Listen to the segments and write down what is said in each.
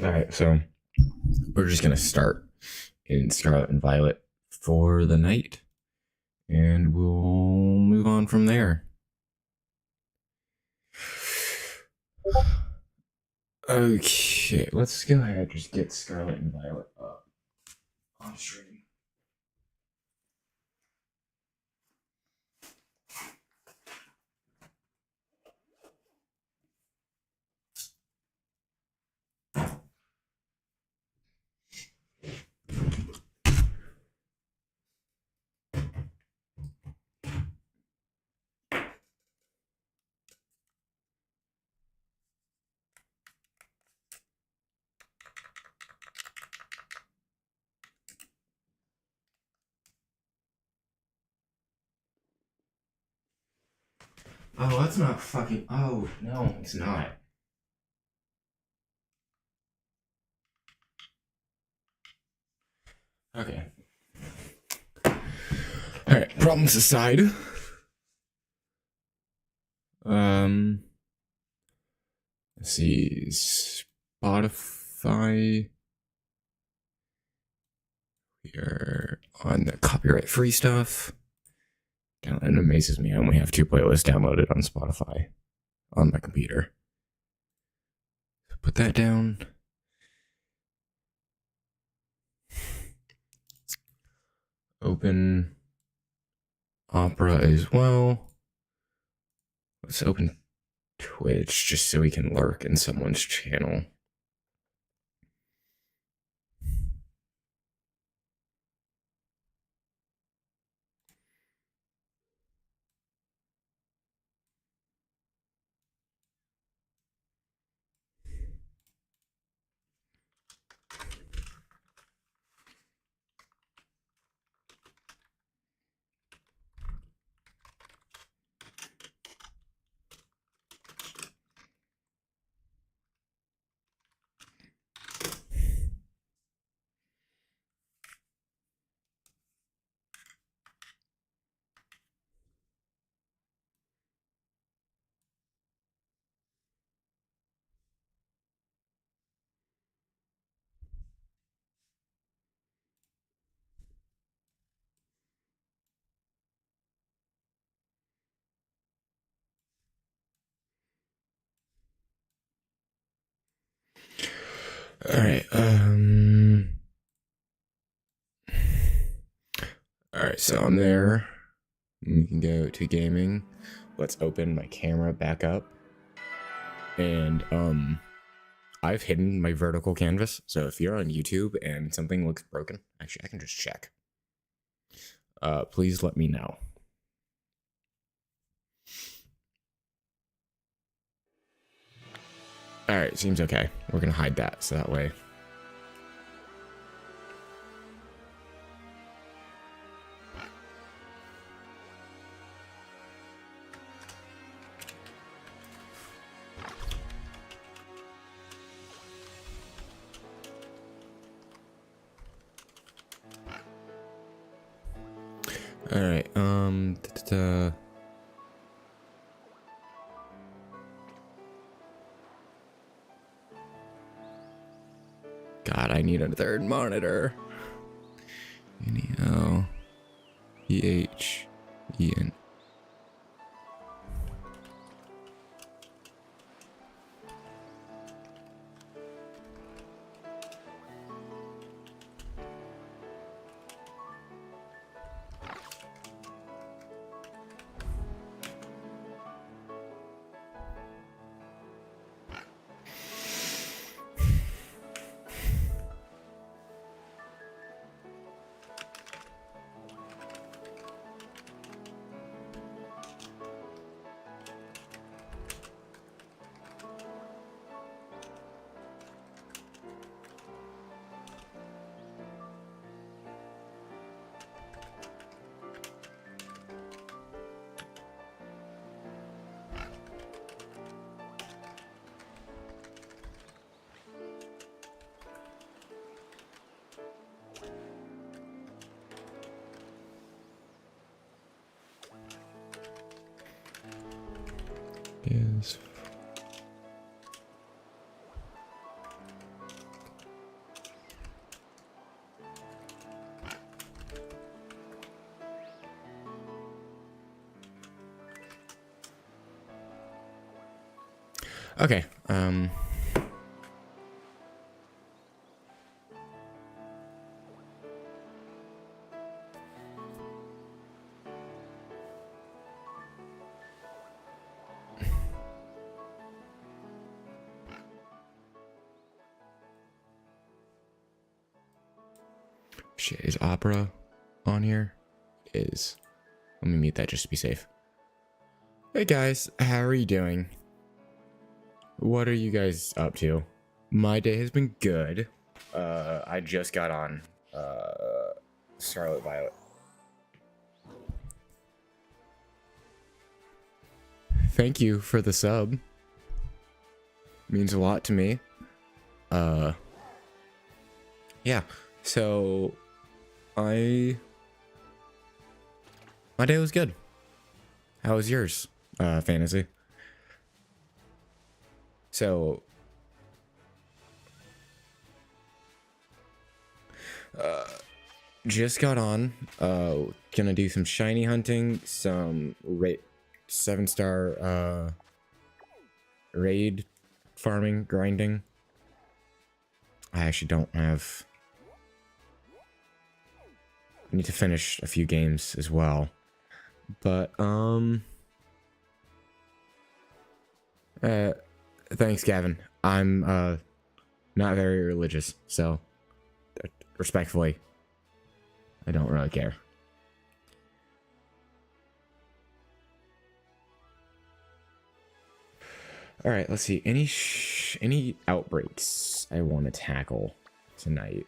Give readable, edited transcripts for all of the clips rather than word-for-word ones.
Alright, so we're just gonna start in Scarlet and Violet for the night, and we'll move on from there. Okay, let's go ahead and just get Scarlet and Violet up on stream. Oh, that's not fucking. Oh, no, it's not. Okay. Alright, problems aside. Let's see. Spotify. We are on the copyright free stuff. It amazes me. I only have 2 playlists downloaded on Spotify on my computer. Put that down. Open Opera as well. Let's open Twitch just so we can lurk in someone's channel. All right. All right. So I'm there. We can go to gaming. Let's open my camera back up. And I've hidden my vertical canvas. So if you're on YouTube and something looks broken, actually I can just check. Please let me know. All right, seems okay. We're gonna hide that so that way. All right. God, I need a third monitor. N-E-O-P-H-E-N. Is okay. Shit, is Opera on here? It is. Let me mute that just to be safe. Hey guys, how are you doing? What are you guys up to? My day has been good. I just got on Scarlet Violet. Thank you for the sub. Means a lot to me. Yeah. So my day was good. How was yours, Fantasy? So just got on. Gonna do some shiny hunting, some 7-star raid farming, grinding. I actually don't have. I need to finish a few games as well. But thanks, Gavin. I'm not very religious, so respectfully, I don't really care. All right, let's see. Any outbreaks I want to tackle tonight?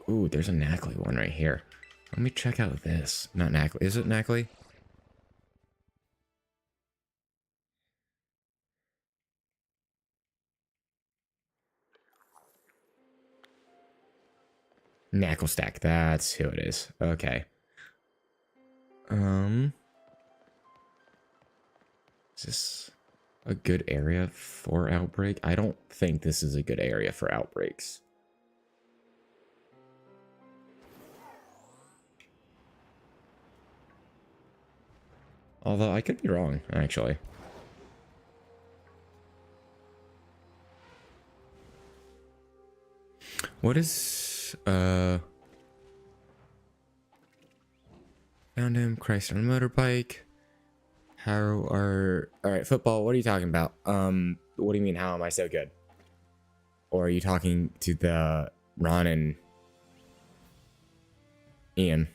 Ooh, there's a Knackley one right here. Let me check out this. Not Knackley. Is it Knackley? Knacklestack. That's who it is. Okay. Is this a good area for outbreak? I don't think this is a good area for outbreaks. Although I could be wrong, actually. What is found him, Christ on a motorbike. How are alright, football, what are you talking about? What do you mean, how am I so good? Or are you talking to the Ron and Ian?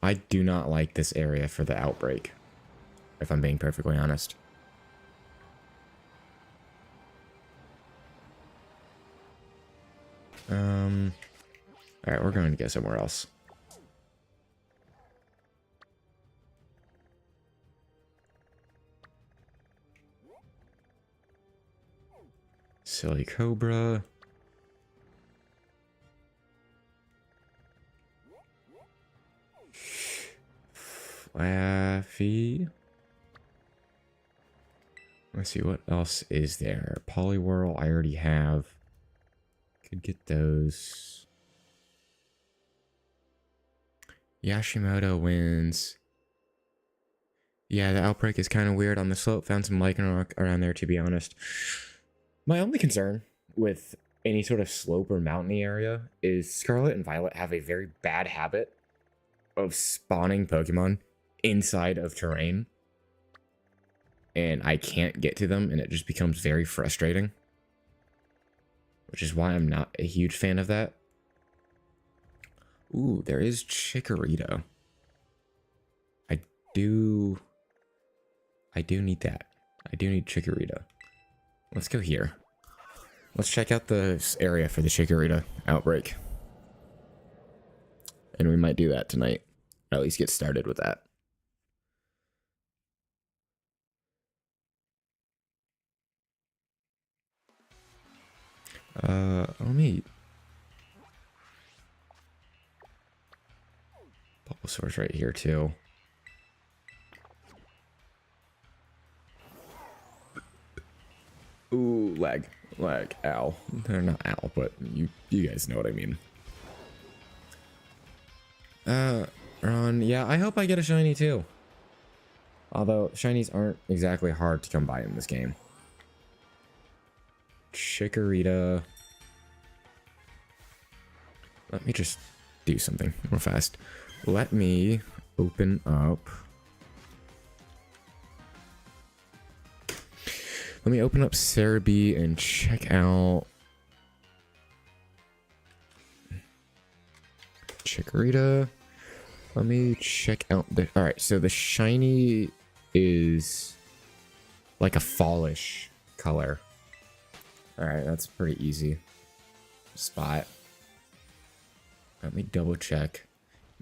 I do not like this area for the outbreak, if I'm being perfectly honest. Alright, we're going to go somewhere else. Silly Cobra. Flaffy. Let's see, what else is there? Poliwhirl, I already have. Could get those. Yashimoto wins. Yeah, the outbreak is kind of weird on the slope. Found some Lycanroc around there, to be honest. My only concern with any sort of slope or mountainy area is Scarlet and Violet have a very bad habit of spawning Pokemon inside of terrain. And I can't get to them, and it just becomes very frustrating. Which is why I'm not a huge fan of that. Ooh, there is Chikorita. I do need that. I do need Chikorita. Let's go here. Let's check out this area for the Chikorita outbreak. And we might do that tonight. Or at least get started with that. Let me... Bulbasaur's right here, too. Ooh, lag. Lag. Ow. They're not ow, but you guys know what I mean. Ron, yeah, I hope I get a shiny, too. Although, shinies aren't exactly hard to come by in this game. Chikorita. Let me just do something real fast. Let me open up... Let me open up Cerebi and check out... Chikorita. Let me check out the... Alright, so the shiny is like a fallish color. Alright, that's pretty easy. Spot. Let me double check.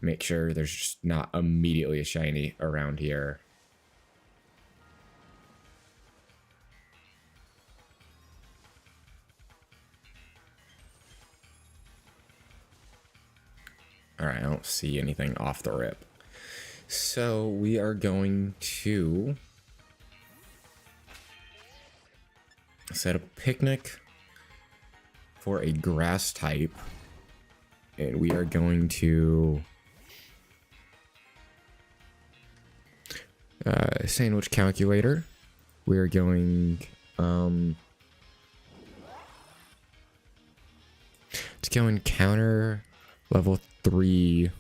Make sure there's just not immediately a shiny around here. Alright, I don't see anything off the rip. So we are going to set up a picnic for a grass type. And we are going to sandwich calculator. We are going to go encounter level 3.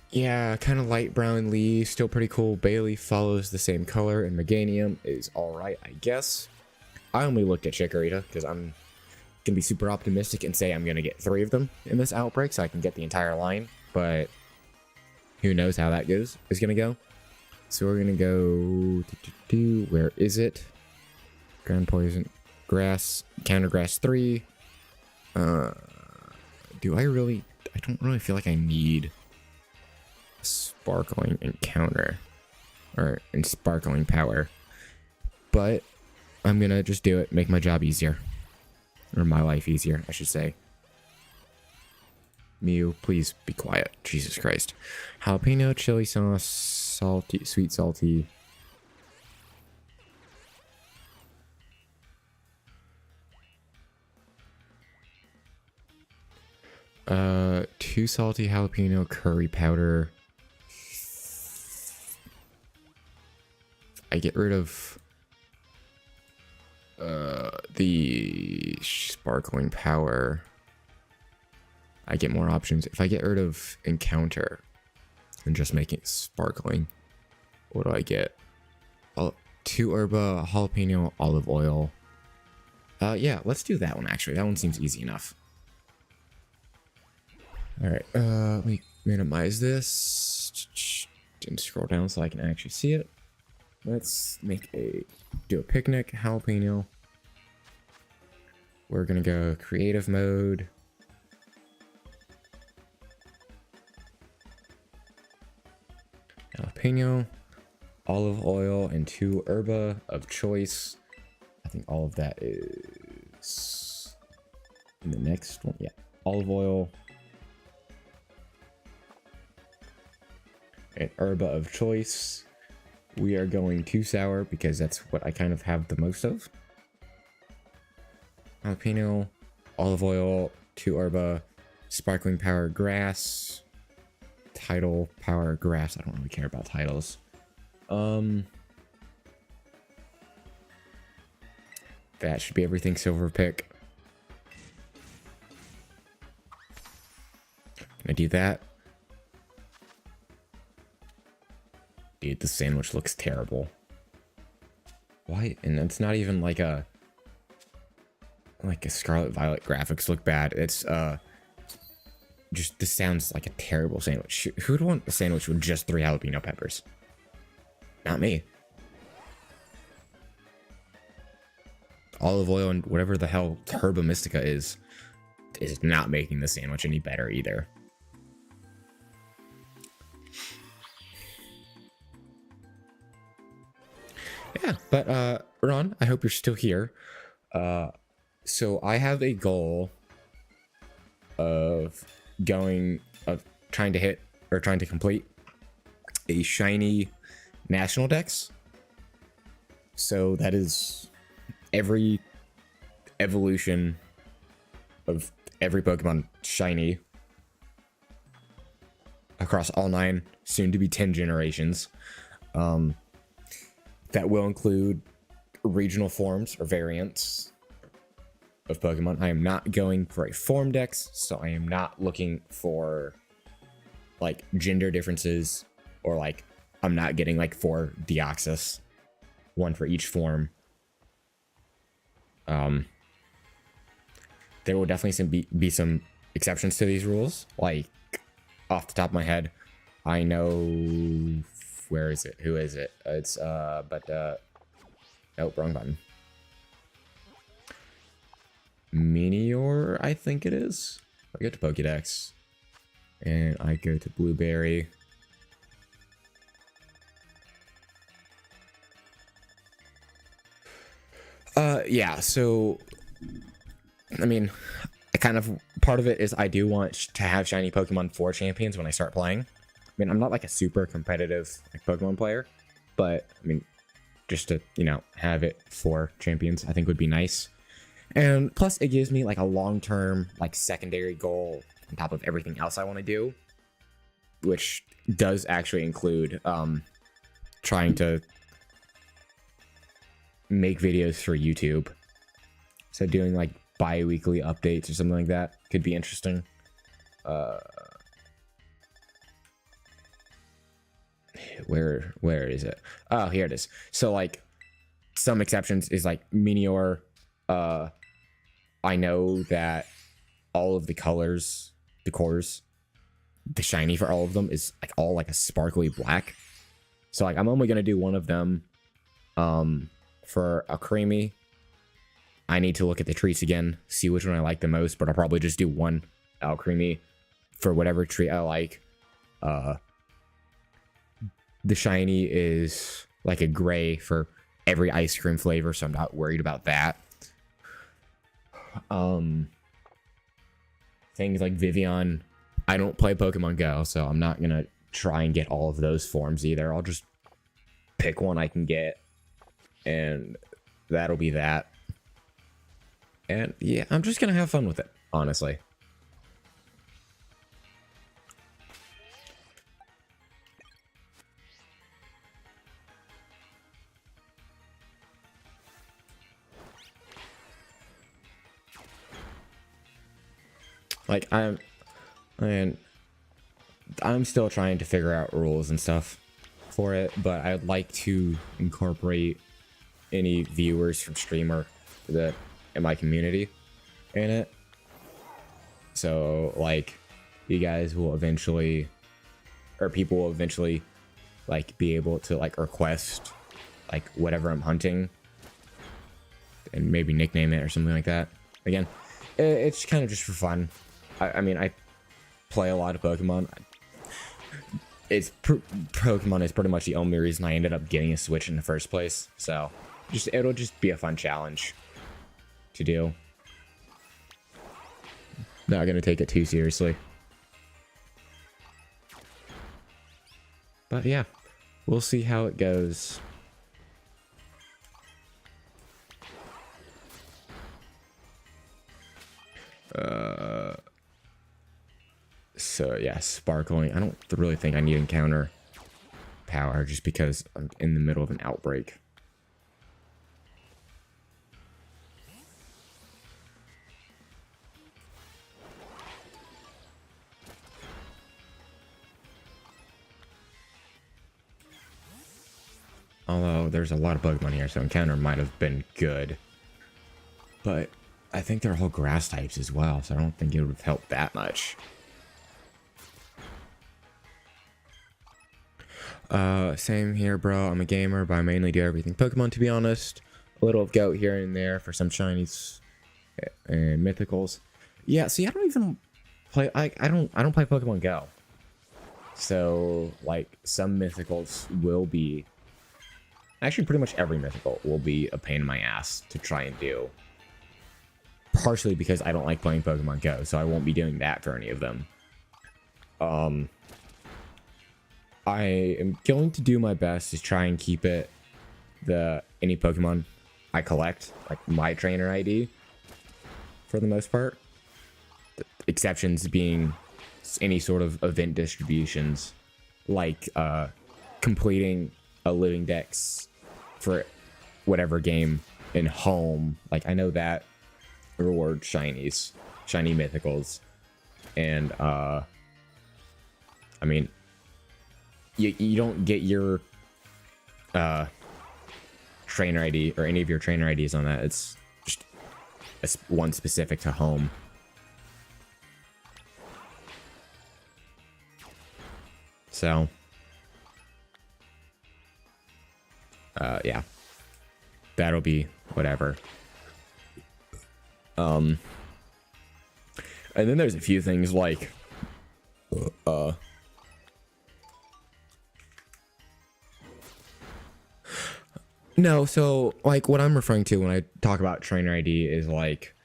Yeah, kind of light brown leaves, still pretty cool. Bailey follows the same color, and Meganium is alright, I guess. I only looked at Chikorita because I'm gonna be super optimistic and say I'm gonna get 3 of them in this outbreak so I can get the entire line, but who knows how that is gonna go. So we're gonna go where is it? Ground poison, grass, counter grass 3. Do I really? I don't really feel like I need sparkling encounter or in sparkling power, but I'm gonna just do it, make my job easier, or my life easier, I should say. Mew, please be quiet. Jesus Christ. Jalapeno, chili sauce, salty, sweet, salty. Too salty jalapeno curry powder. I get rid of the sparkling power. I get more options. If I get rid of encounter and just make it sparkling, what do I get? 2 herba, jalapeno, olive oil. Yeah, let's do that one actually. That one seems easy enough. Alright, let me minimize this. Didn't scroll down so I can actually see it. Let's do a picnic, jalapeno. We're gonna go creative mode. Jalapeno, olive oil, and 2 herba of choice. I think all of that is in the next one. Yeah, olive oil. And herba of choice. We are going 2 sour because that's what I kind of have the most of. Jalapeno, olive oil, 2 herba, sparkling power grass, tidal power grass. I don't really care about titles. That should be everything silver pick. Can I do that? Dude, the sandwich looks terrible. Why? And it's not even like a Scarlet Violet graphics look bad. It's just, this sounds like a terrible sandwich. Who would want a sandwich with just 3 jalapeno peppers? Not me. Olive oil and whatever the hell Herba Mystica is not making the sandwich any better either. Yeah, but Ron, I hope you're still here. So I have a goal of trying to hit or trying to complete a shiny national dex. So that is every evolution of every Pokemon shiny across all 9, soon to be 10 generations. That will include regional forms or variants of Pokemon. I am not going for a form dex, so I am not looking for like gender differences, or like I'm not getting like 4 Deoxys, 1 for each form. There will definitely be some exceptions to these rules. Like off the top of my head, I know, where is it? Who is it? It's nope, wrong button. Meteor, I think it is. I go to Pokédex and I go to Blueberry. Yeah, so I mean, I kind of, part of it is I do want to have shiny Pokemon for champions when I start playing. I mean, I'm not like a super competitive like Pokemon player, but I mean, just to, you know, have it for champions, I think would be nice. And plus it gives me like a long-term like secondary goal on top of everything else I want to do, which does actually include trying to make videos for YouTube. So doing like bi-weekly updates or something like that could be interesting. Where is it? Oh, here it is. So like some exceptions is like Meteor. I know that all of the colors, the cores, the shiny for all of them is like all like a sparkly black. So like I'm only gonna do one of them. For a creamy, I need to look at the treats again, see which one I like the most, but I'll probably just do one Alcremie for whatever treat I like. The shiny is like a gray for every ice cream flavor, so I'm not worried about that. Things like Vivian, I don't play Pokemon Go, so I'm not gonna try and get all of those forms either. I'll just pick one I can get, and that'll be that. And yeah, I'm just gonna have fun with it, honestly. Like I'm still trying to figure out rules and stuff for it, but I'd like to incorporate any viewers from streamer that in my community in it. So like you guys will eventually, or people will eventually like be able to like request like whatever I'm hunting and maybe nickname it or something like that. Again, it's kind of just for fun. I mean, I play a lot of Pokemon. Pokemon is pretty much the only reason I ended up getting a Switch in the first place. So it'll just be a fun challenge to do. Not gonna take it too seriously. But yeah, we'll see how it goes. So yeah, sparkling. I don't really think I need encounter power just because I'm in the middle of an outbreak. Although there's a lot of Pokemon here, so encounter might have been good. But I think they're all grass types as well, so I don't think it would have helped that much. Same here, bro. I'm a gamer, but I mainly do everything Pokemon, to be honest. A little of Goat here and there for some shinies and mythicals. Yeah, see, I don't even play. I don't play Pokemon Go. So like some mythicals will be Actually, pretty much every mythical will be a pain in my ass to try and do. Partially because I don't like playing Pokemon Go, so I won't be doing that for any of them. I am going to do my best to try and keep it any Pokemon I collect, like my trainer ID, for the most part. The exceptions being any sort of event distributions, like completing a living dex for whatever game in home. Like, I know that reward shiny mythicals, and I mean, you don't get your trainer ID or any of your trainer IDs on that. It's just one specific to home. So yeah, that'll be whatever. And then there's a few things like no, so like what I'm referring to when I talk about trainer ID is like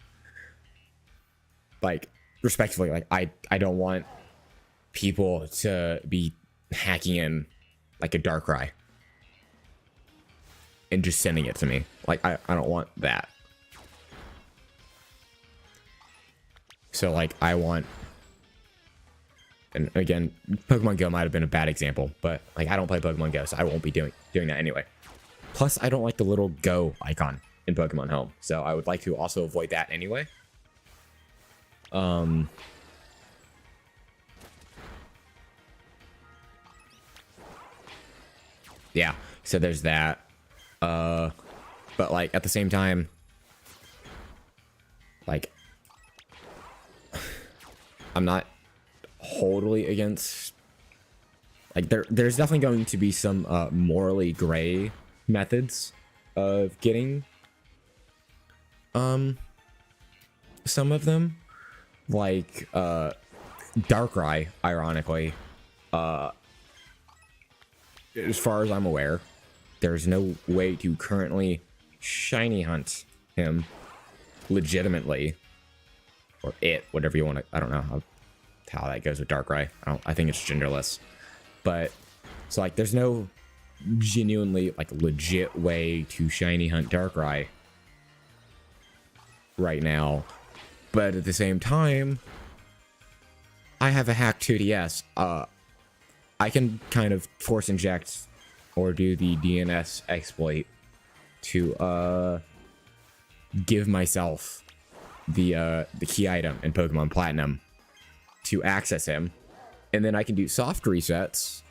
respectively, like I don't want people to be hacking in like a Darkrai and just sending it to me. Like I don't want that. So like I want, and again, Pokemon Go might have been a bad example, but like I don't play Pokemon Go, so I won't be doing that anyway. Plus, I don't like the little Go icon in Pokemon Home, so I would like to also avoid that anyway. Yeah, so there's that. But like at the same time, like I'm not totally against, like there's definitely going to be some morally gray methods of getting some of them, like Darkrai, ironically, as far as I'm aware, there's no way to currently shiny hunt him legitimately, or it, whatever you want to. I don't know how that goes with Darkrai. I think it's genderless, but so like there's no genuinely like legit way to shiny hunt Darkrai right now. But at the same time, I have a hacked 2DS. I can kind of force inject or do the DNS exploit to give myself the key item in Pokemon Platinum to access him, and then I can do soft resets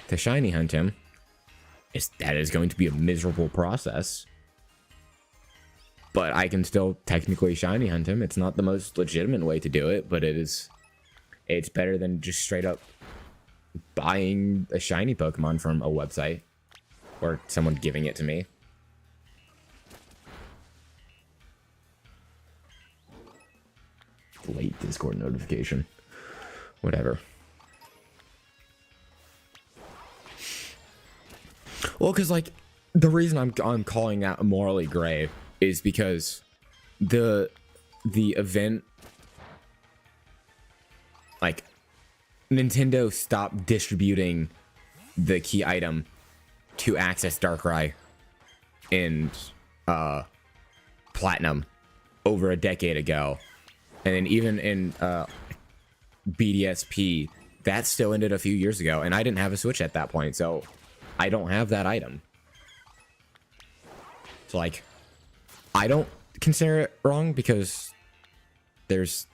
to shiny hunt him. That is going to be a miserable process, but I can still technically shiny hunt him. It's not the most legitimate way to do it, but it's better than just straight up buying a shiny Pokemon from a website or someone giving it to me. Late Discord notification. Whatever. Well, because like the reason I'm calling that morally gray is because the event, like Nintendo stopped distributing the key item to access Darkrai in Platinum over a decade ago. And then even in BDSP, that still ended a few years ago, and I didn't have a Switch at that point, so I don't have that item. So like, I don't consider it wrong because there's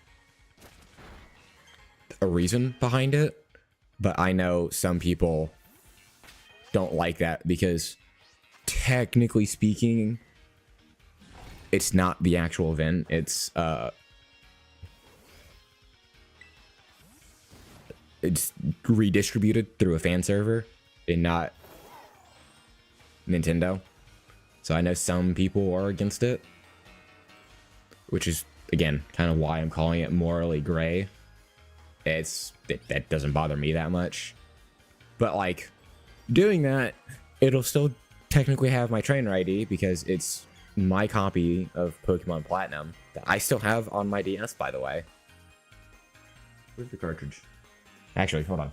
a reason behind it, but I know some people don't like that because technically speaking, it's not the actual event. It's redistributed through a fan server and not Nintendo. So I know some people are against it, which is, again, kind of why I'm calling it morally gray. That doesn't bother me that much. But like doing that it'll still technically have my trainer ID because it's my copy of Pokemon Platinum that I still have on my DS, by the way. Where's the cartridge? Actually, hold on.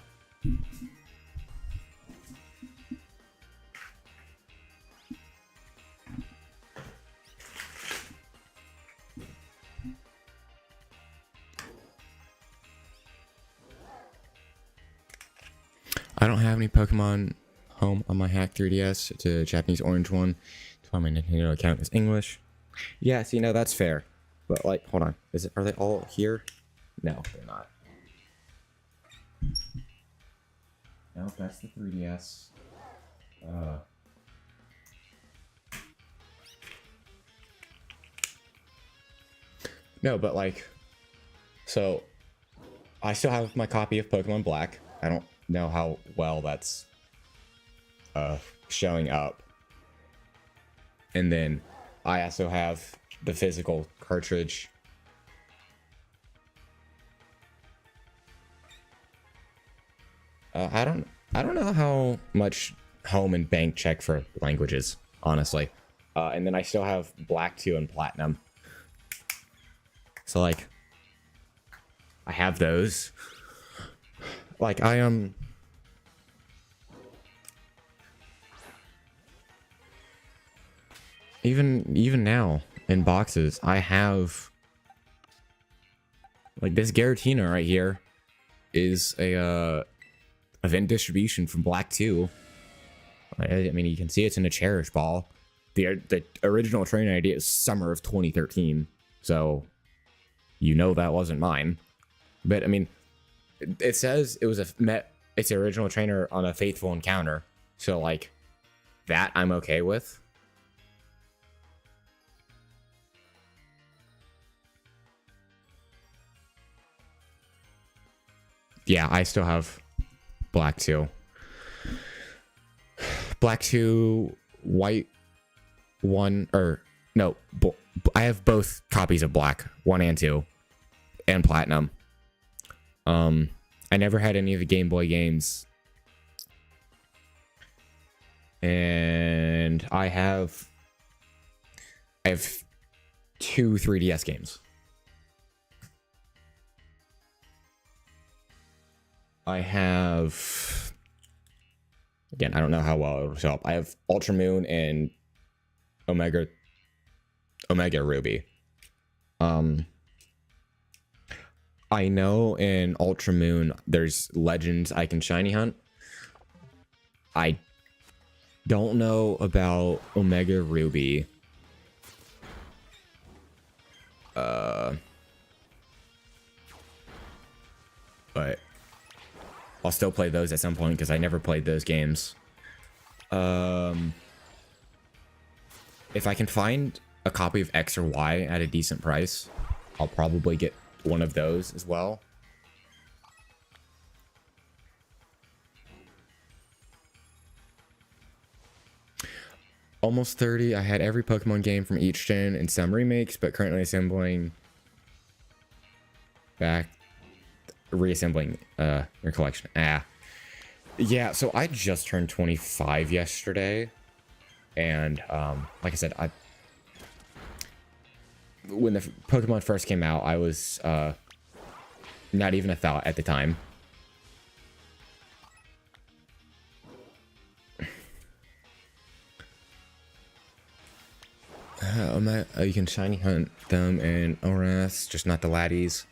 I don't have any Pokemon Home on my hack 3DS. It's a Japanese orange one. That's why my Nintendo account is English. Yeah, see, no, that's fair. But, like, hold on. Are they all here? No, they're not. No, that's the 3DS. No, but, like, so I still have my copy of Pokemon Black. I don't know how well that's showing up. And then I also have the physical cartridge. I don't know how much Home and Bank check for languages, honestly. And then I still have Black 2 and Platinum. So, like, I have those. Like, even now in boxes, I have, like, this Giratina right here is a event distribution from Black 2. I mean, you can see it's in a Cherish Ball. The original trainer ID is summer of 2013, so you know that wasn't mine. But I mean, it says it was its original trainer on a Faithful Encounter, so like that I'm okay with. Yeah, I still have Black 2. Black 2, White 1, or no, I have both copies of Black 1 and 2, and Platinum. I never had any of the Game Boy games. And I have 2 3DS games. I have, again, I don't know how well it'll show up. I have Ultra Moon and Omega Ruby. I know in Ultra Moon there's legends I can shiny hunt. I don't know about Omega Ruby. But I'll still play those at some point because I never played those games. If I can find a copy of X or Y at a decent price, I'll probably get one of those as well. Almost 30. I had every Pokemon game from each gen and some remakes, but currently reassembling your collection. Yeah, so I just turned 25 yesterday, and like I said, when the Pokemon first came out, I was not even a thought at the time. You can shiny hunt them in ORAS, just not the laddies.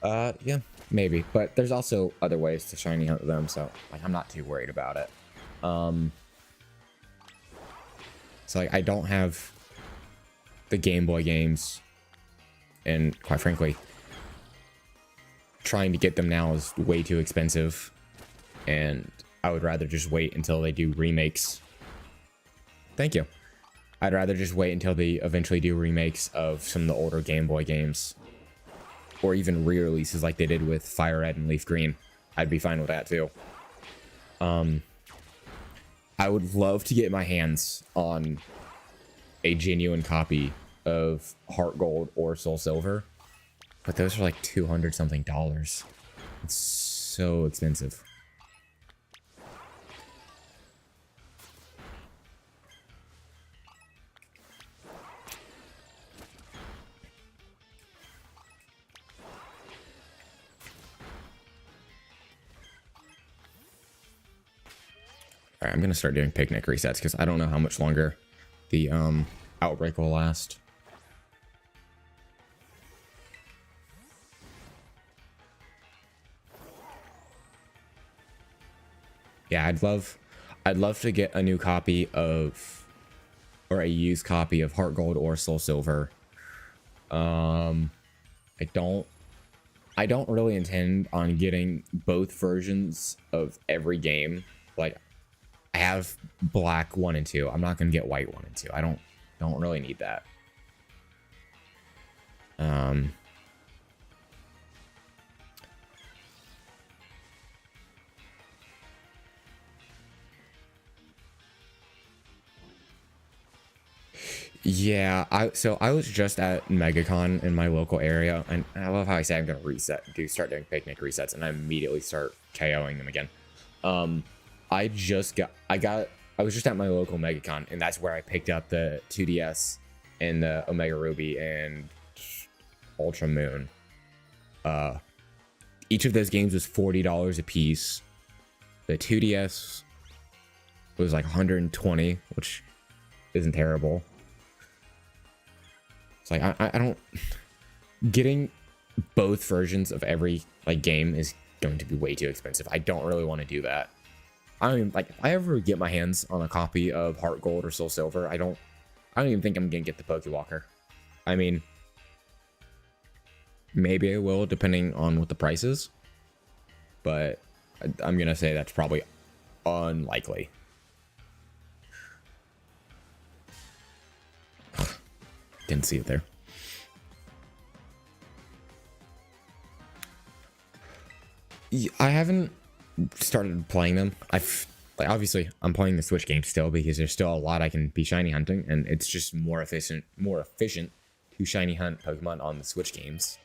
Yeah, maybe. But there's also other ways to shiny hunt them, so like I'm not too worried about it. So like I don't have the Game Boy games, and quite frankly, trying to get them now is way too expensive, and I would rather just wait until they do remakes. Thank you. I'd rather just wait until they eventually do remakes of some of the older Game Boy games. Or even re-releases like they did with Fire Red and Leaf Green. I'd be fine with that too. I would love to get my hands on a genuine copy of Heart Gold or Soul Silver. But those are like $200 something. It's so expensive. All right, I'm gonna start doing picnic resets because I don't know how much longer the outbreak will last. Yeah, I'd love to get a new copy of, or a used copy of Heart Gold or Soul Silver. I don't really intend on getting both versions of every game. Like, I have black 1 and 2. I'm not gonna get white 1 and 2. I don't really need that. Yeah, I was just at MegaCon in my local area, and I love how I say I'm gonna start doing picnic resets, and I immediately start KOing them again. I was just at my local MegaCon, and that's where I picked up the 2DS and the Omega Ruby and Ultra Moon. Each of those games was $40 a piece. The 2DS was like 120, which isn't terrible. It's like I don't, getting both versions of every like game is going to be way too expensive. I don't really want to do that. I don't even, like, if I ever get my hands on a copy of Heart Gold or Soul Silver, I don't even think I'm gonna get the Pokewalker. I mean, maybe I will depending on what the price is, but I'm gonna say that's probably unlikely. Didn't see it there. I haven't started playing them. Like, obviously I'm playing the Switch game still because there's still a lot I can be shiny hunting, and it's just more efficient to shiny hunt Pokemon on the Switch games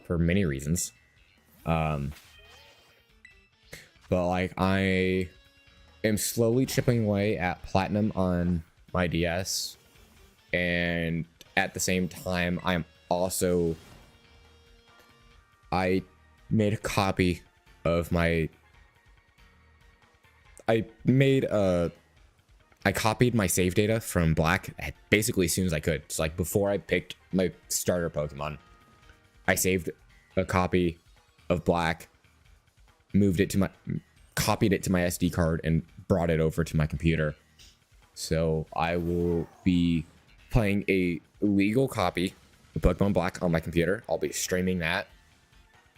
for many reasons. But like, I am slowly chipping away at Platinum on my DS. And at the same time, I made a copy of my... I copied my save data from Black basically as soon as I could. It's like before I picked my starter Pokemon, I saved a copy of Black, copied it to my SD card, and brought it over to my computer. So I will be playing a legal copy of Pokemon Black on my computer. I'll be streaming that,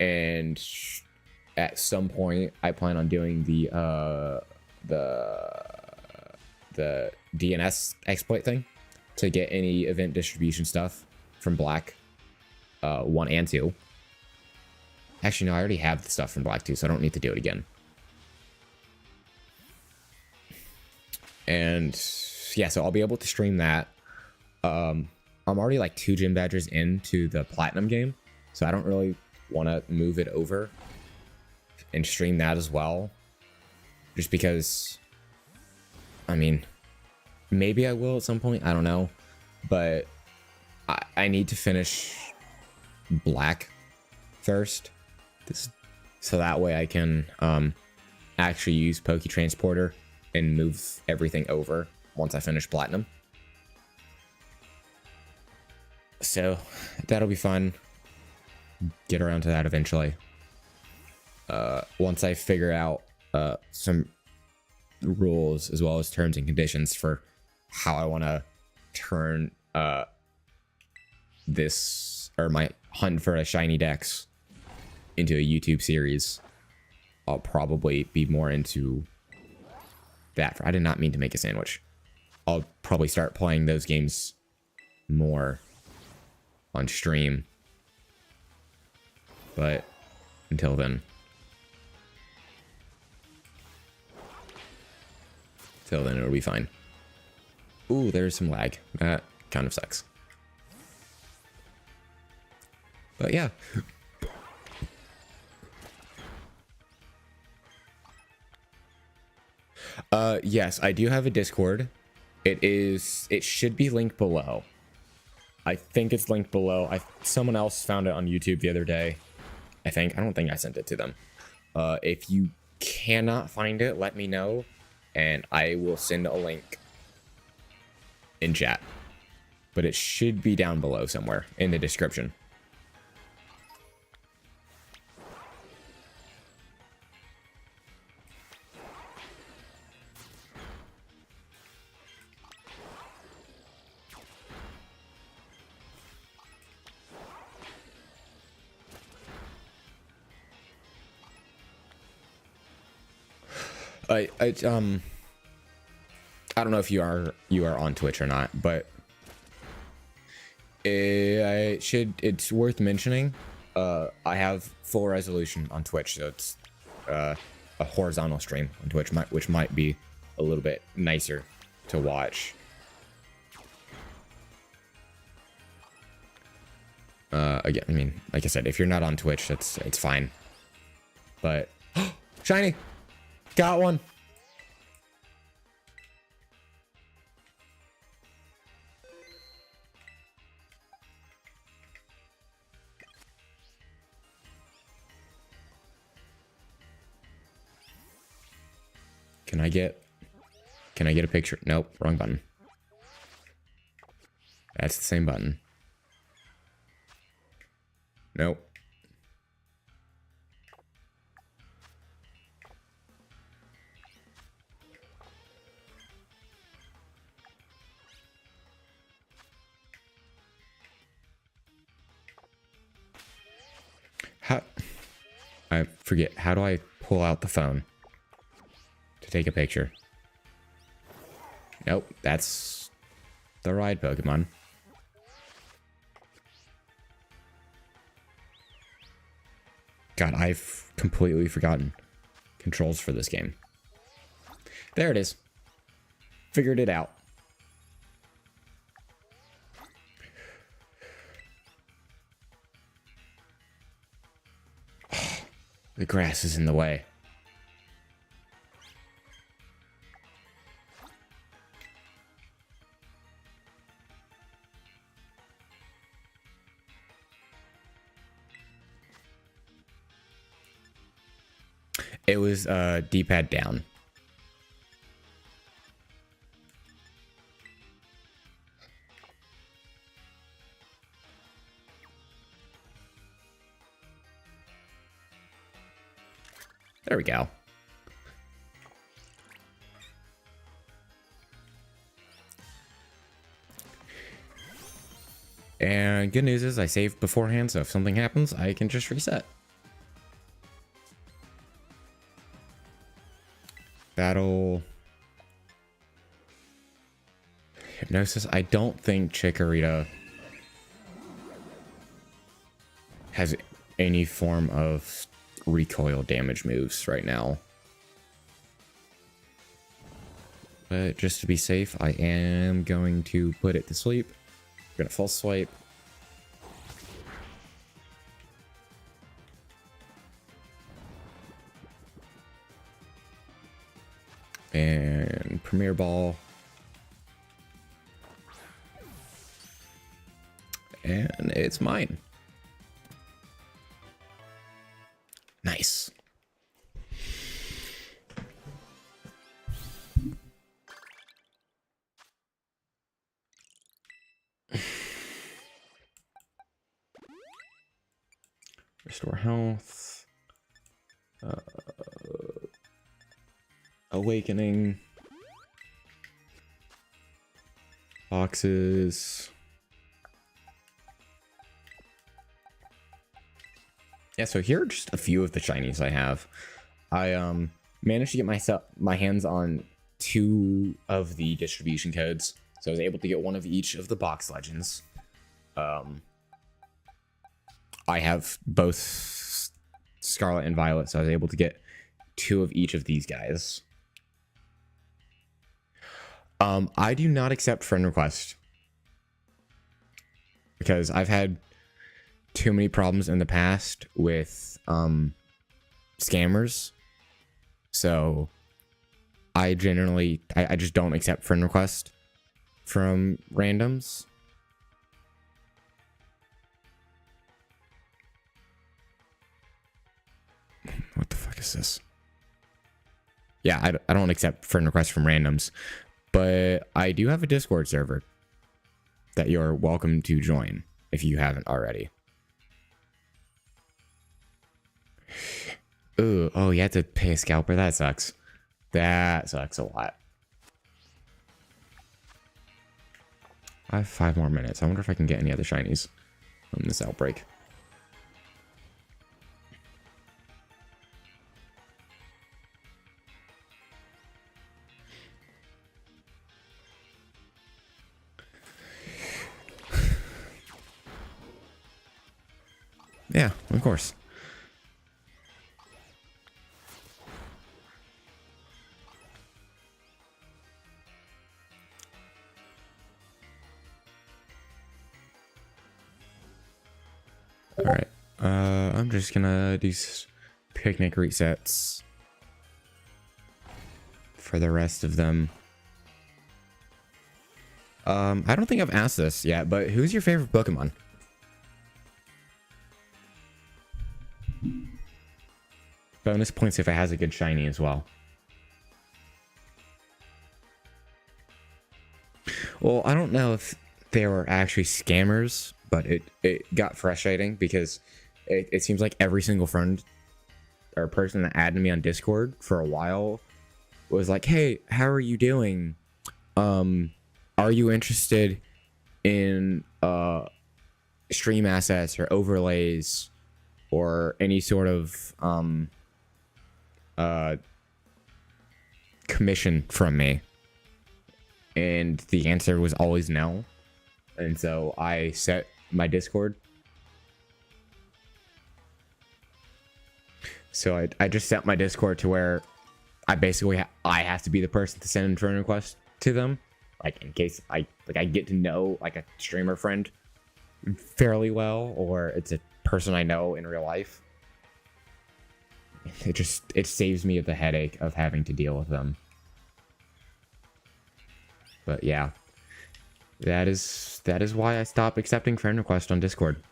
and at some point I plan on doing the DNS exploit thing to get any event distribution stuff from Black 1 and 2. Actually, no, I already have the stuff from Black 2, so I don't need to do it again. And yeah, so I'll be able to stream that. I'm already like 2 gym badges into the Platinum game, so I don't really want to move it over and stream that as well. Just because, I mean, maybe I will at some point, I don't know. But I need to finish Black first, so that way I can actually use Poke-Transporter and move everything over once I finish Platinum. So that'll be fun. Get around to that eventually. Once I figure out some rules as well as terms and conditions for how I want to turn this, or my hunt for a shiny Dex, into a YouTube series, I'll probably be more into that. I did not mean to make a sandwich. I'll probably start playing those games more on stream. But until then, it'll be fine. Ooh, there's some lag. That kind of sucks. But yeah. Yes, I do have a Discord. It should be linked below. I think it's linked below. Someone else found it on YouTube the other day. I don't think I sent it to them. If you cannot find it, let me know, and I will send a link in chat. But it should be down below somewhere in the description. I don't know if you are on Twitch or not, but it's worth mentioning. I have full resolution on Twitch, so it's a horizontal stream on Twitch, which might be a little bit nicer to watch. Again, I mean, like I said, if you're not on Twitch, it's fine. But shiny, got one. Can I get a picture? Nope, wrong button. That's the same button. Nope. I forget, how do I pull out the phone to take a picture? Nope, that's the ride Pokemon. God, I've completely forgotten controls for this game. There it is. Figured it out. The grass is in the way. It was D-pad down. There we go. And good news is I saved beforehand, so if something happens, I can just reset. Battle. Hypnosis. I don't think Chikorita has any form of recoil damage moves right now. But just to be safe, I am going to put it to sleep. I'm gonna false swipe. And Premier Ball. And it's mine. Nice. Restore health. Awakening. Boxes. Yeah, so here are just a few of the shinies I have. I managed to get my hands on 2 of the distribution codes. So I was able to get 1 of each of the box legends. I have both Scarlet and Violet, so I was able to get 2 of each of these guys. I do not accept friend request because I've had too many problems in the past with scammers. So I generally I just don't accept friend request from randoms. What the fuck is this? yeah, I don't accept friend requests from randoms, but I do have a Discord server that you're welcome to join if you haven't already. Ooh, oh, you have to pay a scalper. That sucks. That sucks a lot. I have 5 more minutes. I wonder if I can get any other shinies from this outbreak. Yeah, of course. All right. I'm just gonna do picnic resets for the rest of them. I don't think I've asked this yet, but who's your favorite Pokemon? Bonus points if it has a good shiny as well. Well, I don't know if they were actually scammers, but it got frustrating because it seems like every single friend or person that added me on Discord for a while was like, hey, how are you doing? Are you interested in stream assets or overlays or any sort of commission from me? And the answer was always no. And so I set my Discord. So I just set my Discord to where I basically I have to be the person to send a friend request to them, like in case I get to know like a streamer friend fairly well, or it's a person I know in real life. It saves me the headache of having to deal with them. But yeah, that is why I stopped accepting friend requests on Discord.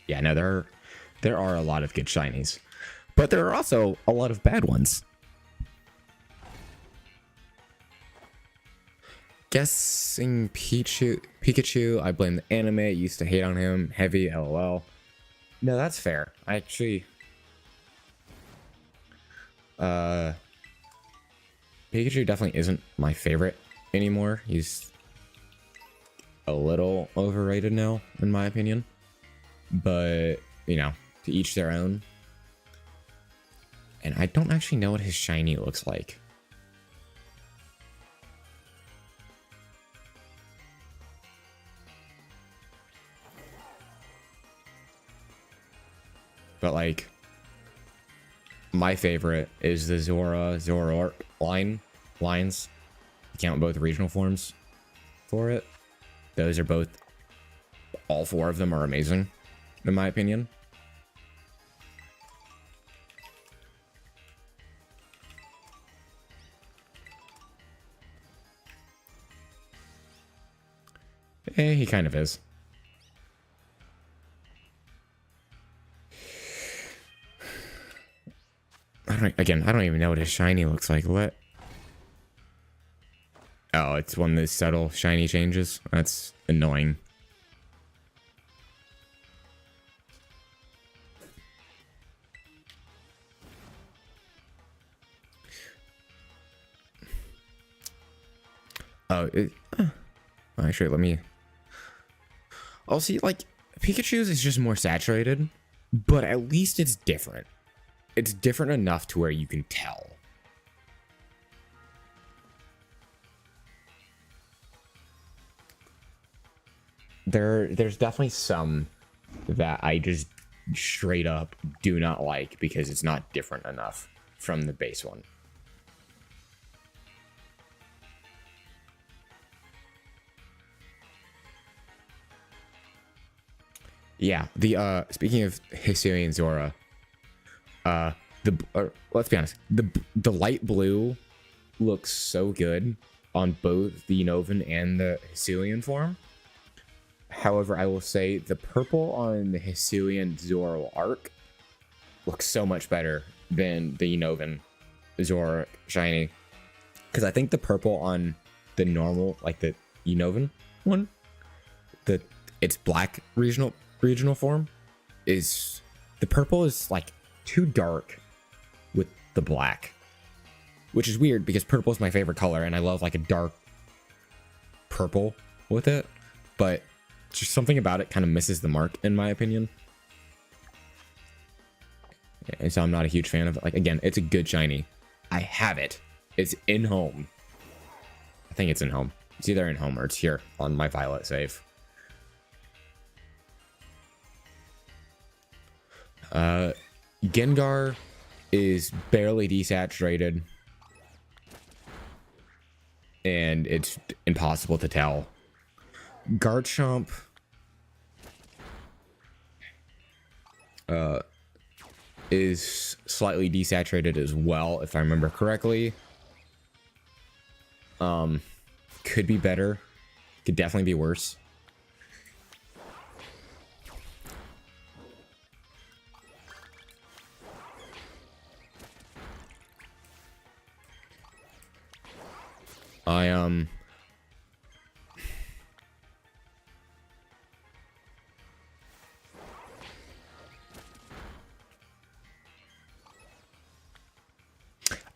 Yeah, no, there are a lot of good shinies, but there are also a lot of bad ones. Guessing Pikachu, I blame the anime. I used to hate on him. Heavy, lol. No, that's fair. I actually... Pikachu definitely isn't my favorite anymore. He's a little overrated now, in my opinion. But, you know, to each their own. And I don't actually know what his shiny looks like. But, like, my favorite is the Zoroark lines. You count both regional forms for it. Those are both, all 4 of them are amazing, in my opinion. He kind of is. I don't even know what his shiny looks like. What? Oh, it's one of those subtle shiny changes. That's annoying. Oh, actually, let me... I'll see, like, Pikachu's is just more saturated, but at least it's different. It's different enough to where you can tell. There's definitely some that I just straight up do not like because it's not different enough from the base one. Yeah, the speaking of Hisuian Zora, let's be honest, the light blue looks so good on both the Unovan and the Hisuian form. However, I will say the purple on the Hisuian Zoro arc looks so much better than the Unova Zoro shiny. Because I think the purple on the normal, like the Unova one, its black regional form, is the purple is like too dark with the black, which is weird because purple is my favorite color and I love like a dark purple with it, but just something about it kind of misses the mark in my opinion. And so I'm not a huge fan of it. Like, again, it's a good shiny. I have it. It's in home. I think it's in home. It's either in home or it's here on my Violet save. Gengar is barely desaturated. And it's impossible to tell. Garchomp is slightly desaturated as well, if I remember correctly. Could be better. Could definitely be worse.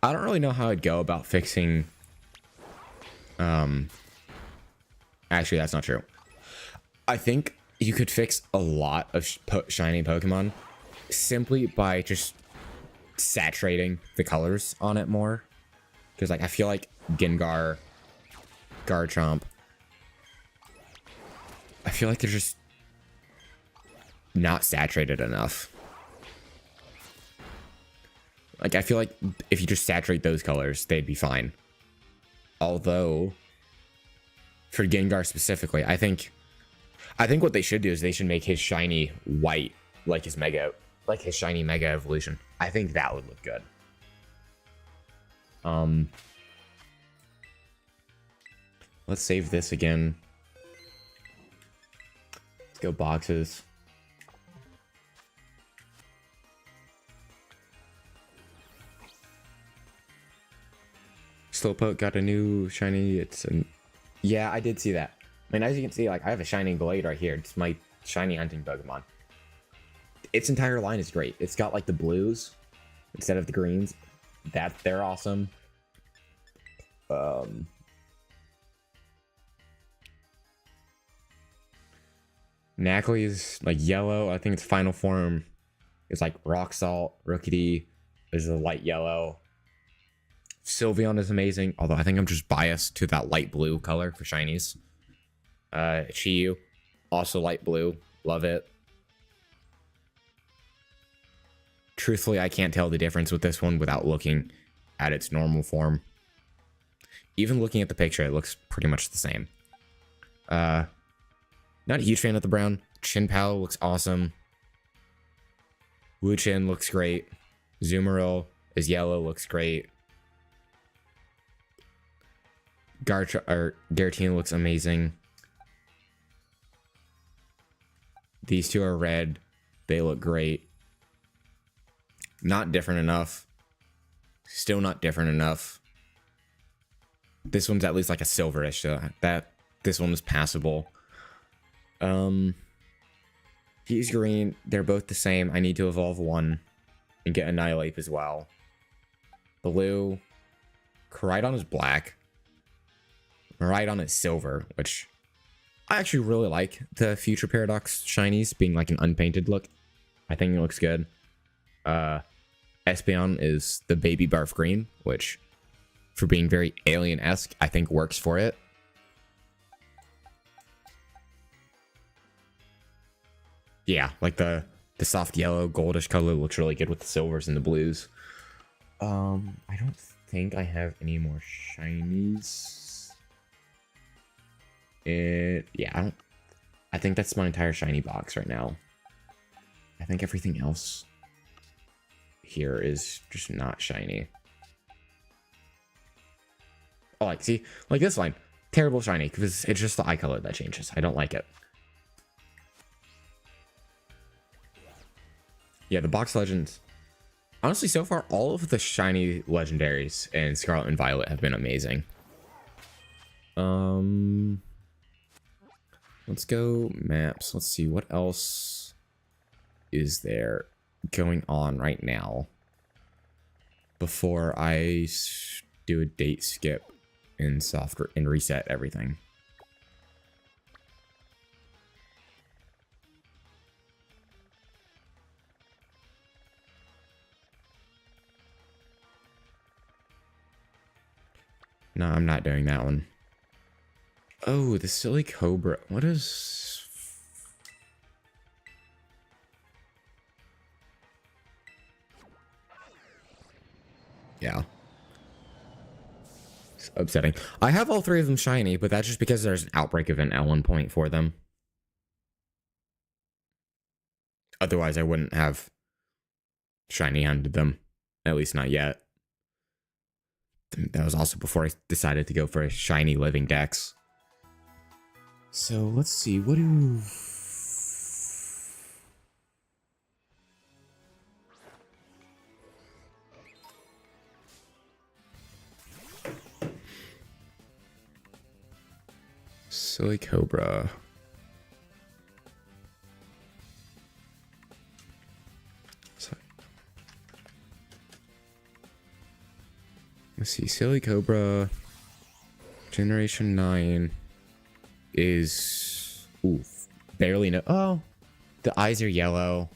I don't really know how I'd go about fixing. Actually, that's not true. I think you could fix a lot of shiny Pokemon simply by just saturating the colors on it more. Because, like, I feel like Gengar, Garchomp, I feel like they're just not saturated enough. Like, I feel like if you just saturate those colors, they'd be fine. Although, for Gengar specifically, I think what they should do is they should make his shiny white, like his shiny Mega Evolution. I think that would look good. Let's save this again. Let's go boxes. Slowpoke got a new shiny. Yeah, I did see that. I mean, as you can see, like, I have a shiny Glade right here. It's my shiny hunting Pokemon. Its entire line is great. It's got like the blues instead of the greens. They're awesome. Nacli is like yellow. I think its final form is like Rock Salt. Rookidee is a light yellow. Sylveon is amazing, although I think I'm just biased to that light blue color for shinies. Chiyu, also light blue. Love it. Truthfully, I can't tell the difference with this one without looking at its normal form. Even looking at the picture, it looks pretty much the same. Not a huge fan of the brown. Chinpao looks awesome. Wuchen looks great. Zoomeril is yellow, looks great. Giratina looks amazing. These two are red. They look great. Not different enough. Still not different enough. This one's at least like a silverish, so this one is passable. He's green. They're both the same. I need to evolve one and get Annihilate as well. Blue. Koraidon is black. Miraidon is silver, which I actually really like the Future Paradox shinies being like an unpainted look. I think it looks good. Espeon is the baby barf green, which for being very alien-esque, I think works for it. Yeah, like the soft yellow goldish color looks really good with the silvers and the blues. I don't think I have any more shinies. Yeah, I think that's my entire shiny box right now. I think everything else here is just not shiny. Oh, like, see, like this line, terrible shiny because it's just the eye color that changes. I don't like it. Yeah, the box legends. Honestly, so far, all of the shiny legendaries in Scarlet and Violet have been amazing. Let's go maps. Let's see what else is there going on right now before I do a date skip in software and reset everything. No, I'm not doing that one. Oh, the silly cobra. What is... Yeah. It's upsetting. I have all three of them shiny, but that's just because there's an outbreak event at one point for them. Otherwise, I wouldn't have shiny hunted them. At least not yet. That was also before I decided to go for a shiny living dex. So let's see, what do... Silly Cobra. Let's see, Silly Cobra Generation 9 is... Ooh, barely no... Oh, the eyes are yellow.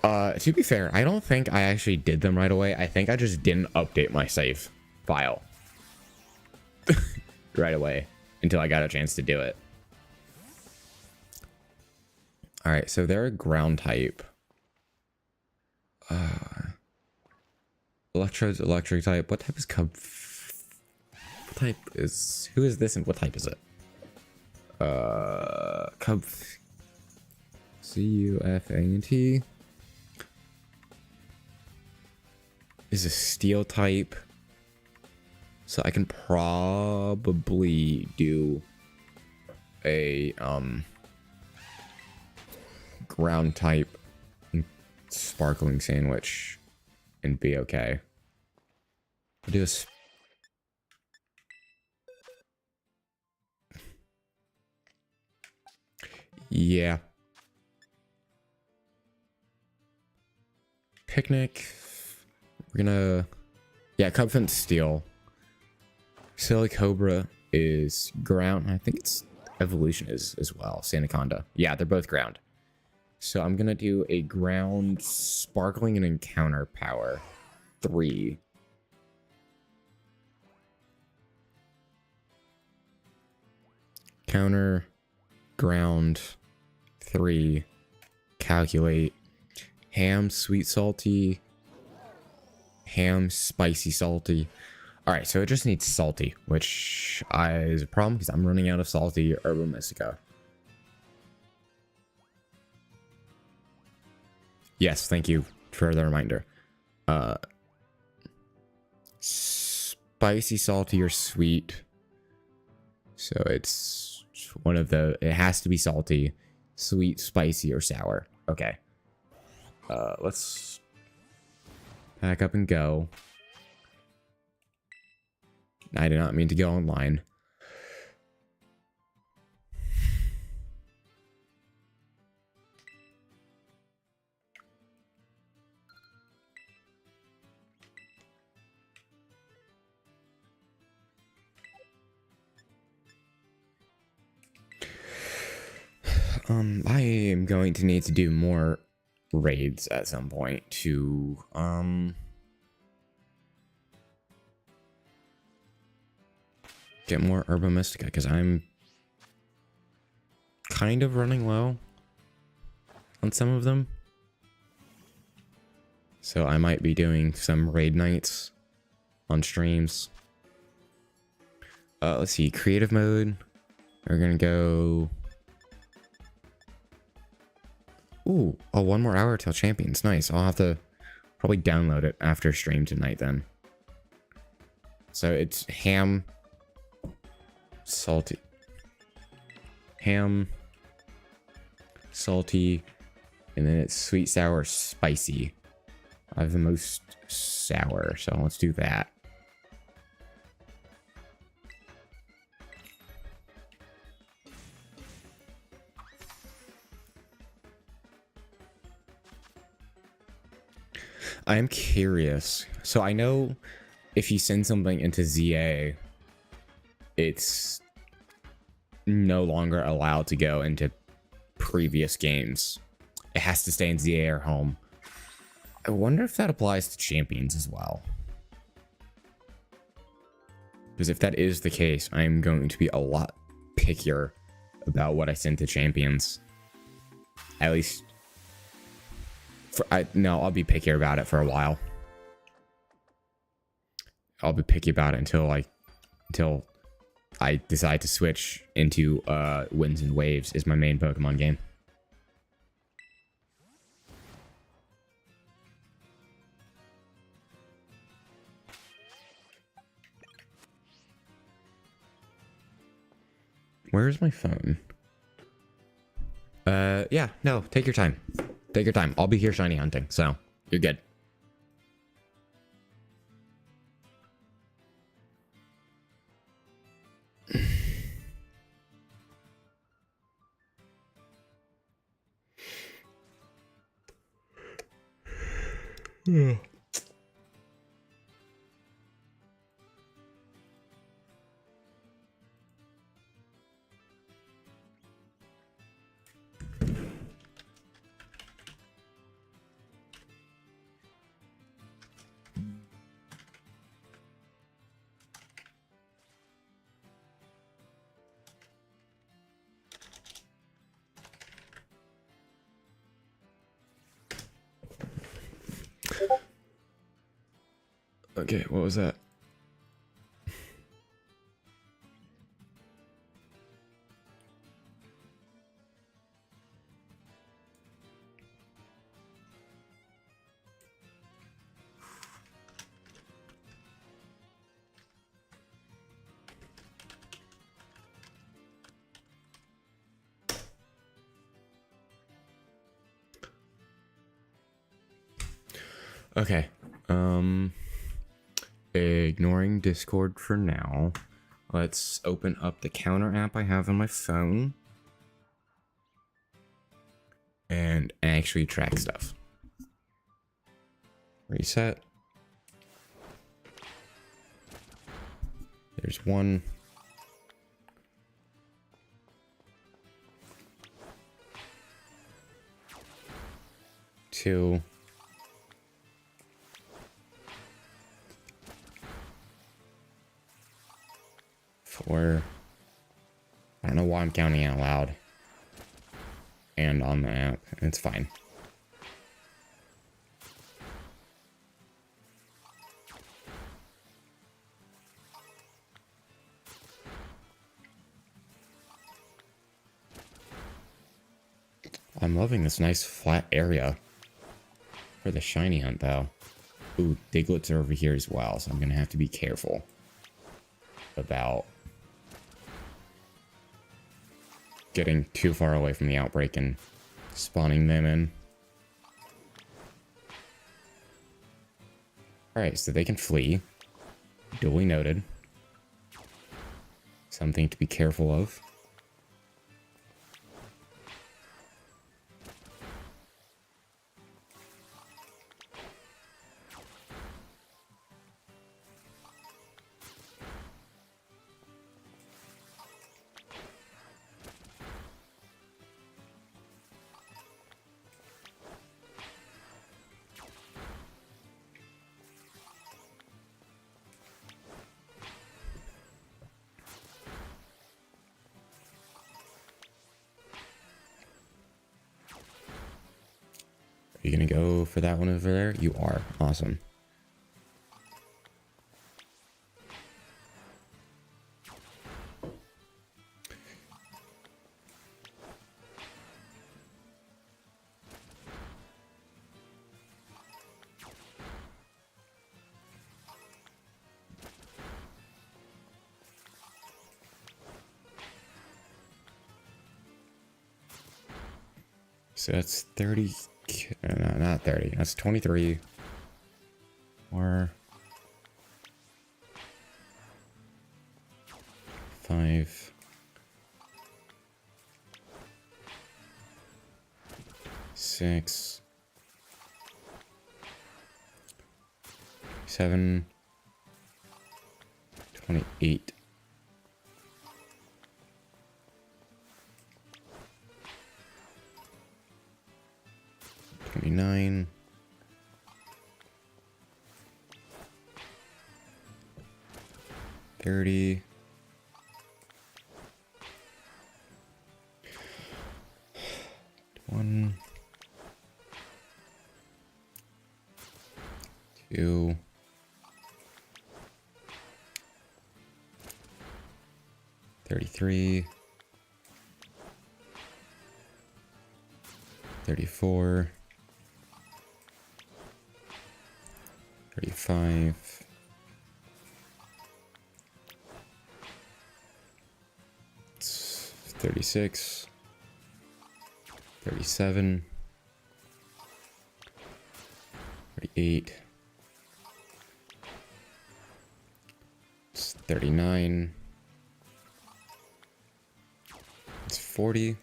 To be fair, I don't think I actually did them right away. I think I just didn't update my save file right away until I got a chance to do it. Alright, so they're a ground type. Electrode's electric type. What type is Cub? What type is... Who is this and what type is it? Cub... C-U-F-A-N-T. Is a steel type. So I can probably do a, ground type sparkling sandwich and be okay. I'll do a yeah. Picnic. We're gonna... Yeah, Cubfint's steel. Silly Cobra is ground. I think it's evolution is as well. Sanaconda. Yeah, they're both ground. So I'm gonna do a ground sparkling and encounter power 3. Counter ground 3. Calculate. Ham sweet salty. Ham spicy salty. Alright, so it just needs salty, which is a problem because I'm running out of salty Herba Mystica. Yes, thank you for the reminder. Spicy, salty, or sweet. So it's one of the... It has to be salty, sweet, spicy, or sour. Okay. Let's pack up and go. I did not mean to go online. I am going to need to do more raids at some point to, get more Herba Mystica, because I'm kind of running low on some of them. So I might be doing some raid nights on streams. Let's see, creative mode. We're gonna go... Ooh, oh, 1 more hour till champions. Nice. I'll have to probably download it after stream tonight then. So it's ham... Salty. Ham, salty, and then it's sweet, sour, spicy. I have the most sour, so let's do that. I'm curious. So I know if you send something into ZA, it's no longer allowed to go into previous games. It has to stay in ZA or home. I wonder if that applies to champions as well. Because if that is the case, I'm going to be a lot pickier about what I send to champions. At least... I'll be picky about it for a while. I'll be picky about it until I decide to switch into Winds and Waves is my main Pokemon game. Where's my phone? Yeah, no, take your time. Take your time. I'll be here shiny hunting, so you're good. Yeah. Okay, what was that? Okay, ignoring Discord for now. Let's open up the counter app I have on my phone and actually track stuff. Reset. There's 1. 2. 4. I don't know why I'm counting out loud. And on the app. It's fine. I'm loving this nice flat area for the shiny hunt, though. Ooh, Diglets are over here as well, so I'm gonna have to be careful about getting too far away from the outbreak and spawning them in. Alright, so they can flee. Duly noted. Something to be careful of. Are you gonna go for that one over there? You are. Awesome. So that's 30. No, not 30. That's 23. Or 5. 6. 7. 28. 29. 30. 1. 2. 33. 34. 35. 36. 37. 38. 39. It's 40.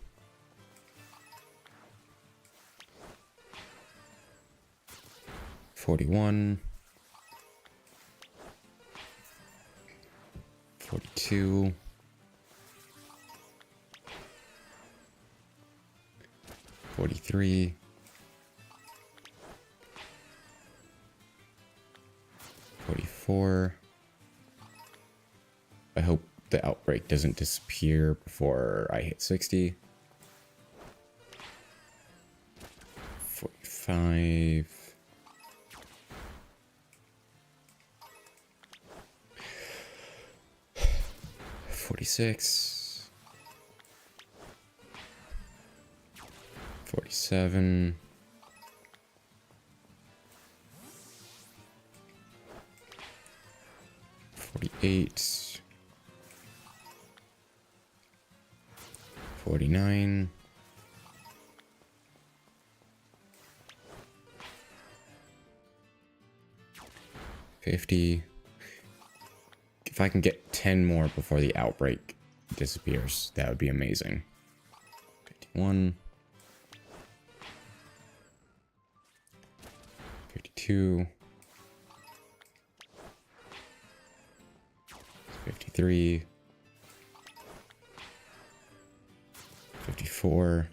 41. 42. 43. 44. I hope the outbreak doesn't disappear before I hit 60. 45. 46. 47. 48. 49. 50. If I can get 10 more before the outbreak disappears, that would be amazing. 51. 52. 53. 54.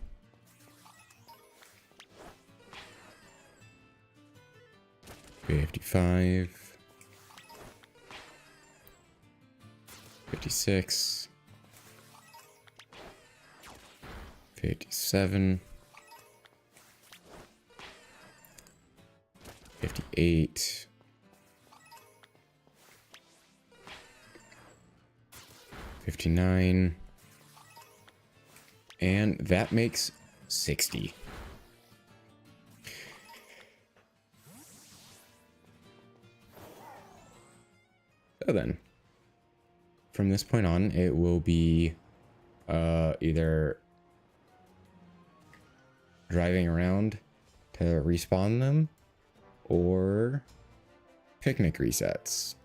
55. 56. 57. 58. 59. And that makes 60. So then, from this point on, it will be either driving around to respawn them or picnic resets.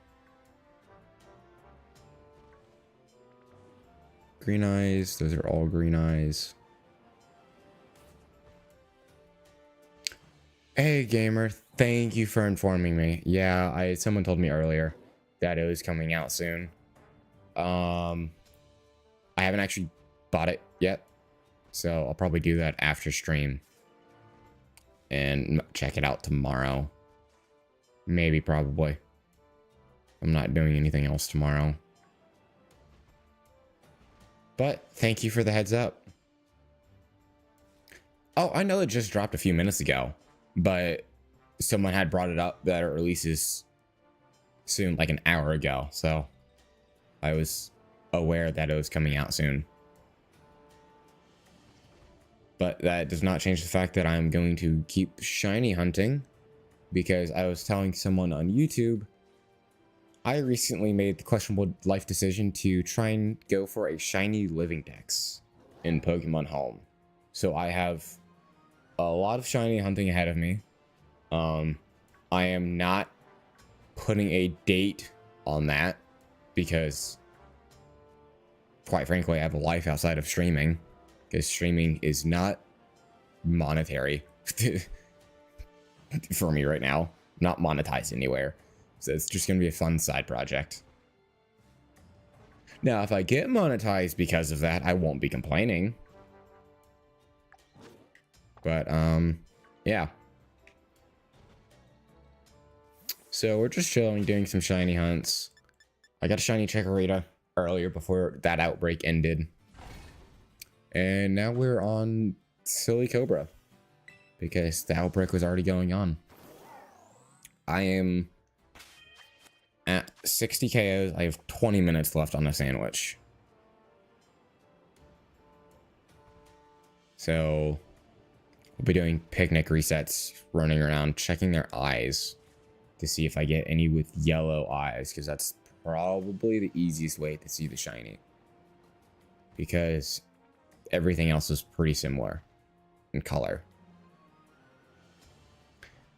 Green eyes, those are all green eyes. Hey gamer, thank you for informing me. Yeah, someone told me earlier that it was coming out soon. I haven't actually bought it yet, so I'll probably do that after stream and check it out tomorrow. Maybe, probably. I'm not doing anything else tomorrow. But thank you for the heads up. Oh, I know it just dropped a few minutes ago, but someone had brought it up that it releases soon, like an hour ago. So I was aware that it was coming out soon. But that does not change the fact that I'm going to keep shiny hunting, because I was telling someone on YouTube, I recently made the questionable life decision to try and go for a shiny living dex in Pokemon Home. So I have a lot of shiny hunting ahead of me. I am not putting a date on that because, quite frankly, I have a life outside of streaming, because streaming is not monetary for me right now, not monetized anywhere. So it's just going to be a fun side project. Now, if I get monetized because of that, I won't be complaining. But, yeah. So we're just chilling, doing some shiny hunts. I got a shiny Chikorita earlier before that outbreak ended. And now we're on Silly Cobra, because the outbreak was already going on. I am at 60 KOs. I have 20 minutes left on a sandwich. So we'll be doing picnic resets, running around, checking their eyes to see if I get any with yellow eyes, because that's probably the easiest way to see the shiny, because everything else is pretty similar in color.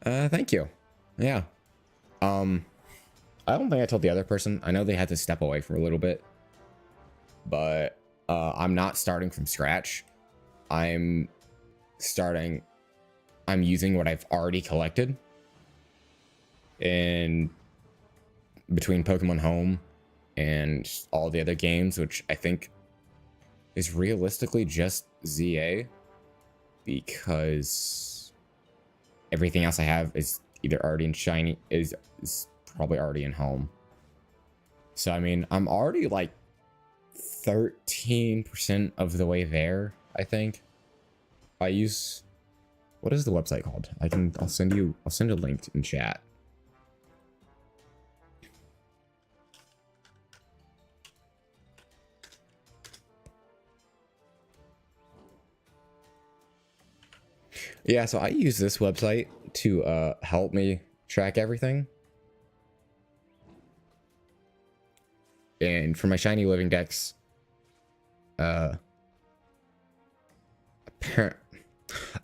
Thank you. Yeah. I don't think I told the other person. I know they had to step away for a little bit, but I'm not starting from scratch. I'm using what I've already collected in between Pokemon Home and all the other games, which I think is realistically just ZA, because everything else I have is either already in shiny, is probably already in home. So I mean, I'm already like 13% of the way there, I think. I use, what is the website called? I'll send a link in chat. Yeah, so I use this website to help me track everything. And for my shiny living dex,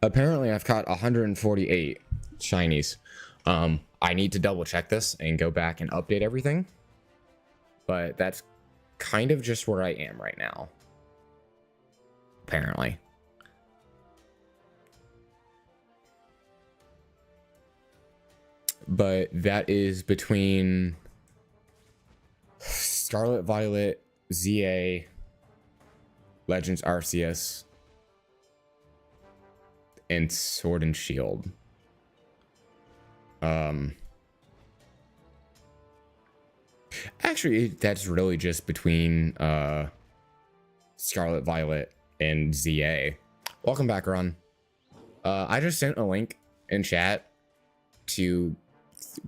apparently I've caught 148 shinies. I need to double check this and go back and update everything, but that's kind of just where I am right now, apparently. But that is between Scarlet Violet, ZA, Legends Arceus, and Sword and Shield. Actually, that's really just between Scarlet Violet and ZA. Welcome back, Ron. I just sent a link in chat to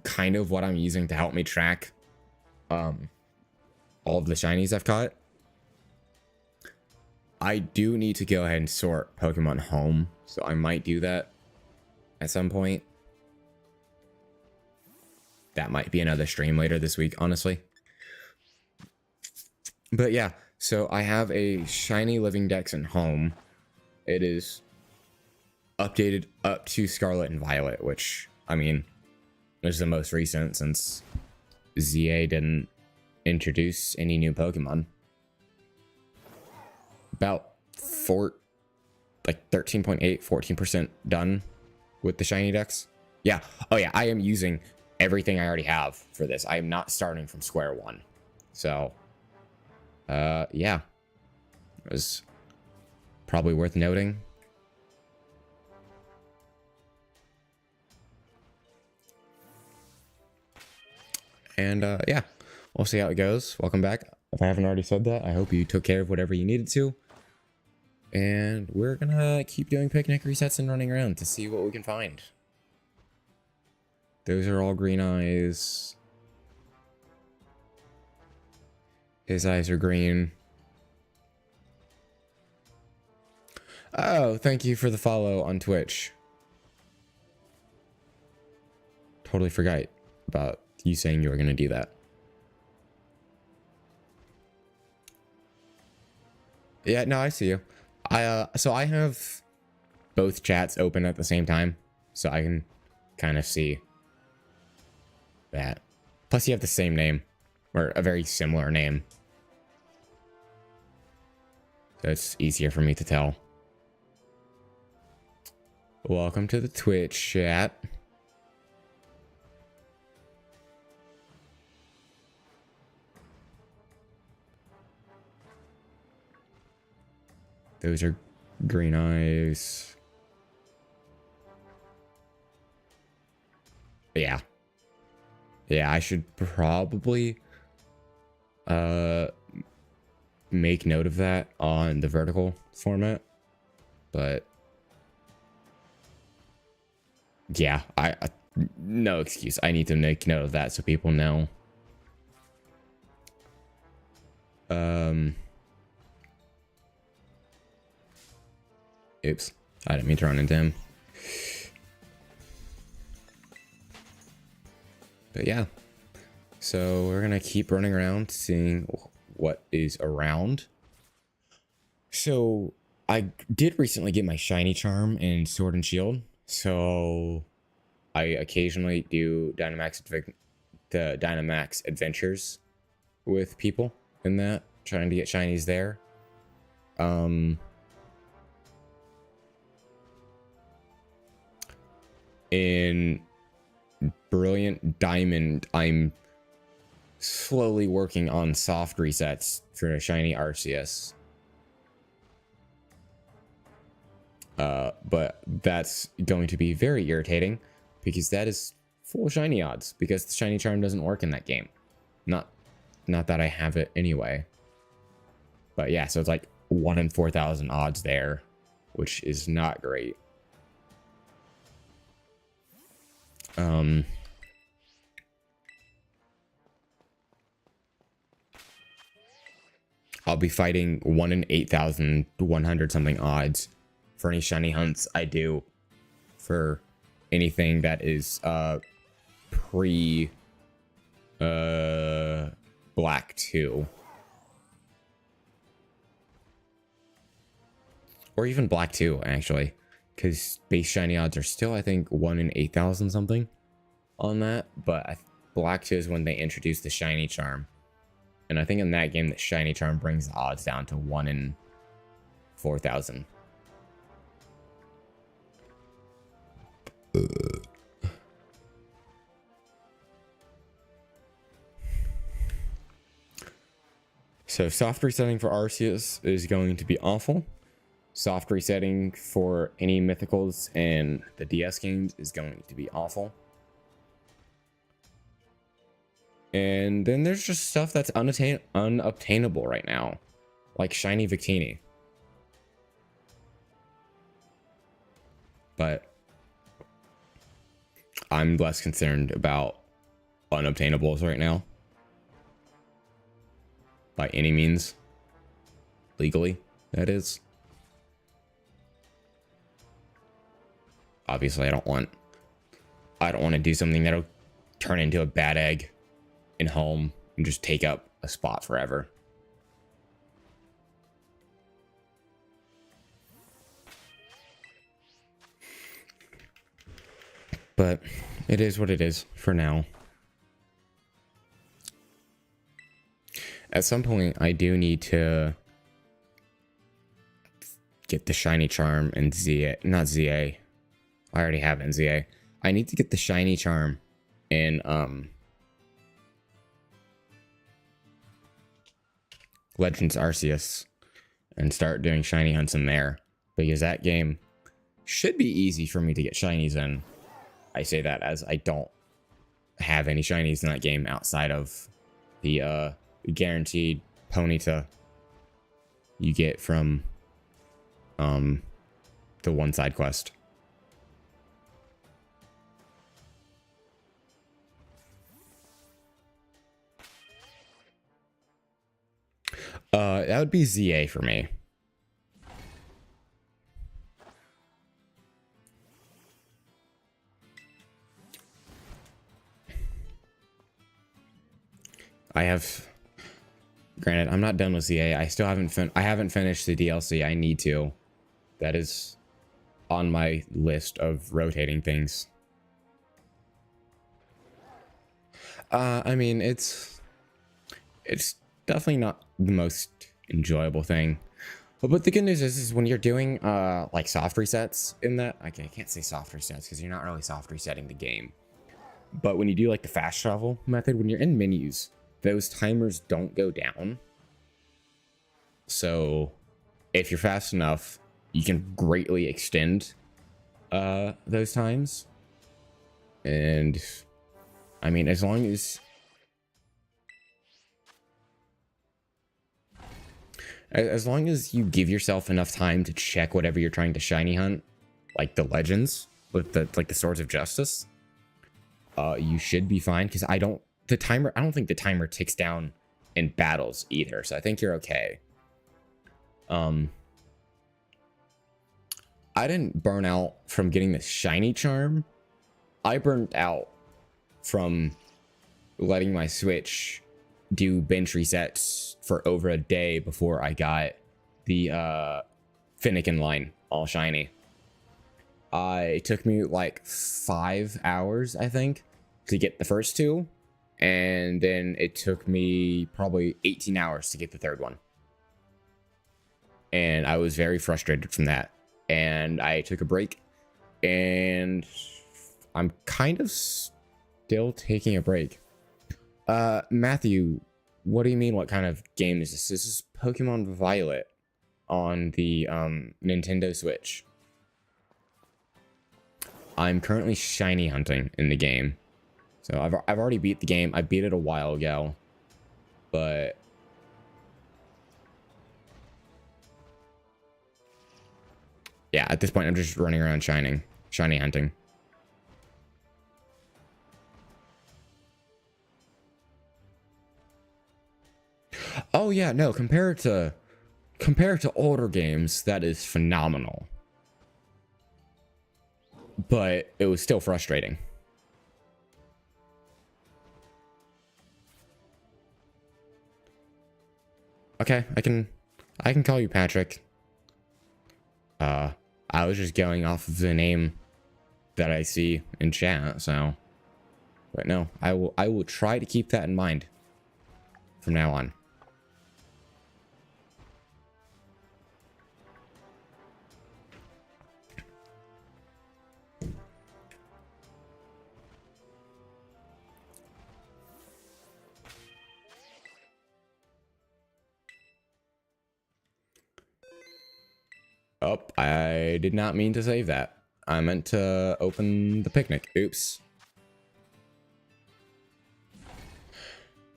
kind of what I'm using to help me track all of the shinies I've caught. I do need to go ahead and sort Pokemon Home, so I might do that at some point. That might be another stream later this week, honestly. But yeah, so I have a shiny living dex in Home. It is updated up to Scarlet and Violet, which, I mean, is the most recent since ZA didn't introduce any new Pokemon. About 13.8, 14% done with the shiny dex. Yeah. Oh yeah, I am using everything I already have for this. I am not starting from square one. So, yeah. It was probably worth noting. And, yeah. We'll see how it goes. Welcome back. If I haven't already said that, I hope you took care of whatever you needed to. And we're gonna keep doing picnic resets and running around to see what we can find. Those are all green eyes. His eyes are green. Oh, thank you for the follow on Twitch. Totally forgot about you saying you were gonna do that. Yeah, no, I see you. So I have both chats open at the same time, so I can kind of see that. Plus, you have the same name, or a very similar name, so it's easier for me to tell. Welcome to the Twitch chat. Those are green eyes. Yeah. Yeah, I should probably make note of that on the vertical format. But yeah, I no excuse. I need to make note of that so people know. Oops. I didn't mean to run into him. But yeah. So we're gonna keep running around, seeing what is around. So I did recently get my shiny charm in Sword and Shield. So I occasionally do the Dynamax adventures with people in that, trying to get shinies there. In Brilliant Diamond, I'm slowly working on soft resets for a shiny Arceus. But that's going to be very irritating because that is full shiny odds, because the shiny charm doesn't work in that game. Not that I have it anyway. But yeah, so it's like 1 in 4,000 odds there, which is not great. I'll be fighting 1 in 8,100 something odds for any shiny hunts I do for anything that is pre Black 2. Or even Black 2, actually. Because base shiny odds are still, I think, 1 in 8,000 something on that. But Black 2 is when they introduced the shiny charm. And I think in that game, the shiny charm brings the odds down to 1 in 4,000. So soft resetting for Arceus is going to be awful. Soft resetting for any mythicals and the DS games is going to be awful. And then there's just stuff that's unobtainable right now, like shiny Victini. But I'm less concerned about unobtainables right now. By any means. Legally, that is. Obviously, I don't want to do something that'll turn into a bad egg in home and just take up a spot forever. But it is what it is for now. At some point, I do need to get the shiny charm in ZA. Not ZA. I already have it in ZA. I need to get the shiny charm in Legends Arceus and start doing shiny hunts in there, because that game should be easy for me to get shinies in. I say that as I don't have any shinies in that game outside of the guaranteed Ponyta you get from the one side quest. That would be ZA for me. Granted, I'm not done with ZA. I still haven't finished the DLC. I need to. That is on my list of rotating things. I mean, it's definitely not the most enjoyable thing. But the good news is when you're doing like soft resets in that, okay, I can't say soft resets because you're not really soft resetting the game. But when you do like the fast travel method, when you're in menus, those timers don't go down. So if you're fast enough, you can greatly extend those times. And I mean, as long as you give yourself enough time to check whatever you're trying to shiny hunt, like the legends with the swords of justice, you should be fine. Because I don't think the timer ticks down in battles either, so I think you're okay. I didn't burn out from getting the shiny charm. I burnt out from letting my Switch do bench resets for over a day before I got the Finnegan line all shiny. It took me like 5 hours, I think, to get the first two, and then it took me probably 18 hours to get the third one. And I was very frustrated from that, and I took a break, and I'm kind of still taking a break. Matthew, what do you mean? What kind of game is this? This is Pokemon Violet on the Nintendo Switch. I'm currently shiny hunting in the game, so I've already beat the game. I beat it a while ago, but yeah, at this point I'm just running around shiny hunting. Oh yeah, no, compared to older games, that is phenomenal. But it was still frustrating. Okay, I can call you Patrick. I was just going off of the name that I see in chat, so. But no, I will try to keep that in mind from now on. Oh, I did not mean to save that. I meant to open the picnic. Oops.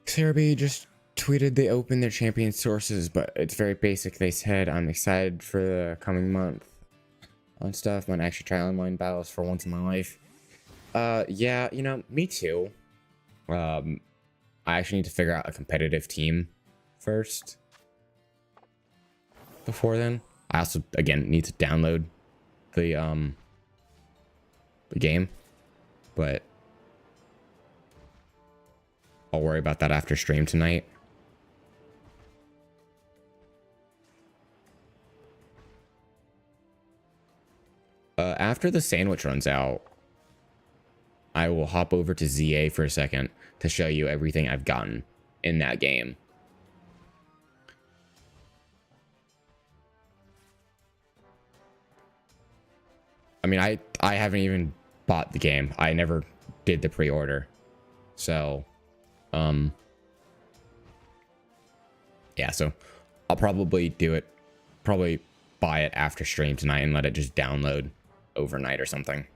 Xerby just tweeted they opened their champion sources, but it's very basic. They said, I'm excited for the coming month on stuff. Might actually try online battles for once in my life. Yeah, you know, me too. I actually need to figure out a competitive team first. Before then. I also, again, need to download the game, but I'll worry about that after stream tonight. After the sandwich runs out, I will hop over to ZA for a second to show you everything I've gotten in that game. I mean, I haven't even bought the game. I never did the pre-order. So, yeah, so I'll probably do it, probably buy it after stream tonight and let it just download overnight or something.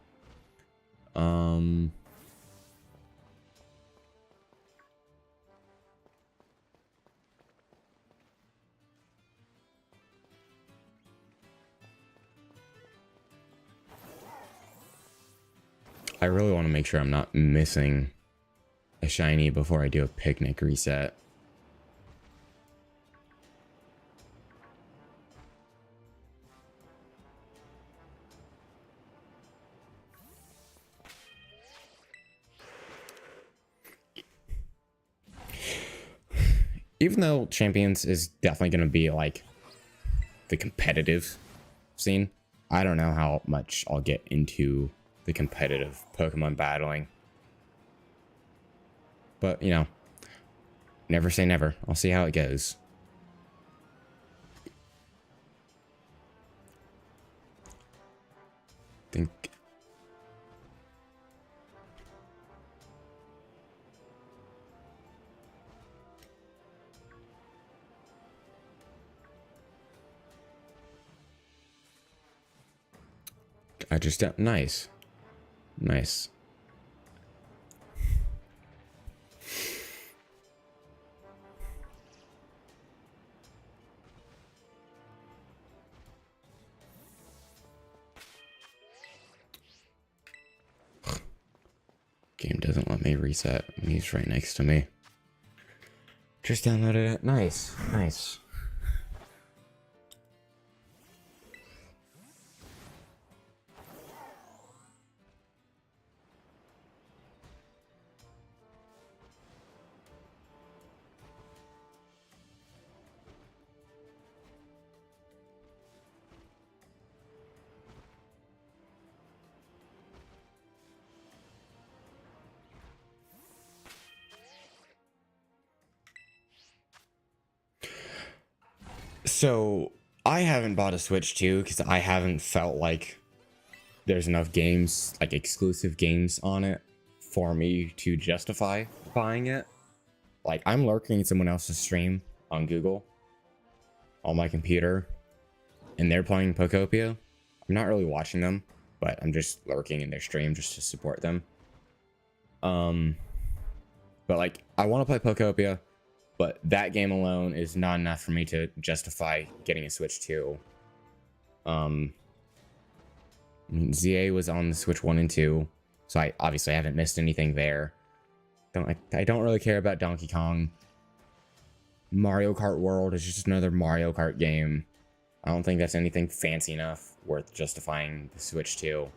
I really want to make sure I'm not missing a shiny before I do a picnic reset. Even though Champions is definitely going to be like the competitive scene, I don't know how much I'll get into the competitive Pokemon battling. But, you know, never say never. I'll see how it goes. Think. I just don't. Nice. Nice. Game doesn't let me reset. He's right next to me. Just downloaded it. Nice. Nice. So, I haven't bought a Switch 2 because I haven't felt like there's enough games, like exclusive games on it, for me to justify buying it. Like, I'm lurking someone else's stream on Google, on my computer, and they're playing Pokopia. I'm not really watching them, but I'm just lurking in their stream just to support them. But like, I want to play Pokopia, but that game alone is not enough for me to justify getting a Switch 2. ZA was on the Switch 1 and 2, so I obviously haven't missed anything there. I don't really care about Donkey Kong. Mario Kart World is just another Mario Kart game. I don't think that's anything fancy enough worth justifying the Switch 2.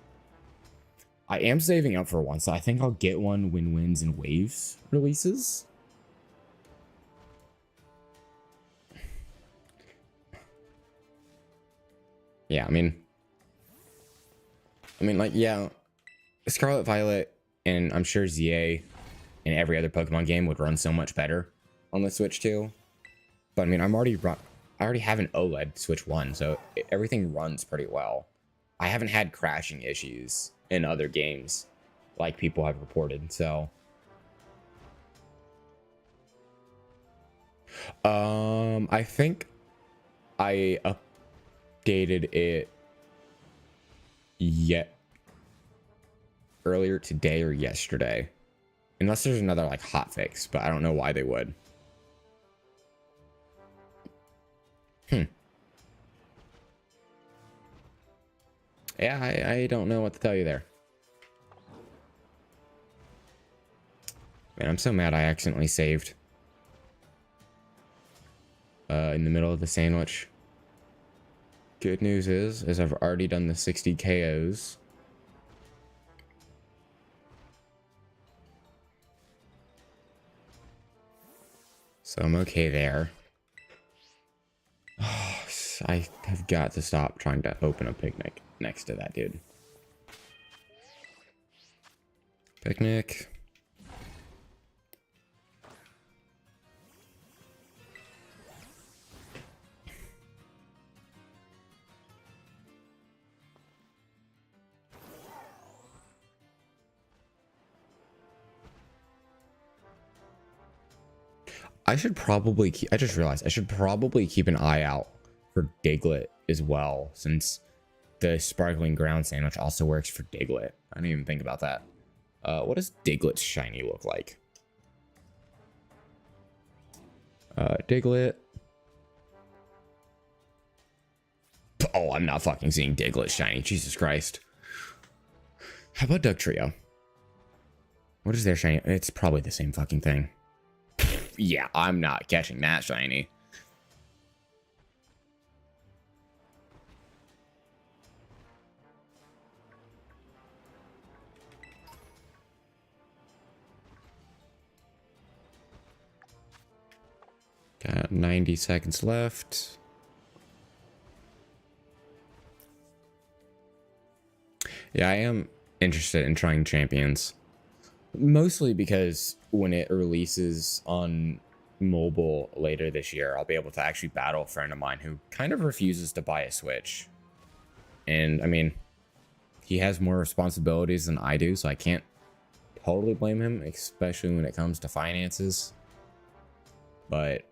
I am saving up for one, so I think I'll get one when Winds and Waves releases. Yeah, I mean, like, yeah, Scarlet Violet, and I'm sure ZA and every other Pokemon game would run so much better on the Switch 2. But I mean, I already have an OLED Switch 1, so everything runs pretty well. I haven't had crashing issues in other games like people have reported, so I think I updated it earlier today or yesterday, unless there's another like hot fix, but I don't know why they would. Yeah, I don't know what to tell you there. Man, I'm so mad I accidentally saved in the middle of the sandwich. Good news is I've already done the 60 KOs. So I'm okay there. Oh, I have got to stop trying to open a picnic next to that dude. Picnic. I should probably keep, I just realized I should probably keep an eye out for Diglett as well, since the sparkling ground sandwich also works for Diglett. I didn't even think about that. What does Diglett's shiny look like? Diglett. Oh, I'm not fucking seeing Diglett shiny. Jesus Christ. How about Dugtrio? What is their shiny? It's probably the same fucking thing. Yeah, I'm not catching that shiny. Got 90 seconds left. Yeah, I am interested in trying Champions. Mostly because when it releases on mobile later this year, I'll be able to actually battle a friend of mine who kind of refuses to buy a Switch. And I mean, he has more responsibilities than I do, so I can't totally blame him, especially when it comes to finances. But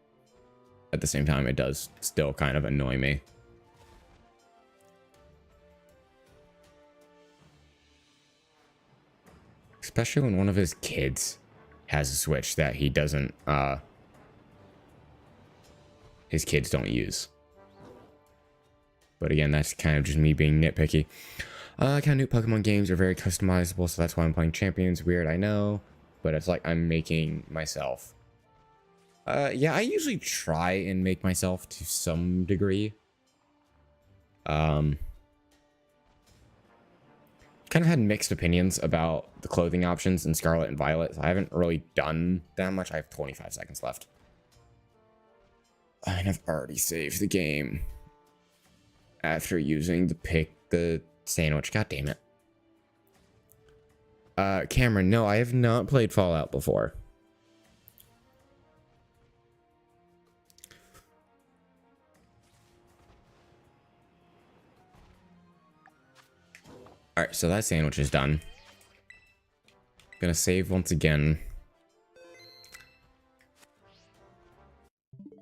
at the same time, it does still kind of annoy me. Especially when one of his kids has a Switch that he doesn't, his kids don't use. But again, that's kind of just me being nitpicky. Kind of new Pokemon games are very customizable, so that's why I'm playing Champions. Weird, I know, but it's like I'm making myself. Yeah, I usually try and make myself to some degree. Kind of had mixed opinions about the clothing options in Scarlet and Violet. So I haven't really done that much. I have 25 seconds left. And I've already saved the game after using the sandwich. God damn it. Cameron, no, I have not played Fallout before. Alright, so that sandwich is done. Gonna save once again.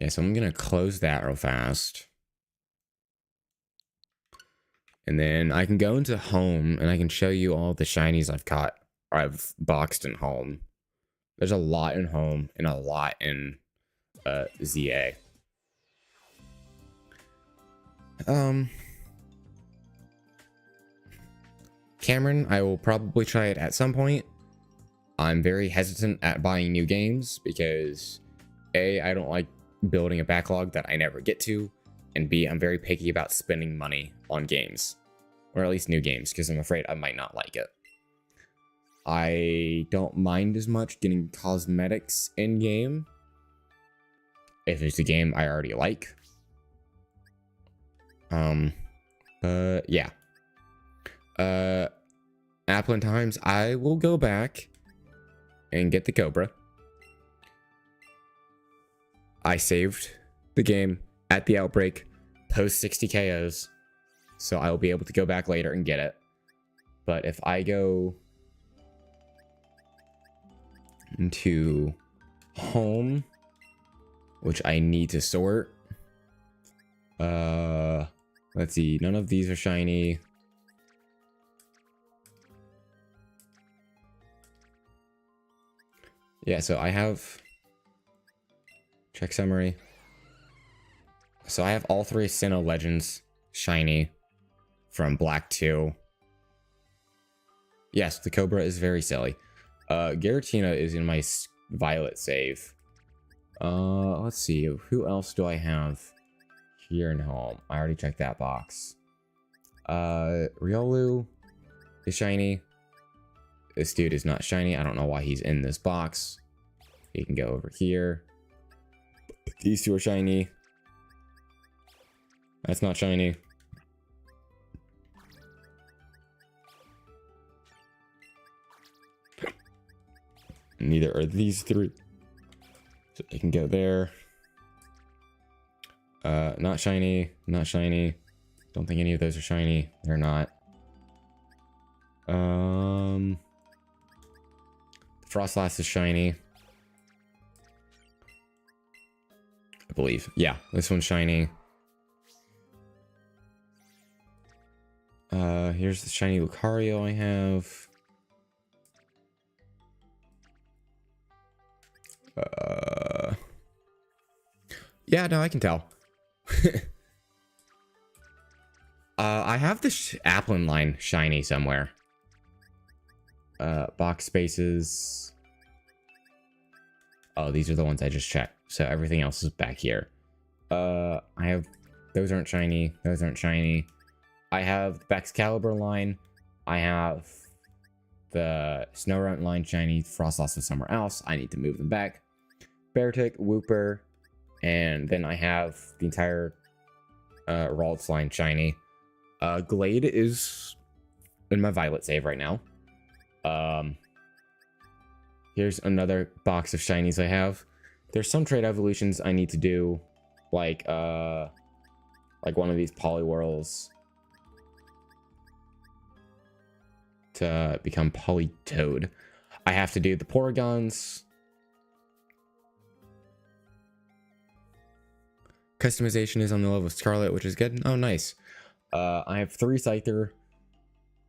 Yeah, so I'm gonna close that real fast. And then I can go into home and I can show you all the shinies I've caught, or I've boxed in home. There's a lot in home and a lot in ZA. Cameron, I will probably try it at some point. I'm very hesitant at buying new games because A, I don't like building a backlog that I never get to, and B, I'm very picky about spending money on games, or at least new games, because I'm afraid I might not like it. I don't mind as much getting cosmetics in game if it's a game I already like. But yeah. Applin times, I will go back and get the Cobra. I saved the game at the outbreak, post 60 KOs, so I will be able to go back later and get it. But if I go into home, which I need to sort, let's see, none of these are shiny. Yeah, so I have check summary. So I have all three Sinnoh Legends shiny from Black 2. Yes, the Cobra is very silly. Giratina is in my Violet save. Let's see, who else do I have here in home? I already checked that box. Riolu is shiny. This dude is not shiny. I don't know why he's in this box. He can go over here. These two are shiny. That's not shiny. Neither are these three. So they can go there. Not shiny. Not shiny. Don't think any of those are shiny. They're not. Frostlass is shiny. I believe. Yeah, this one's shiny. Here's the shiny Lucario I have. Yeah, no, I can tell. I have the Applin line shiny somewhere. Box spaces. Oh, these are the ones I just checked. So everything else is back here. I have... Those aren't shiny. Those aren't shiny. I have the Excalibur line. I have the Snorunt line shiny. Frostlass is somewhere else. I need to move them back. Beartic, Wooper, and then I have the entire Ralts line shiny. Glade is in my Violet save right now. Here's another box of shinies I have. There's some trade evolutions I need to do, like one of these Poliwhirls to become Politoed. I have to do the Porygons. Customization is on the level of Scarlet, which is good. Oh, nice. I have 3 Scyther.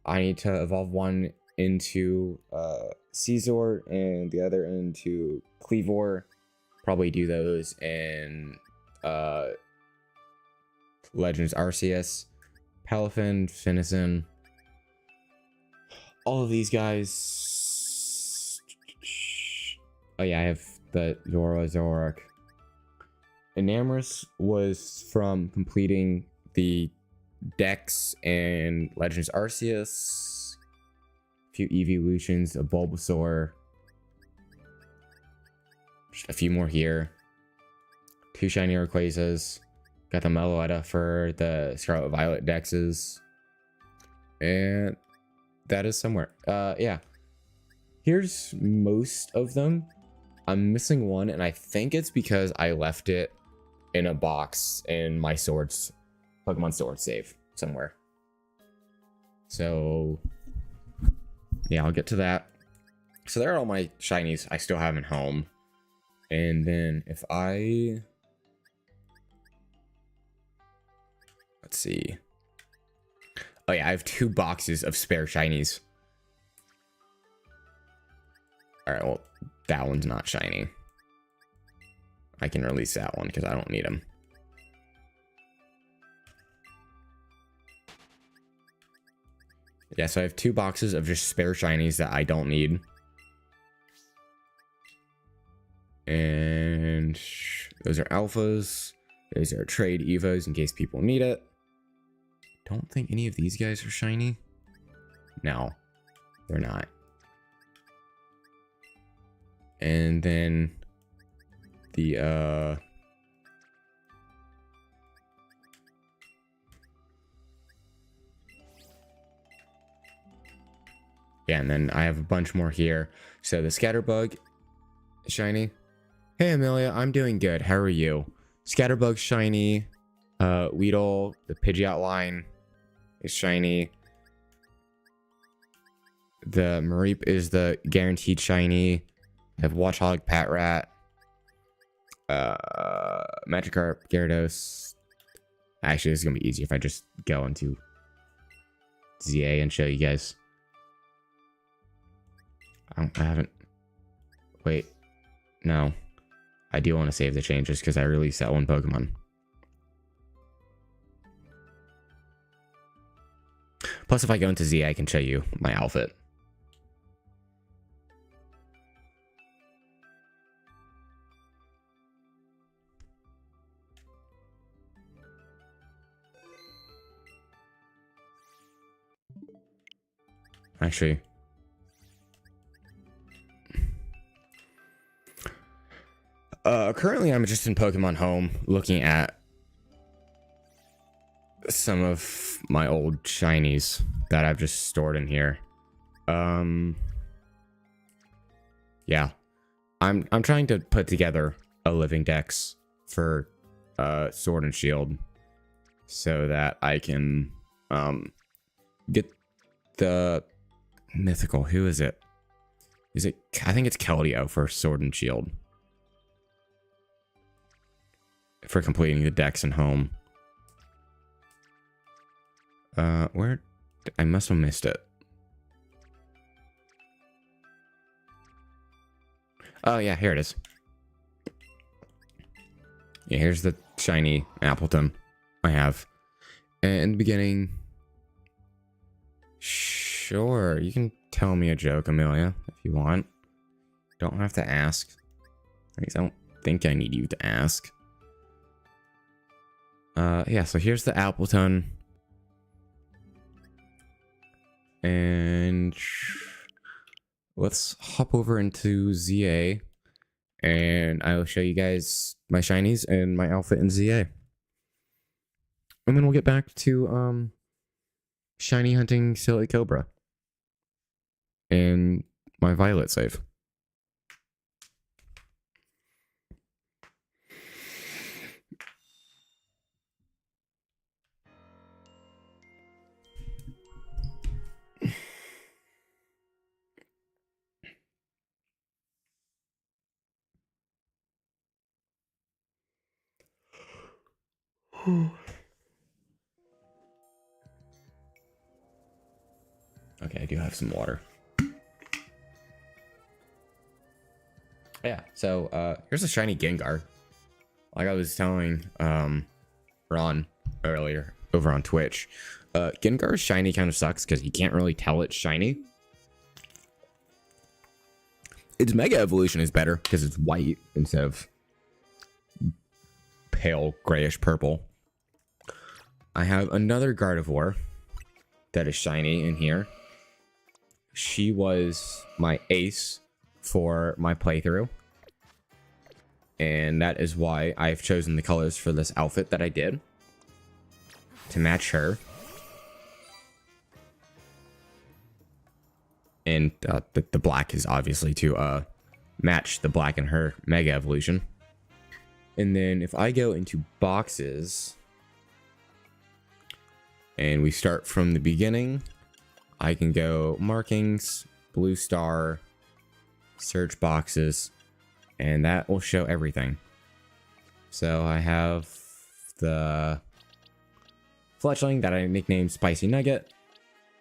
I need to evolve one into Caesar and the other into Cleavor. Probably do those in Legends Arceus, Palafin, Finnison. All of these guys. Oh yeah, I have the Zoroark. Enamorus was from completing the Dex and Legends Arceus. A few evolutions of Bulbasaur. Just a few more here. 2 shiny Rayquazas. Got the Meloetta for the Scarlet Violet Dexes. And that is somewhere. Yeah. Here's most of them. I'm missing one, and I think it's because I left it in a box in my Pokemon Sword save somewhere. So yeah, I'll get to that. So there are all my shinies I still have in home. And then if I... Let's see. Oh yeah, I have 2 boxes of spare shinies. Alright, well, that one's not shiny. I can release that one because I don't need them. Yeah, so I have 2 boxes of just spare shinies that I don't need. And those are alphas. Those are trade evos in case people need it. Don't think any of these guys are shiny. No, they're not. And then the yeah, and then I have a bunch more here. So the Scatterbug is shiny. Hey Amelia, I'm doing good. How are you? Scatterbug shiny. Weedle, the Pidgeot line is shiny. The Mareep is the guaranteed shiny. I have Watchhog, Patrat, Magikarp, Gyarados. Actually, this is gonna be easy if I just go into ZA and show you guys. I haven't. Wait, no. I do want to save the changes because I released that one Pokemon. Plus, if I go into Z, I can show you my outfit. Actually, currently I'm just in Pokemon Home looking at some of my old shinies that I've just stored in here. Yeah, I'm trying to put together a living dex for Sword and Shield so that I can get the mythical. Who is it? Is it? I think it's Keldeo for Sword and Shield for completing the dex in Home. Where? I must have missed it. Oh yeah, here it is. Yeah, here's the shiny Appleton I have. And in the beginning, sure, you can tell me a joke, Amelia, if you want. Don't have to ask. At least I don't think I need you to ask. Yeah, so here's the Appleton. And let's hop over into ZA. And I will show you guys my shinies and my outfit in ZA. And then we'll get back to shiny hunting silly cobra. And my violet save. Okay, I do have some water. Yeah, so here's a shiny Gengar. Like I was telling Ron earlier over on Twitch, Gengar's shiny kind of sucks because you can't really tell it's shiny. Its Mega Evolution is better because it's white instead of pale grayish purple. I have another Gardevoir that is shiny in here. She was my ace for my playthrough. And that is why I've chosen the colors for this outfit that I did to match her. And the black is obviously to match the black in her Mega Evolution. And then if I go into boxes and we start from the beginning, I can go markings, blue star, search boxes, and that will show everything. So I have the fletchling that I nicknamed Spicy Nugget.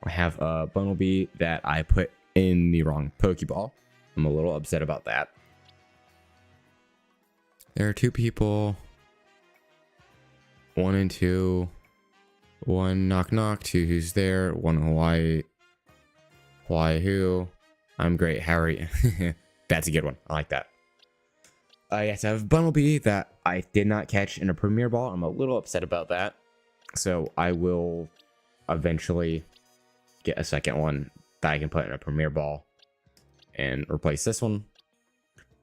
I have a Bunnelby that I put in the wrong Pokeball. I'm a little upset about that. There are two people. 1 and 2. 1 knock knock, 2 who's there, 1 Hawaii. Hawaii who? I'm great, Harry. That's a good one. I like that. Yes, I have Bunnelby that I did not catch in a Premier Ball. I'm a little upset about that. So I will eventually get a second one that I can put in a Premier Ball and replace this one.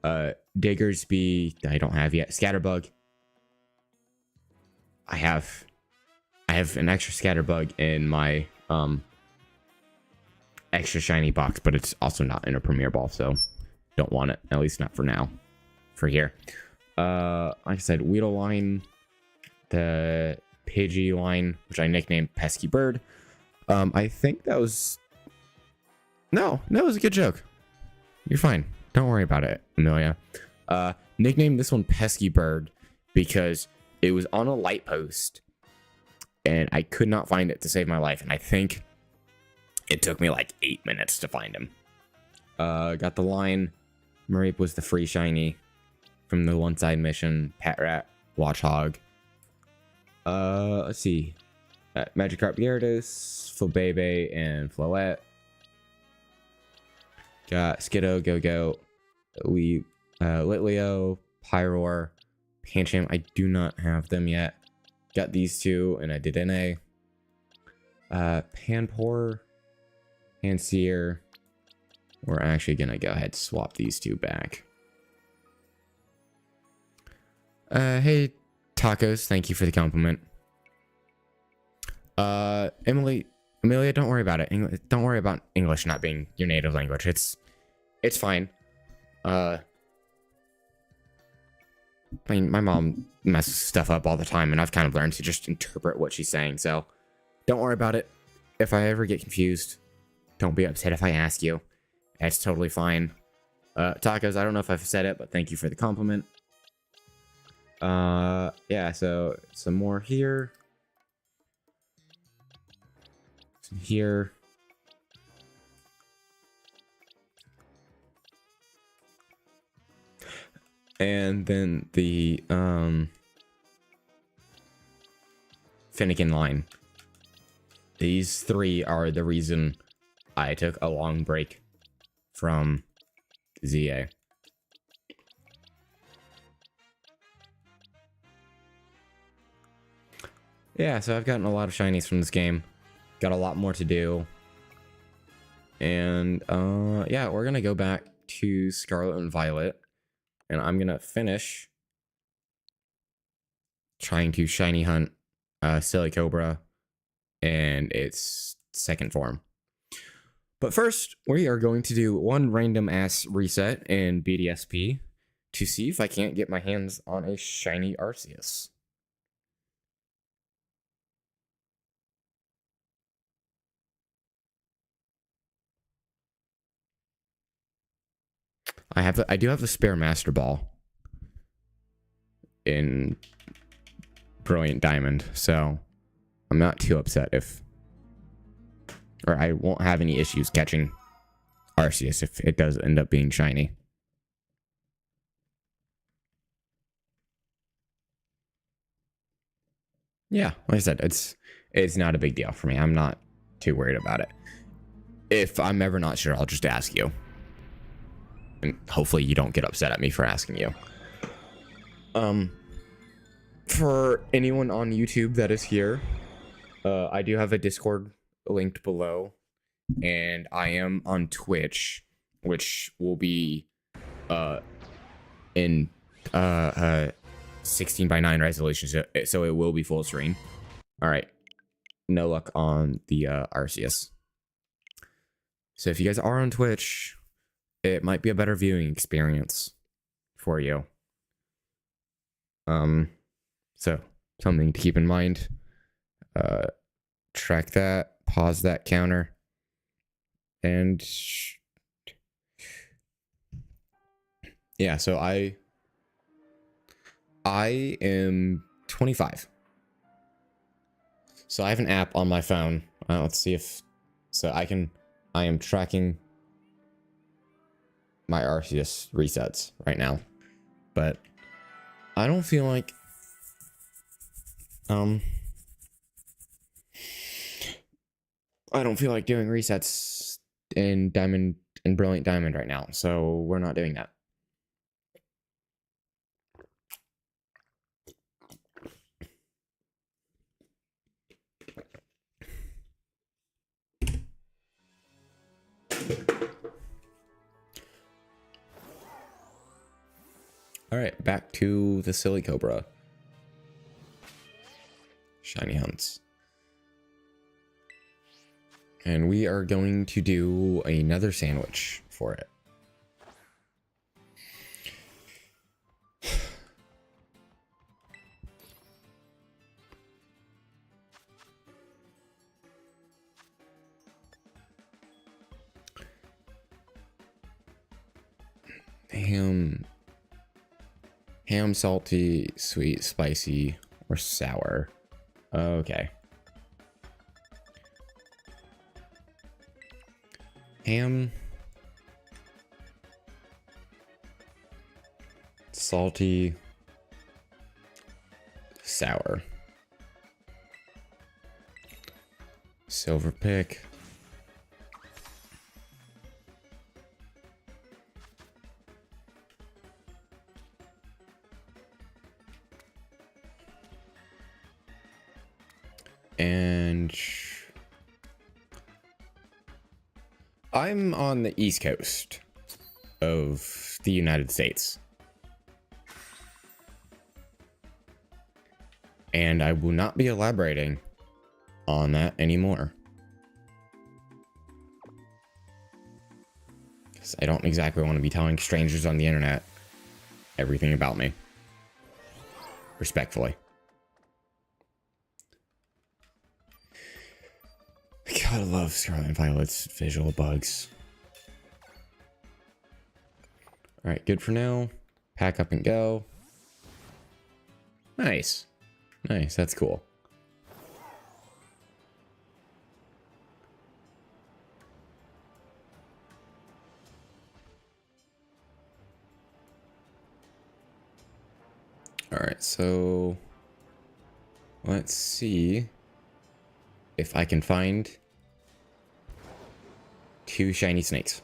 Diggersby, I don't have yet. Scatterbug. I have an extra Scatterbug in my extra shiny box, but it's also not in a Premier Ball, so don't want it, at least not for now. For here. Like I said, Weedle line, the Pidgey line, which I nicknamed Pesky Bird. I think that was... No, that was a good joke. You're fine. Don't worry about it, Amelia. Nicknamed this one Pesky Bird because it was on a light post and I could not find it to save my life. And I think it took me like 8 minutes to find him. Got the line. Mareep was the free shiny from the one side mission. Pet Rat, Watchhog. Let's see. Magikarp, Gyarados, Flabebe, and Floette. Got Skiddo, Go-Go, Litleo, Pyroar, Pancham. I do not have them yet. Got these two, and I did NA. Panpour, Panseer. We're actually gonna go ahead and swap these two back. Hey, Tacos, thank you for the compliment. Amelia, don't worry about it. Don't worry about English not being your native language. It's fine. I mean, my mom messes stuff up all the time, and I've kind of learned to just interpret what she's saying, so don't worry about it. If I ever get confused, don't be upset if I ask you. It's totally fine. Tacos, I don't know if I've said it, but thank you for the compliment. Yeah, so some more here. Some here. And then the Finnegan line. These three are the reason I took a long break from ZA. Yeah, so I've gotten a lot of shinies from this game. Got a lot more to do. And yeah, we're gonna go back to Scarlet and Violet. And I'm gonna finish trying to shiny hunt Silly Cobra and its second form. But first, we are going to do one random ass reset in BDSP to see if I can't get my hands on a shiny Arceus. I do have a spare Master Ball in Brilliant Diamond, so I'm not too upset or I won't have any issues catching Arceus if it does end up being shiny. Yeah, like I said, it's not a big deal for me. I'm not too worried about it. If I'm ever not sure, I'll just ask you. And hopefully you don't get upset at me for asking you. For anyone on YouTube that is here, I do have a Discord linked below, and I am on Twitch, which will be in 16:9 resolution, so it will be full screen. All right, no luck on the Arceus. So if you guys are on Twitch, it might be a better viewing experience for you. So something to keep in mind. Track that, pause that counter, and yeah, so I am 25. So I have an app on my phone. Let's see if I am tracking my Arceus resets right now, but I don't feel like doing resets in Diamond and Brilliant Diamond right now, so we're not doing that. All right, back to the Silly Cobra. Shiny hunts. And we are going to do another sandwich for it. Ham, salty, sweet, spicy, or sour. Okay. Ham, salty, sour. Silver pick. And I'm on the East Coast of the United States. And I will not be elaborating on that anymore. Because I don't exactly want to be telling strangers on the internet everything about me. Respectfully. God, I love Scarlet and Violet's visual bugs. Alright, good for now. Pack up and go. Nice. Nice, that's cool. Alright, so let's see if I can find 2 shiny snakes.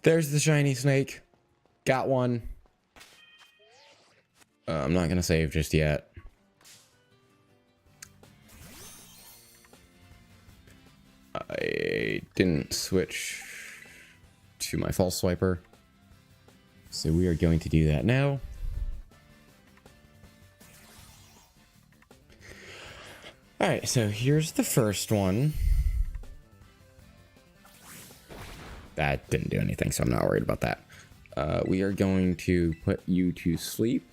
There's the shiny snake. Got one. I'm not gonna save just yet. I didn't switch to my false swiper. So we are going to do that now. Alright, so here's the first one. That didn't do anything, so I'm not worried about that. We are going to put you to sleep.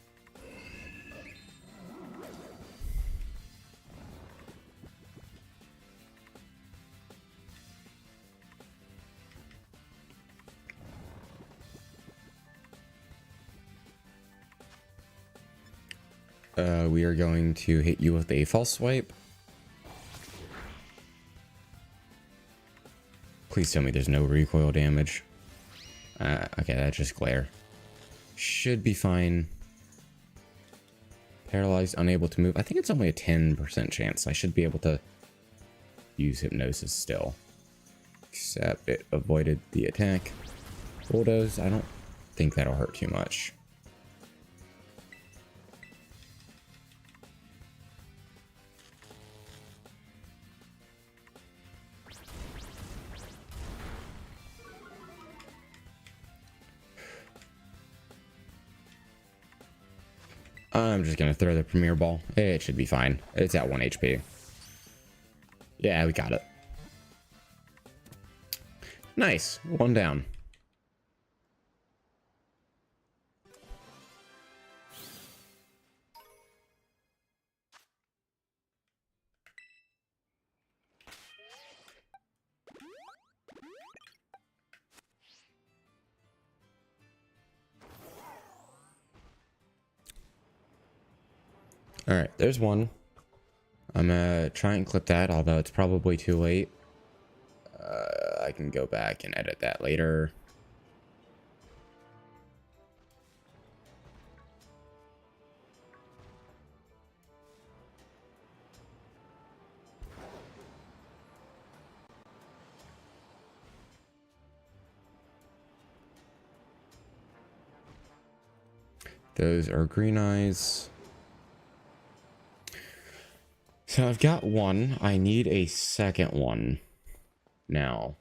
We are going to hit you with a false swipe. Please tell me there's no recoil damage. Okay, that's just glare. Should be fine. Paralyzed, unable to move. I think it's only a 10% chance. I should be able to use hypnosis still. Except it avoided the attack. Bulldoze, I don't think that'll hurt too much. I'm just gonna throw the Premier Ball. It should be fine. It's at 1 HP. Yeah, we got it. Nice. One down. All right, there's one. I'm gonna try and clip that, although it's probably too late. I can go back and edit that later. Those are green eyes. So I've got one. I need a second one now.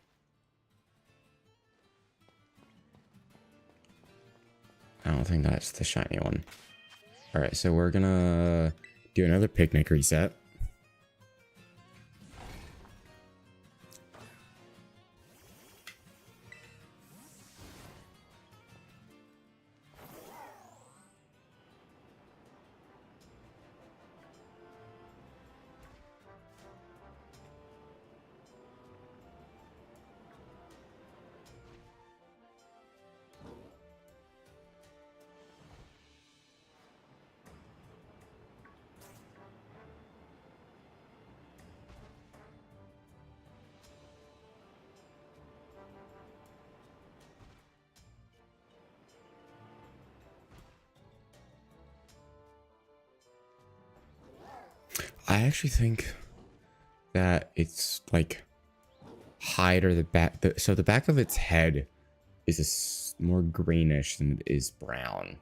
I don't think that's the shiny one. All right, so we're gonna do another picnic reset. I actually think that it's like hide or the back. So the back of its head is more greenish than it is brown.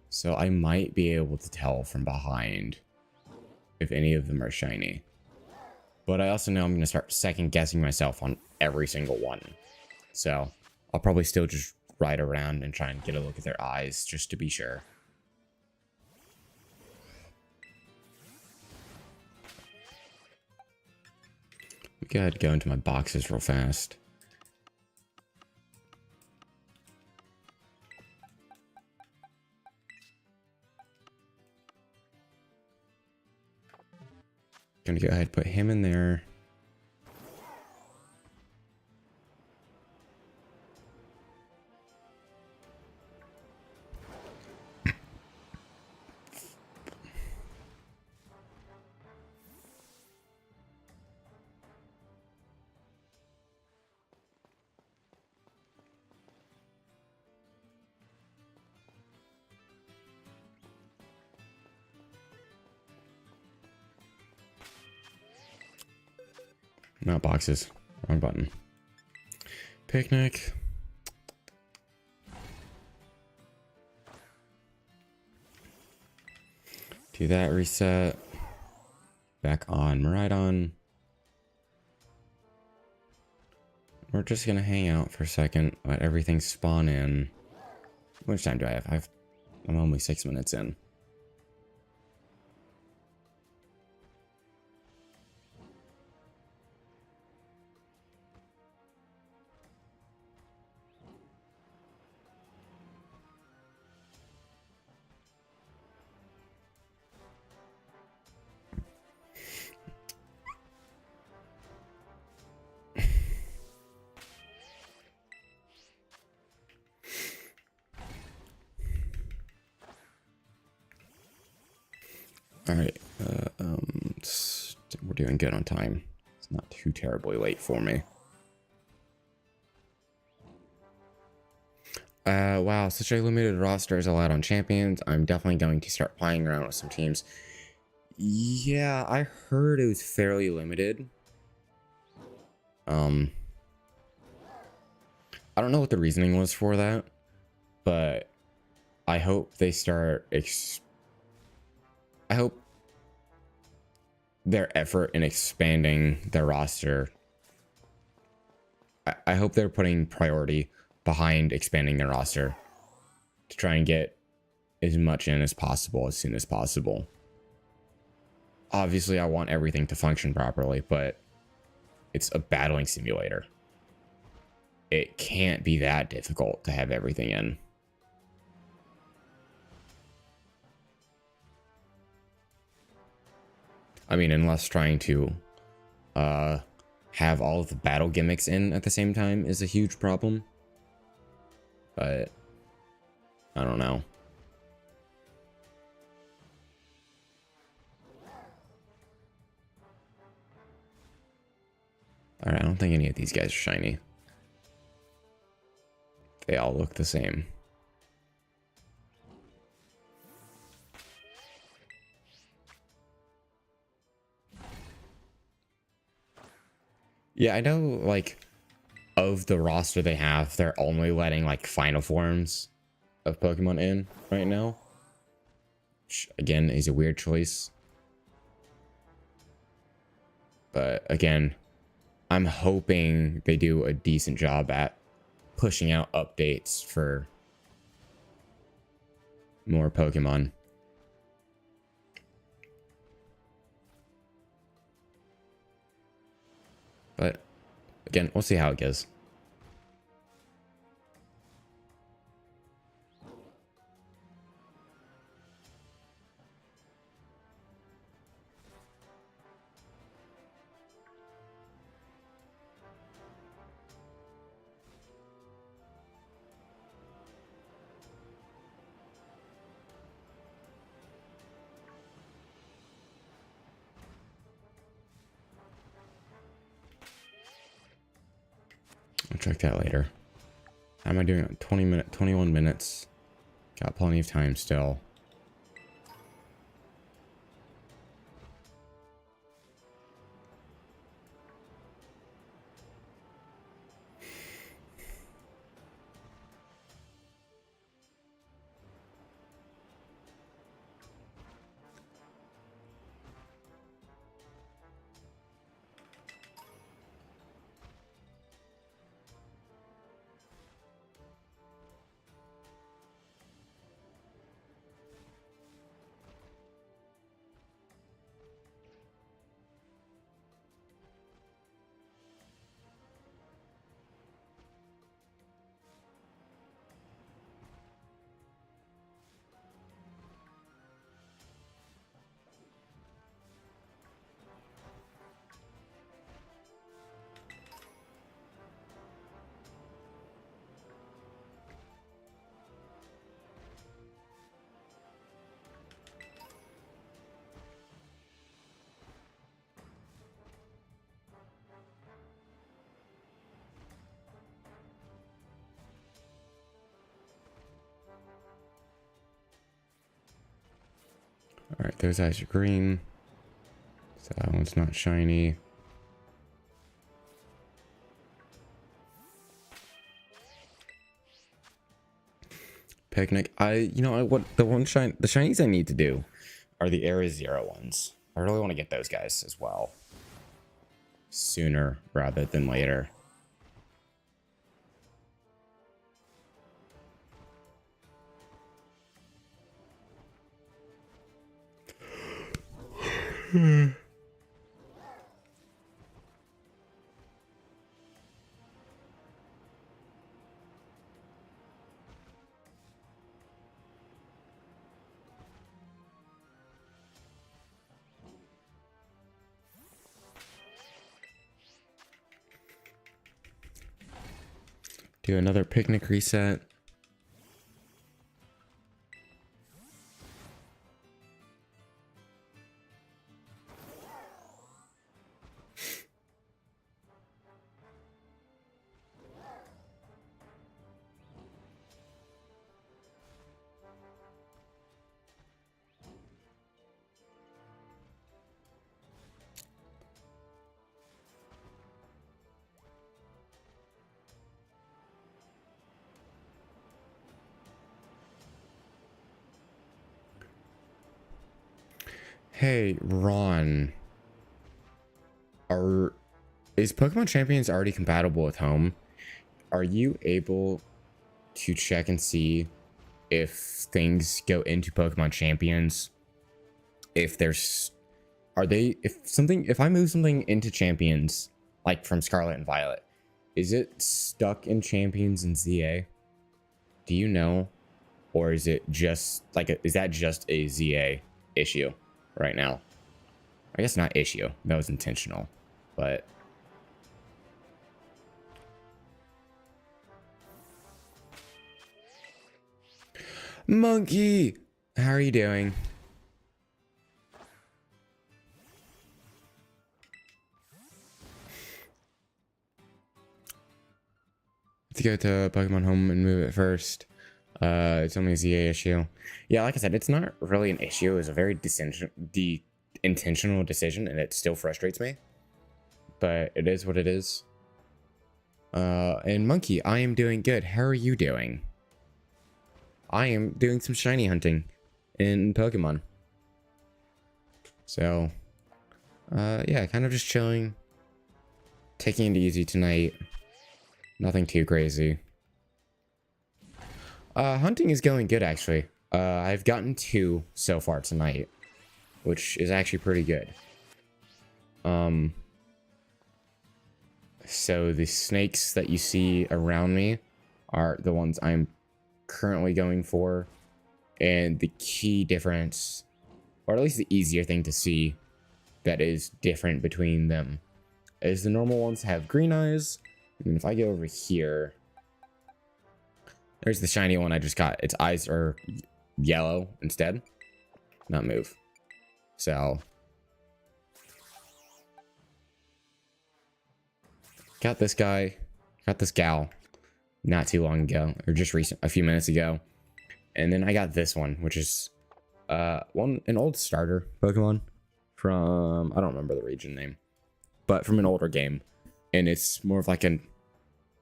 So I might be able to tell from behind if any of them are shiny. But I also know I'm going to start second guessing myself on every single one. So I'll probably still just ride around and try and get a look at their eyes just to be sure. Go ahead and go into my boxes real fast. Gonna go ahead and put him in there. Not boxes. Wrong button. Picnic. Do that reset. Back on Maridon. we're just gonna hang out for a second, let everything spawn in. How much time do I have? I'm only 6 minutes in. All right, we're doing good on time. It's not too terribly late for me. Wow, such a limited roster is allowed on Champions. I'm definitely going to start playing around with some teams. Yeah, I heard it was fairly limited. I don't know what the reasoning was for that, but I hope they start I hope their effort in expanding their roster, I hope they're putting priority behind expanding their roster to try and get as much in as possible as soon as possible. Obviously, I want everything to function properly, but it's a battling simulator. It can't be that difficult to have everything in. I mean, unless trying to have all of the battle gimmicks in at the same time is a huge problem. But I don't know. Alright, I don't think any of these guys are shiny. They all look the same. Yeah, I know, like, of the roster they have, they're only letting, like, final forms of Pokemon in right now. Which, again, is a weird choice. But, again, I'm hoping they do a decent job at pushing out updates for more Pokemon. But again, we'll see how it goes. I'll check that later. How am I doing? 21 minutes. Got plenty of time still. All right, those eyes are green. So that one's not shiny. Picnic. What the shinies I need to do are the Area Zero ones. I really want to get those guys as well. Sooner rather than later. Do another picnic reset. Hey, Ron. Is Pokemon Champions already compatible with Home? Are you able to check and see if things go into Pokemon Champions? If there's if I move something into Champions, like from Scarlet and Violet, is it stuck in Champions and ZA? Do you know? Or is it just like is that just a ZA issue right now? I guess not issue. That was intentional. But Monkey, how are you doing? Let's go to Pokemon Home and move it first. It's only a ZA issue. Yeah, like I said, it's not really an issue. It's a very intentional decision, and it still frustrates me. But it is what it is. And Monkey, I am doing good. How are you doing? I am doing some shiny hunting in Pokemon. So, yeah, kind of just chilling. Taking it easy tonight. Nothing too crazy. Hunting is going good, actually. I've gotten 2 so far tonight, which is actually pretty good. So the snakes that you see around me are the ones I'm currently going for. And the key difference, or at least the easier thing to see that is different between them, is the normal ones have green eyes. And if I go over here, there's the shiny one I just got. Its eyes are yellow instead. Not move. So got this guy, got this gal not too long ago, or just a few minutes ago. And then I got this one, which is an old starter Pokemon from, I don't remember the region name, but from an older game. And it's more of like an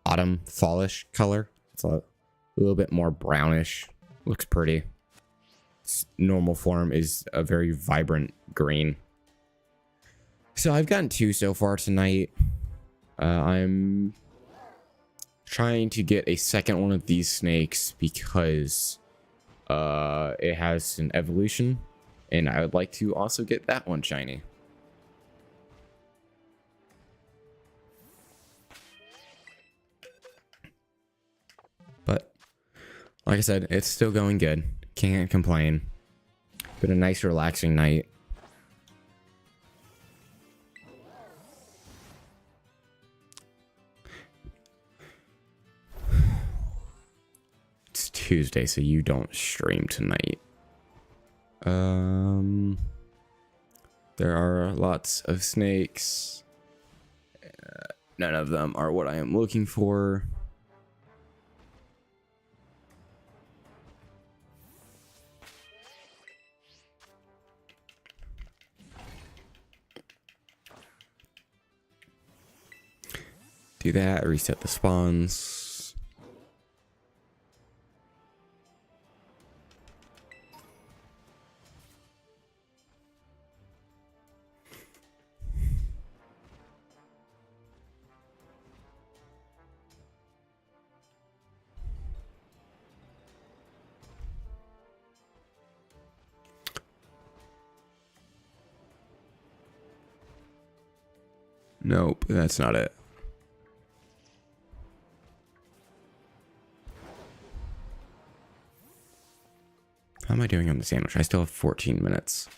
autumn fallish color. It's a little bit more brownish. Looks pretty. Its normal form is a very vibrant green. So I've gotten 2 so far tonight. I'm trying to get a second one of these snakes because it has an evolution, and I would like to also get that one shiny. But like I said, it's still going good. Can't complain. Been a nice relaxing night. It's Tuesday, so you don't stream tonight. There are lots of snakes. None of them are what I am looking for. Do that, reset the spawns. Nope, that's not it. How am I doing on the sandwich? I still have 14 minutes.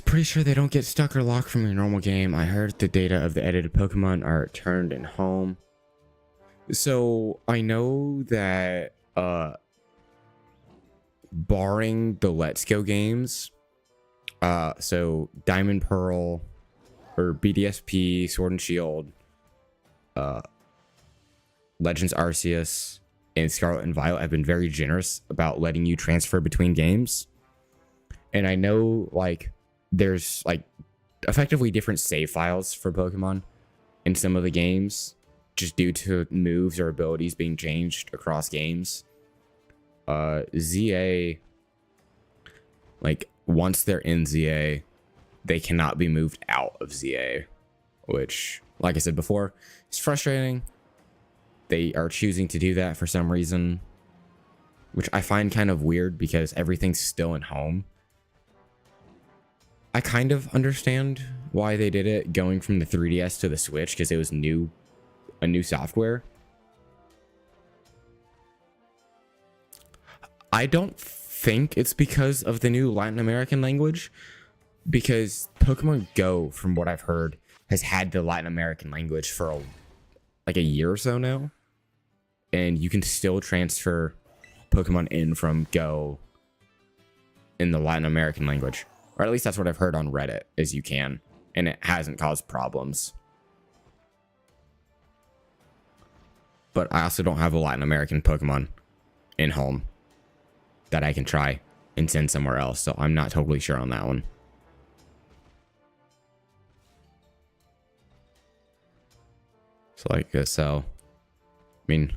Pretty sure they don't get stuck or locked from your normal game. I heard the data of the edited Pokemon are turned in home. So I know that barring the Let's Go games, so Diamond Pearl or BDSP, Sword and Shield, Legends Arceus, and Scarlet and Violet have been very generous about letting you transfer between games. And I know like there's like effectively different save files for Pokemon in some of the games just due to moves or abilities being changed across games. ZA, like once they're in ZA, they cannot be moved out of ZA, which, like I said before, is frustrating. They are choosing to do that for some reason, which I find kind of weird because everything's still in home. I kind of understand why they did it going from the 3DS to the Switch because it was a new software. I don't think it's because of the new Latin American language, because Pokemon Go, from what I've heard, has had the Latin American language for like a year or so now, and you can still transfer Pokemon in from Go in the Latin American language. Or at least that's what I've heard on Reddit, is you can. And it hasn't caused problems. But I also don't have a Latin American Pokemon in home that I can try and send somewhere else. So I'm not totally sure on that one. So, I mean,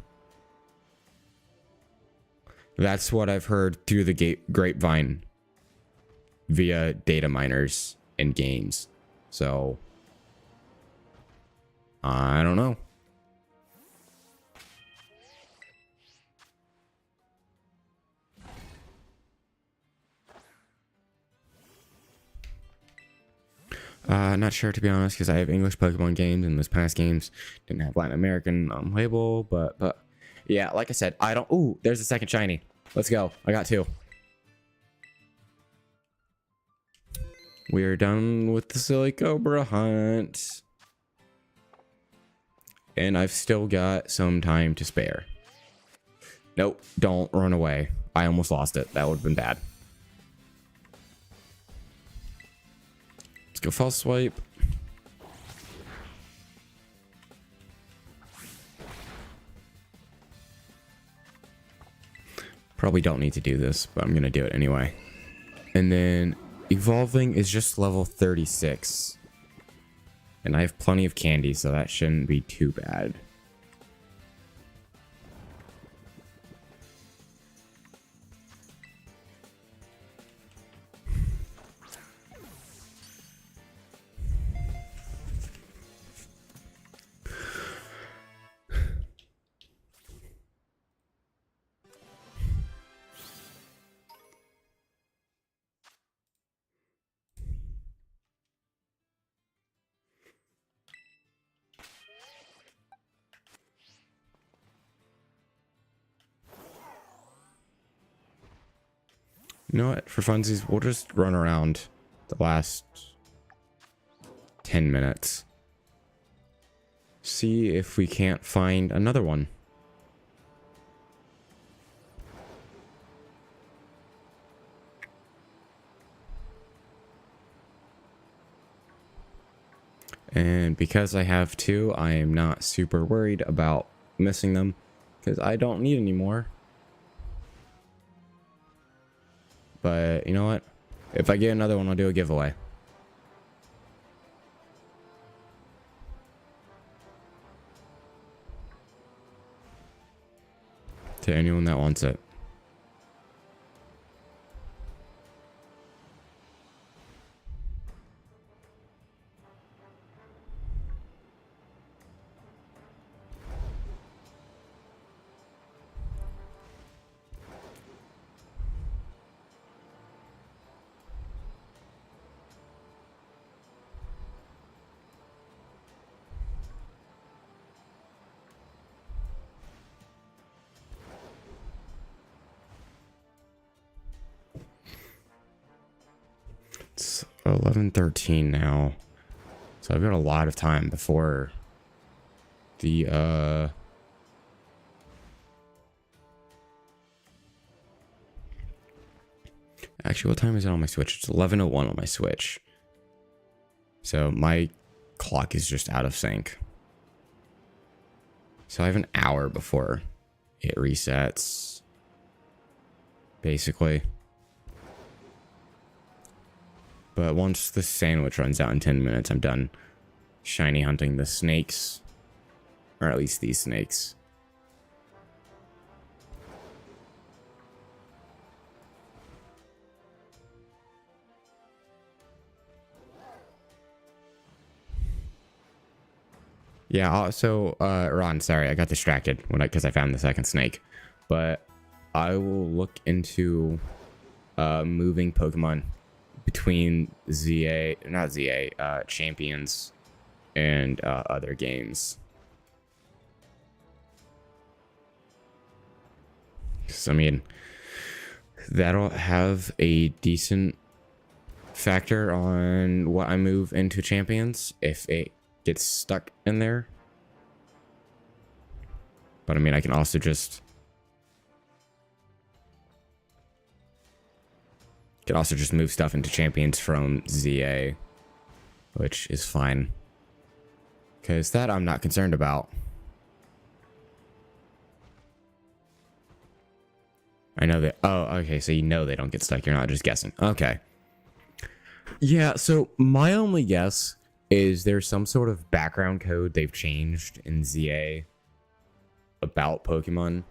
that's what I've heard through the grapevine via data miners and games. So I don't know. Not sure, to be honest, because I have English Pokemon games and those past games didn't have Latin American label, but yeah, like I said, I don't. Ooh, there's a second shiny. Let's go. I got two. We are done with the Silly Cobra hunt. And I've still got some time to spare. Nope, don't run away. I almost lost it. That would have been bad. Let's go false swipe. Probably don't need to do this, but I'm going to do it anyway. And then evolving is just level 36. And I have plenty of candy, so that shouldn't be too bad. You know what? For funsies, we'll just run around the last 10 minutes. See if we can't find another one. And because I have two, I am not super worried about missing them because I don't need any more. But you know what? If I get another one, I'll do a giveaway. To anyone that wants it. 11:13 now. So I've got a lot of time before the actually, what time is it on my Switch? It's 11:01 on my Switch. So my clock is just out of sync. So I have an hour before it resets, basically. But once the sandwich runs out in 10 minutes, I'm done shiny hunting the snakes. Or at least these snakes. Yeah, so, Ron, sorry, I got distracted because I found the second snake. But I will look into moving Pokemon between Champions and other games. 'Cause, I mean, that'll have a decent factor on what I move into Champions if it gets stuck in there. But I mean, I can also just move stuff into Champions from ZA, which is fine. Because that I'm not concerned about. I know that. Oh, okay. So you know they don't get stuck. You're not just guessing. Okay. Yeah. So my only guess is there's some sort of background code they've changed in ZA about Pokemon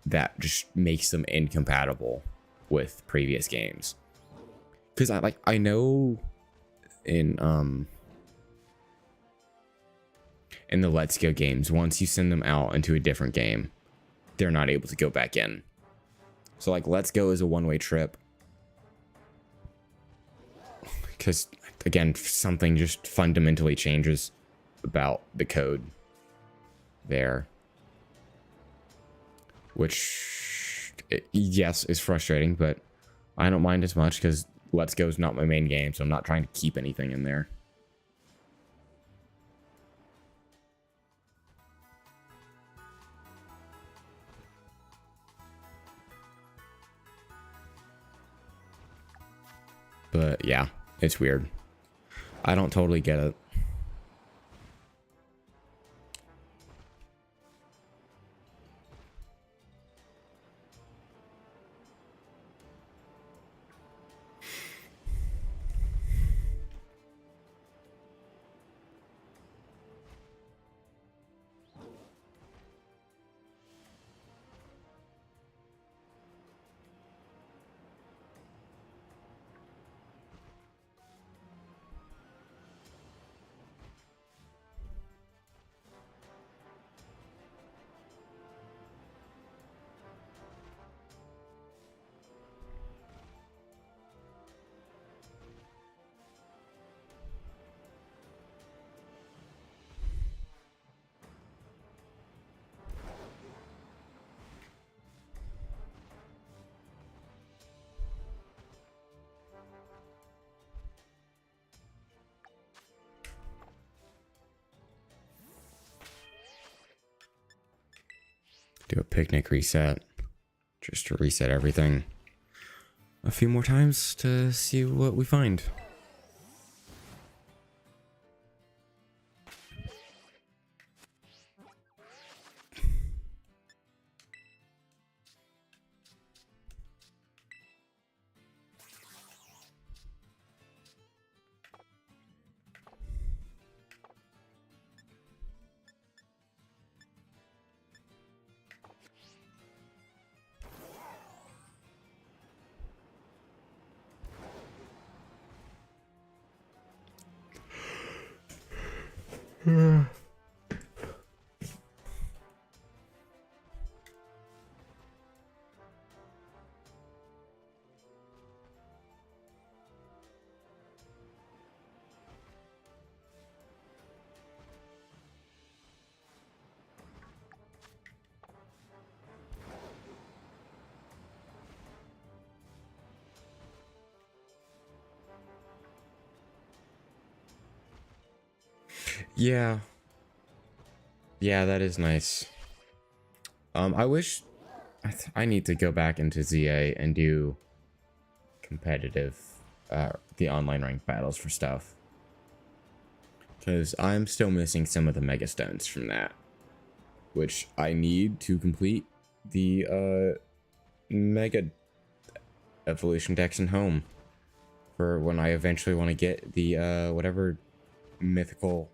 that just makes them incompatible with previous games. Because I know in the Let's Go games, once you send them out into a different game, they're not able to go back in. So like Let's Go is a one-way trip. Because again, something just fundamentally changes about the code there. Which, yes, is frustrating, but I don't mind as much because Let's Go is not my main game, so I'm not trying to keep anything in there. But yeah, it's weird. I don't totally get it. Do a picnic reset. Just to reset everything a few more times to see what we find. Yeah. Yeah, that is nice. I wish I need to go back into ZA and do competitive, the online ranked battles for stuff. Because I'm still missing some of the Mega Stones from that, which I need to complete the, Mega Evolution decks in home for when I eventually want to get the, whatever mythical,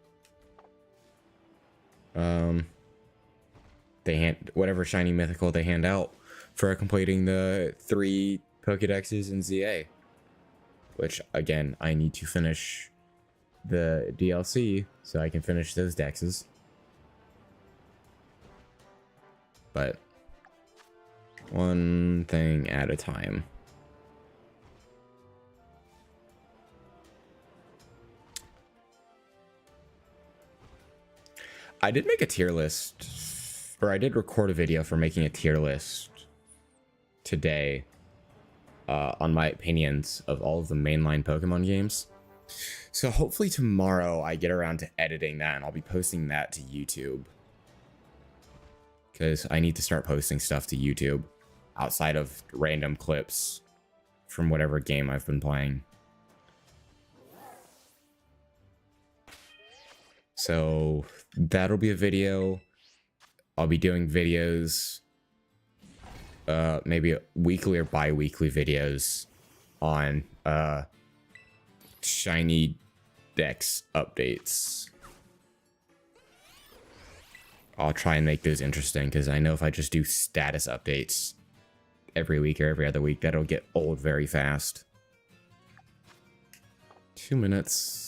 whatever shiny mythical they hand out for completing the 3 Pokedexes in ZA. Which, again, I need to finish the DLC so I can finish those dexes. But one thing at a time. I did make a tier list, or I did record a video for making a tier list today on my opinions of all of the mainline Pokemon games. So hopefully tomorrow I get around to editing that and I'll be posting that to YouTube. Because I need to start posting stuff to YouTube outside of random clips from whatever game I've been playing. So that'll be a video. I'll be doing videos, maybe weekly or bi-weekly videos on shiny dex updates. I'll try and make those interesting because I know if I just do status updates every week or every other week, that'll get old very fast. 2 minutes.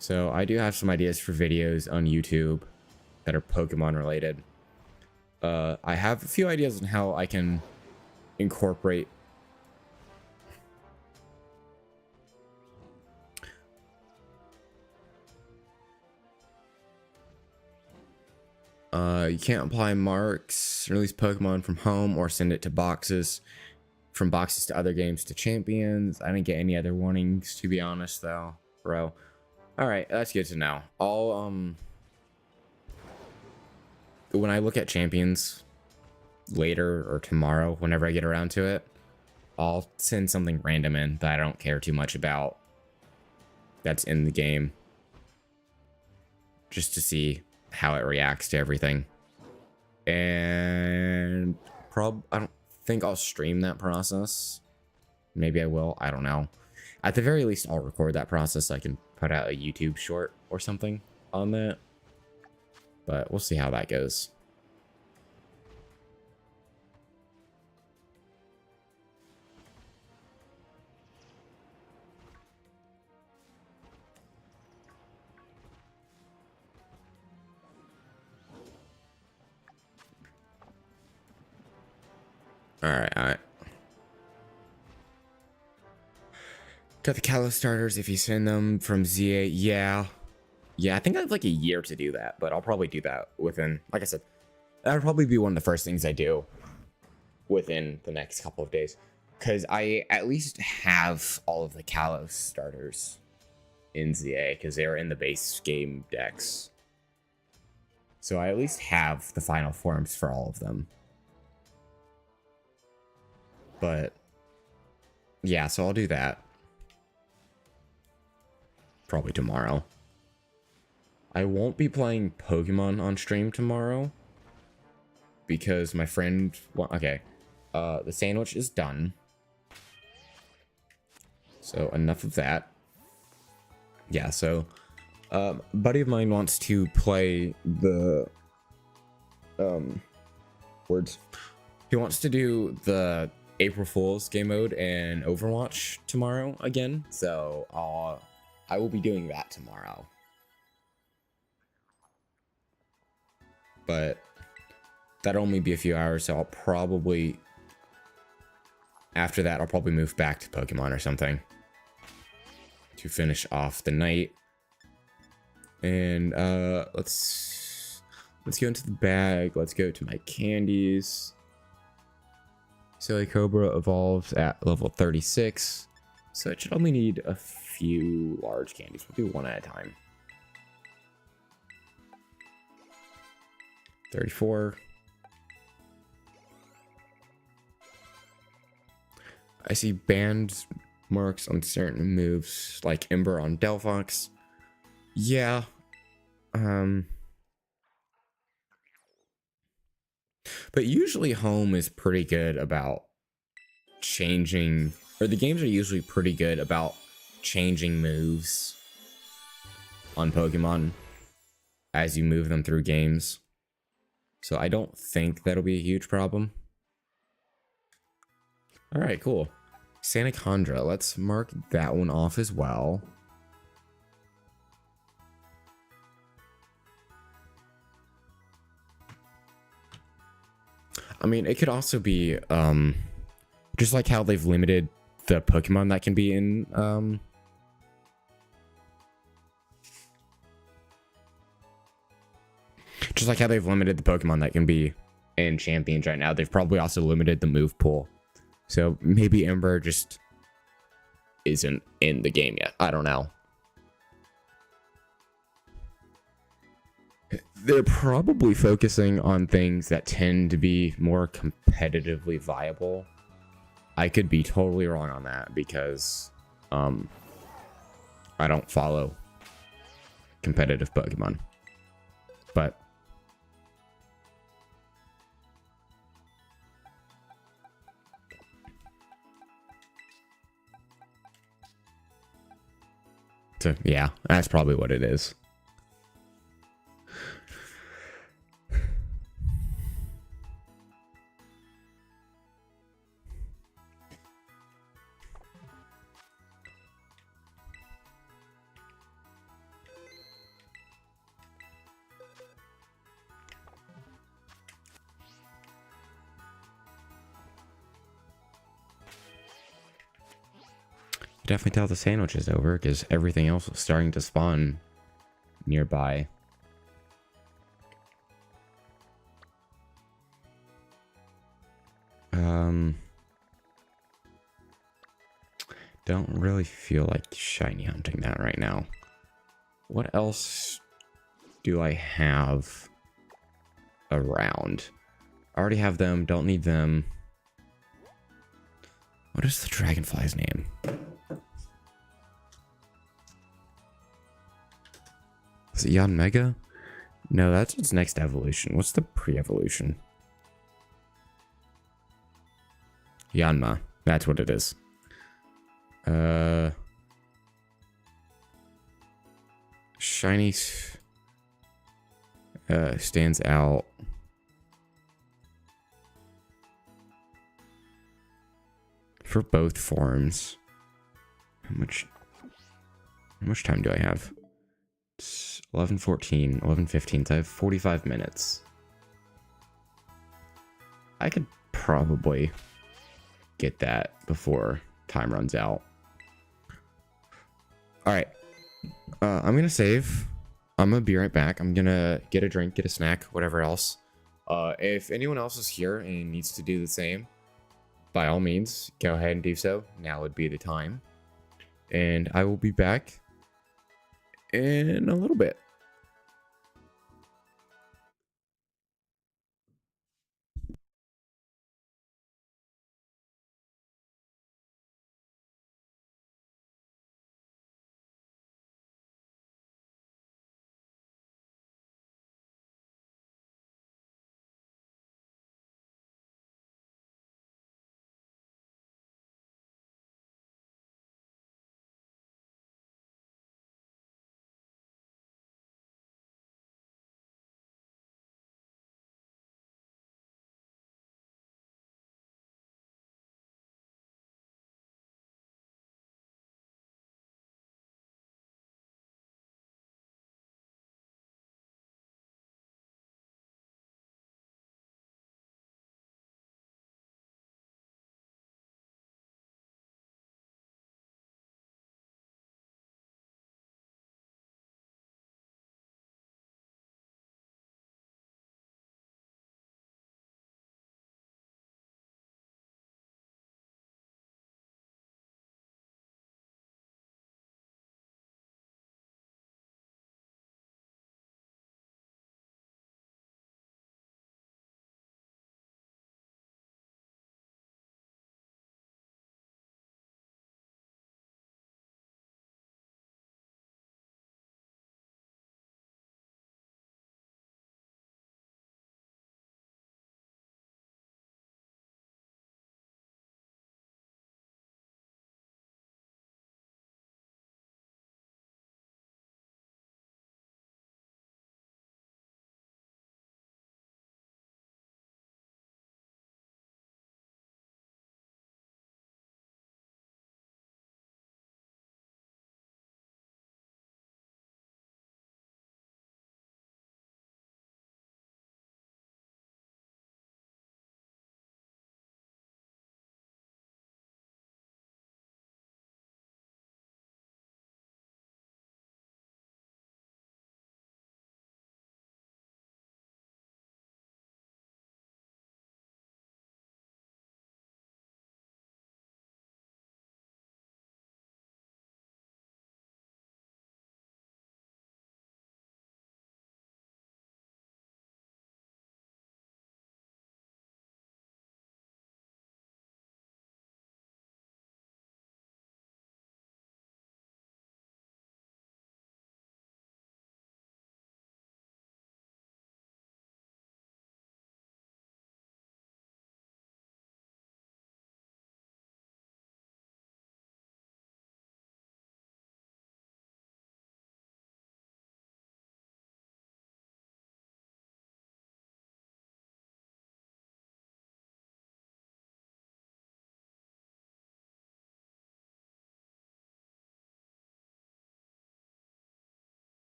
So I do have some ideas for videos on YouTube that are Pokemon related. I have a few ideas on how I can incorporate you can't apply marks, release Pokemon from home, or send it to boxes. From boxes to other games to champions. I didn't get any other warnings, to be honest, though, bro. Alright, that's good to know. I'll, when I look at champions later or tomorrow, whenever I get around to it, I'll send something random in that I don't care too much about that's in the game. Just to see how it reacts to everything. And I don't think I'll stream that process. Maybe I will. I don't know. At the very least, I'll record that process so I can put out a YouTube short or something on that. But we'll see how that goes. Alright. Got the Kalos starters if you send them from ZA. Yeah, I think I have like a year to do that, but I'll probably do that within, like I said, that'll probably be one of the first things I do within the next couple of days. Because I at least have all of the Kalos starters in ZA, because they're in the base game decks. So I at least have the final forms for all of them. But yeah, so I'll do that. Probably tomorrow. I won't be playing Pokemon on stream tomorrow because my friend, well, okay, the sandwich is done. So enough of that. Yeah, so a buddy of mine wants to play the he wants to do the April Fool's game mode and Overwatch tomorrow again. So I will be doing that tomorrow. But that'll only be a few hours, so I'll probably, after that, I'll probably move back to Pokemon or something to finish off the night. And let's go into the bag. Let's go to my candies. Silly Cobra evolves at level 36, so it should only need a few large candies. We'll do one at a time. 34. I see band marks on certain moves, like Ember on Delphox. Yeah. But usually home is pretty good about changing, or the games are usually pretty good about changing moves on Pokemon as you move them through games. So I don't think that'll be a huge problem. All right, cool. Sanacondra, let's mark that one off as well. I mean, it could also be just like how they've limited the Pokemon that can be in just like how they've limited the Pokemon that can be in Champions right now, they've probably also limited the move pool. So maybe Ember just isn't in the game yet. I don't know. They're probably focusing on things that tend to be more competitively viable. I could be totally wrong on that because I don't follow competitive Pokemon. But so yeah, that's probably what it is. Definitely tell the sandwich is over because everything else was starting to spawn nearby. Don't really feel like shiny hunting that right now. What else do I have around? I already have them, don't need them. What is the dragonfly's name? Is it Yanmega? No, that's its next evolution. What's the pre-evolution? Yanma. That's what it is. Shiny stands out. For both forms. How much time do I have? It's 11:14, 11:15. So I have 45 minutes. I could probably get that before time runs out. All right. I'm going to save. I'm going to be right back. I'm going to get a drink, get a snack, whatever else. If anyone else is here and needs to do the same, by all means, go ahead and do so. Now would be the time. And I will be back in a little bit.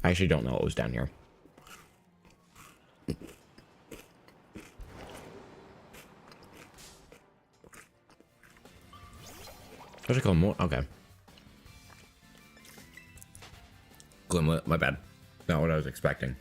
I actually don't know what was down here. What's it called? More? Okay. Glimlet, my bad. Not what I was expecting.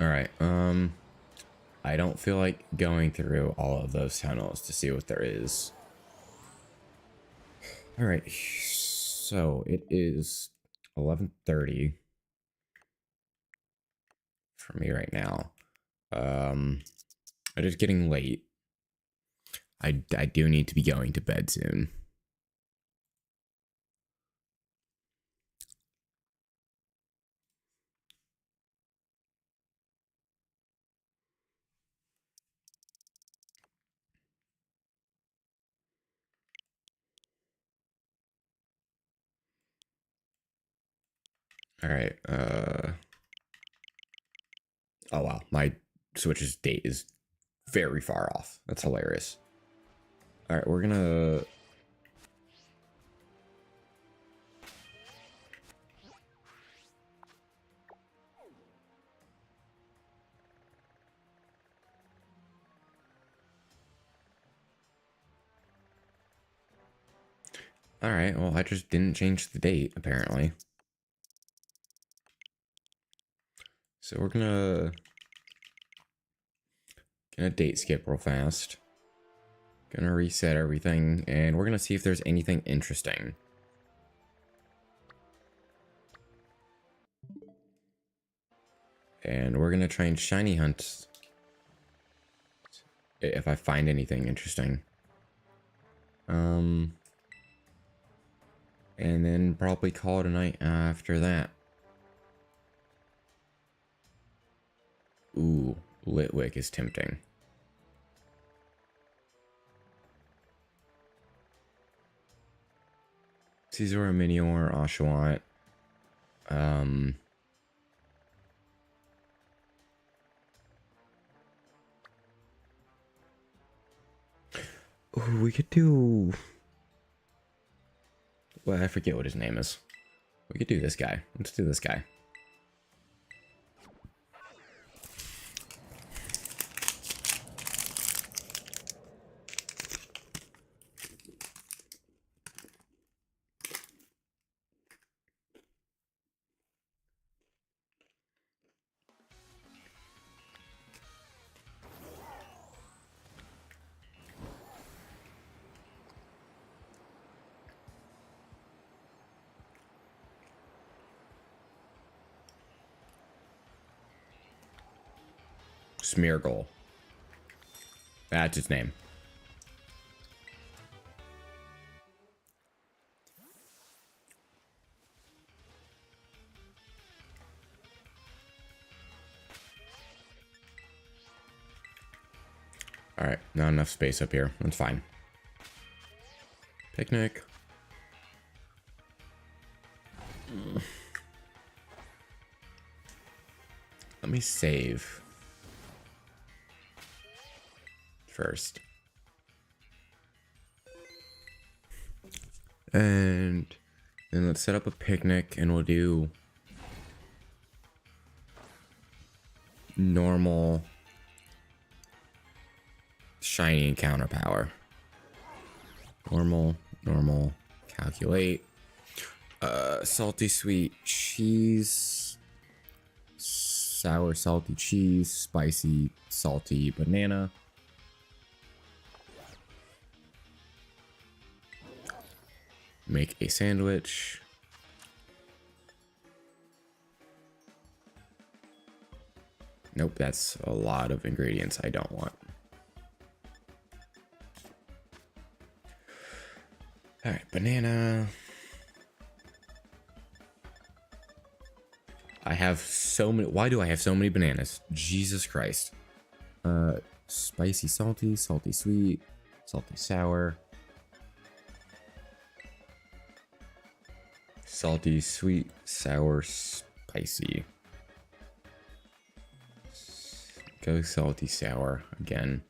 All right. I don't feel like going through all of those tunnels to see what there is. All right. So it is 11:30 for me right now. It is getting late. I do need to be going to bed soon. All right. Oh wow, my Switch's date is very far off. That's hilarious. All right, we're gonna. All right, well, I just didn't change the date apparently. So we're gonna date skip real fast. Gonna reset everything, and we're gonna see if there's anything interesting. And we're gonna try and shiny hunt if I find anything interesting. And then probably call it a night after that. Ooh, Litwick is tempting. Caesar, Minior, Oshawott. Ooh, we could do. Well, I forget what his name is. We could do this guy. Let's do this guy. Smeargle. That's his name. Alright, not enough space up here. That's fine. Picnic. Let me save first. And then let's set up a picnic and we'll do normal shiny encounter power. Normal, calculate. Salty sweet cheese. Sour salty cheese. Spicy salty banana. Make a sandwich. Nope, that's a lot of ingredients I don't want. All right, banana. I have so many. Why do I have so many bananas? Jesus Christ. Spicy, salty, salty, sweet, salty, sour. Salty, sweet, sour, spicy. Go salty, sour again.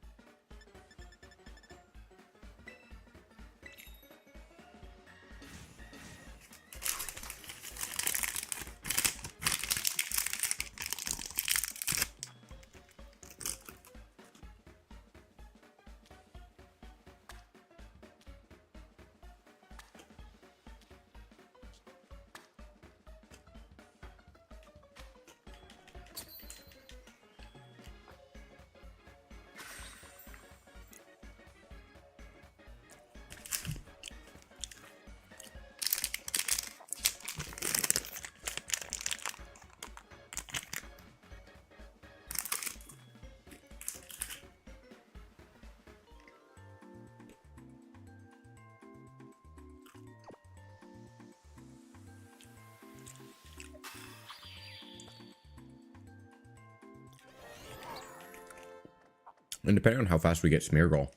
And depending on how fast we get Smeargle,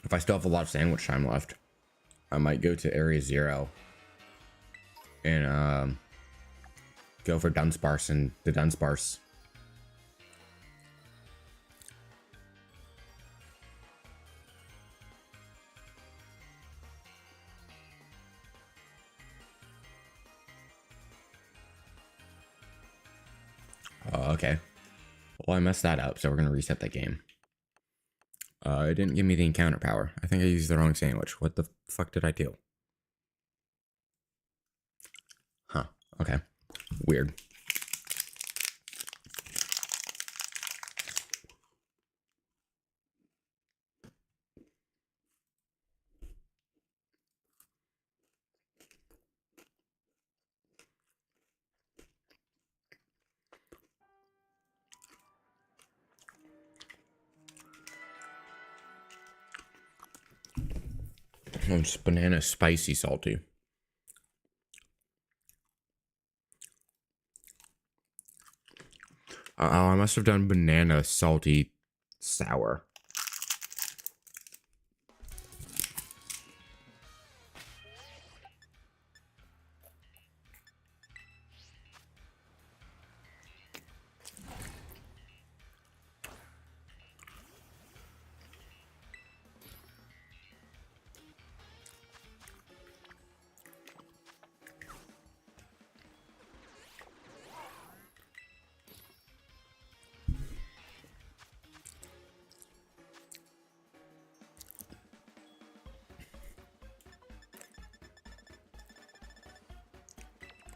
if I still have a lot of sandwich time left, I might go to Area 0 and go for Dunsparce and the Dunsparce. Oh, okay. Well, I messed that up, so we're gonna reset that game. It didn't give me the encounter power. I think I used the wrong sandwich. What the fuck did I do? Huh. Okay. Weird. Oh, it's banana spicy salty. Oh, I must have done banana salty sour.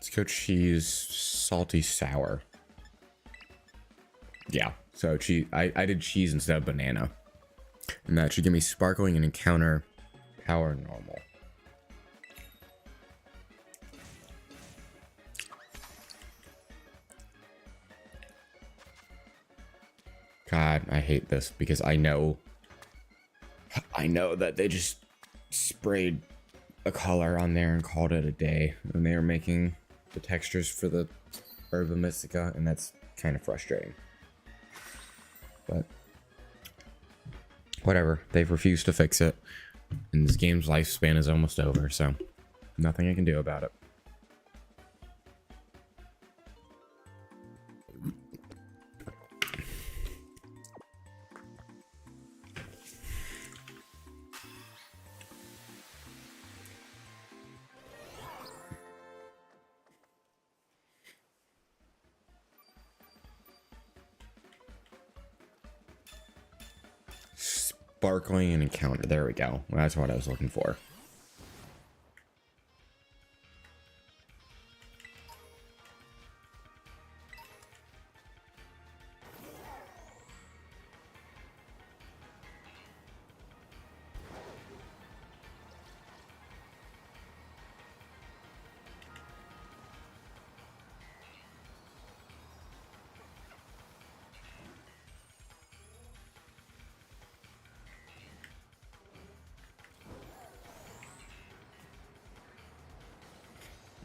Let's go cheese salty sour. Yeah, so cheese. I did cheese instead of banana, and that should give me sparkling and encounter power normal. God, I hate this because I know that they just sprayed a color on there and called it a day when they were making the textures for the Herba Mystica, and that's kind of frustrating. But whatever, they've refused to fix it, and this game's lifespan is almost over, so nothing I can do about it. Sparkling and encounter. There we go. That's what I was looking for.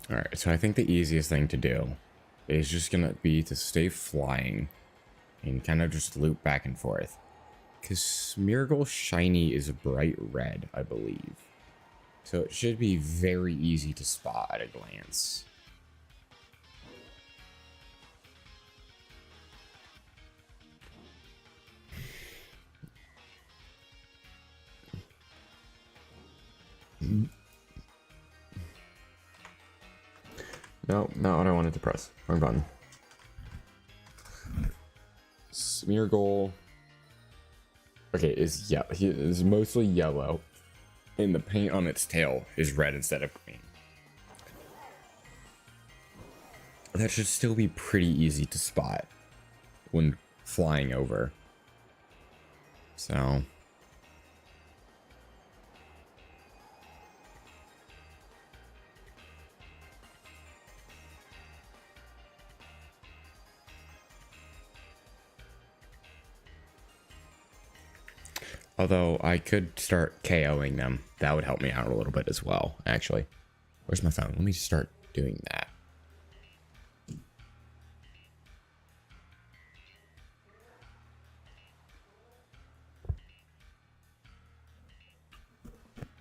All right, so I think the easiest thing to do is just gonna be to stay flying and kind of just loop back and forth. Because Smeargle Shiny is a bright red, I believe. So it should be very easy to spot at a glance. No, not what I wanted to press. Wrong button. Smeargle. Okay, he is mostly yellow, and the paint on its tail is red instead of green. That should still be pretty easy to spot when flying over. So. Although I could start KOing them. That would help me out a little bit as well, actually. Where's my phone? Let me start doing that.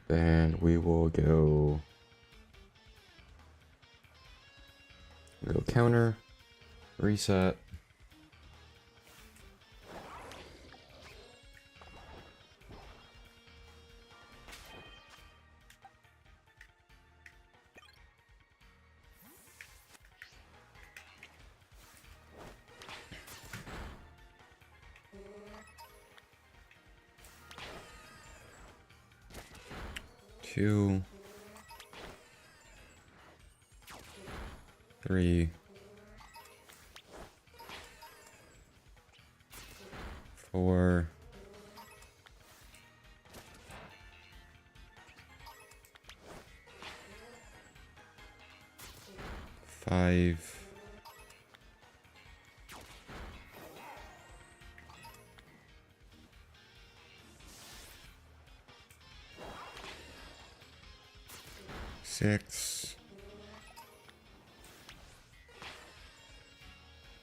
Then we will go counter, reset. Two, three, four, five, six,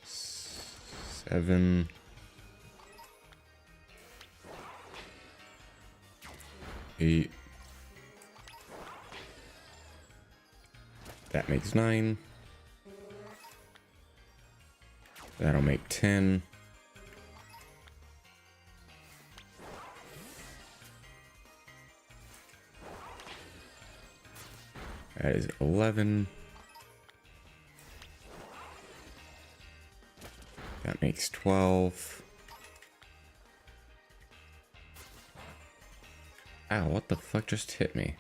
seven, 8. That makes 9. That'll make 10. That is 11. That makes 12. Ow, what the fuck just hit me?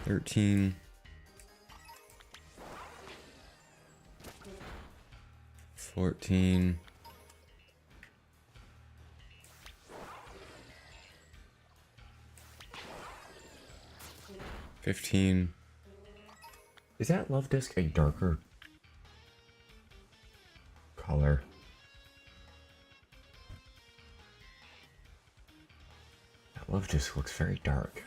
$13. 14. 15. Is that Love Disc a darker color? That Love Disc looks very dark.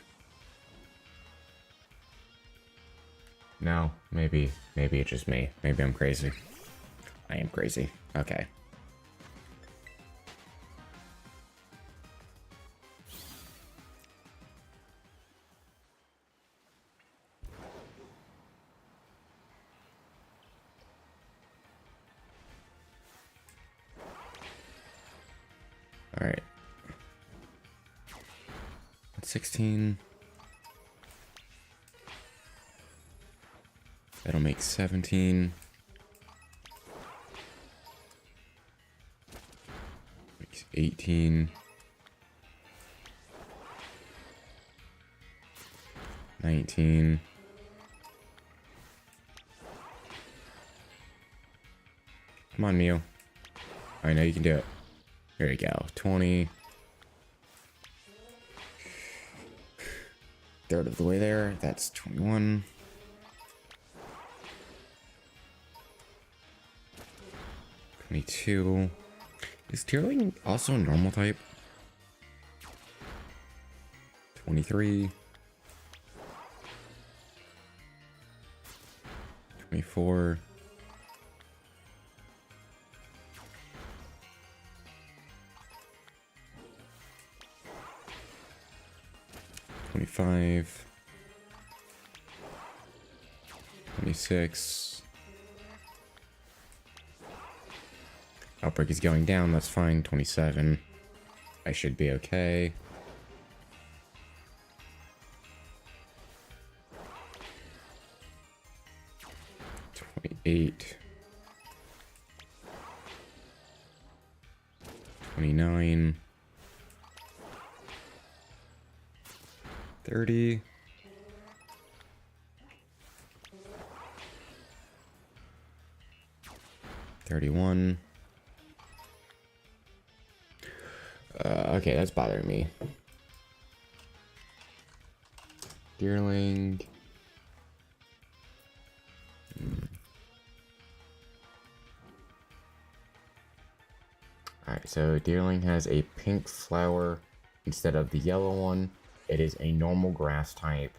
No, maybe it's just me. Maybe I'm crazy. I am crazy. Okay. All right. 16. That'll make 17. Makes 18. 19. Come on, Mew. I know you can do it. There you go. 20. Third of the way there. That's 21. 22. Is Tearling also a normal type? 23, 24, 25, 26. Outbreak is going down, that's fine. 27. I should be okay. 28. 29. 30. 31. Okay, that's bothering me. Deerling. Alright, so Deerling has a pink flower instead of the yellow one. It is a normal grass type.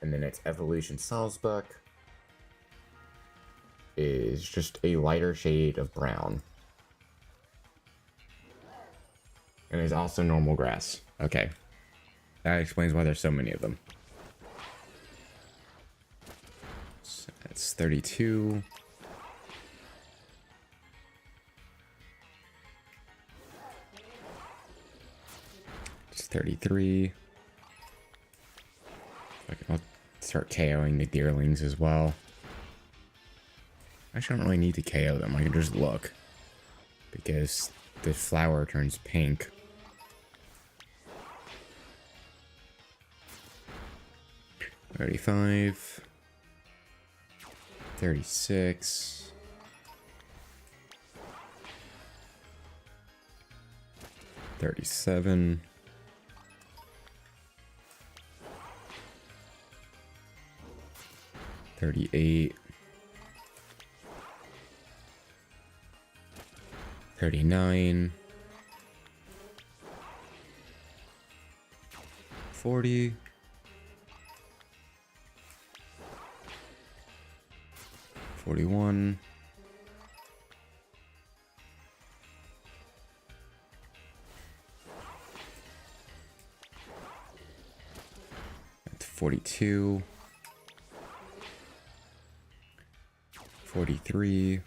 And then its evolution Salzbuck is just a lighter shade of brown. And is also normal grass. Okay. That explains why there's so many of them. So that's 32. It's 33. Okay, I'll start KOing the Deerlings as well. Actually, I don't really need to KO them. I can just look. Because the flower turns pink. $35, 36, 37, 38, 39, 40, 41, 42, 43,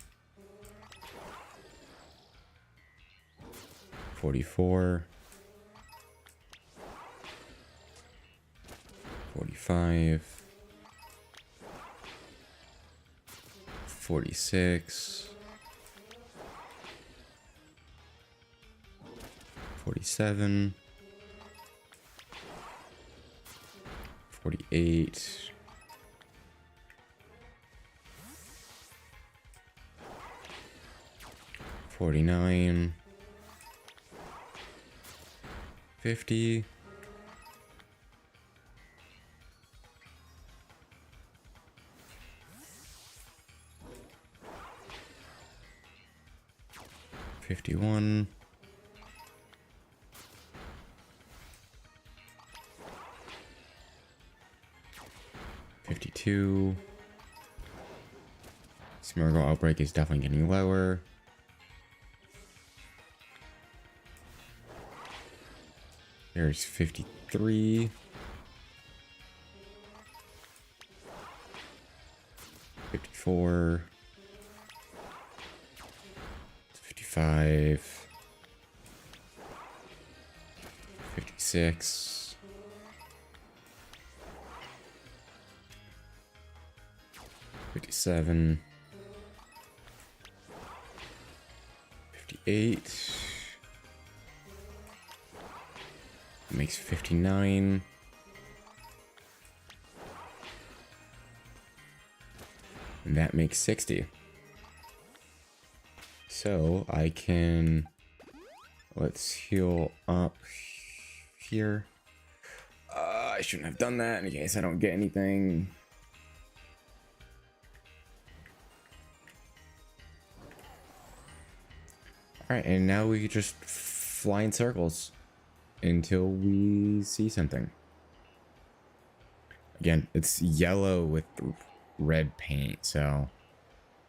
44, 45, 46, 47, 48, 49, 50, 51, 52. Smeargle outbreak is definitely getting lower. There's 53. 54. 55. 56. 57. 58. Makes 59. And that makes 60. So I can, let's heal up here. I shouldn't have done that in case I don't get anything. Alright, and now we just fly in circles until we see something. Again, it's yellow with red paint, so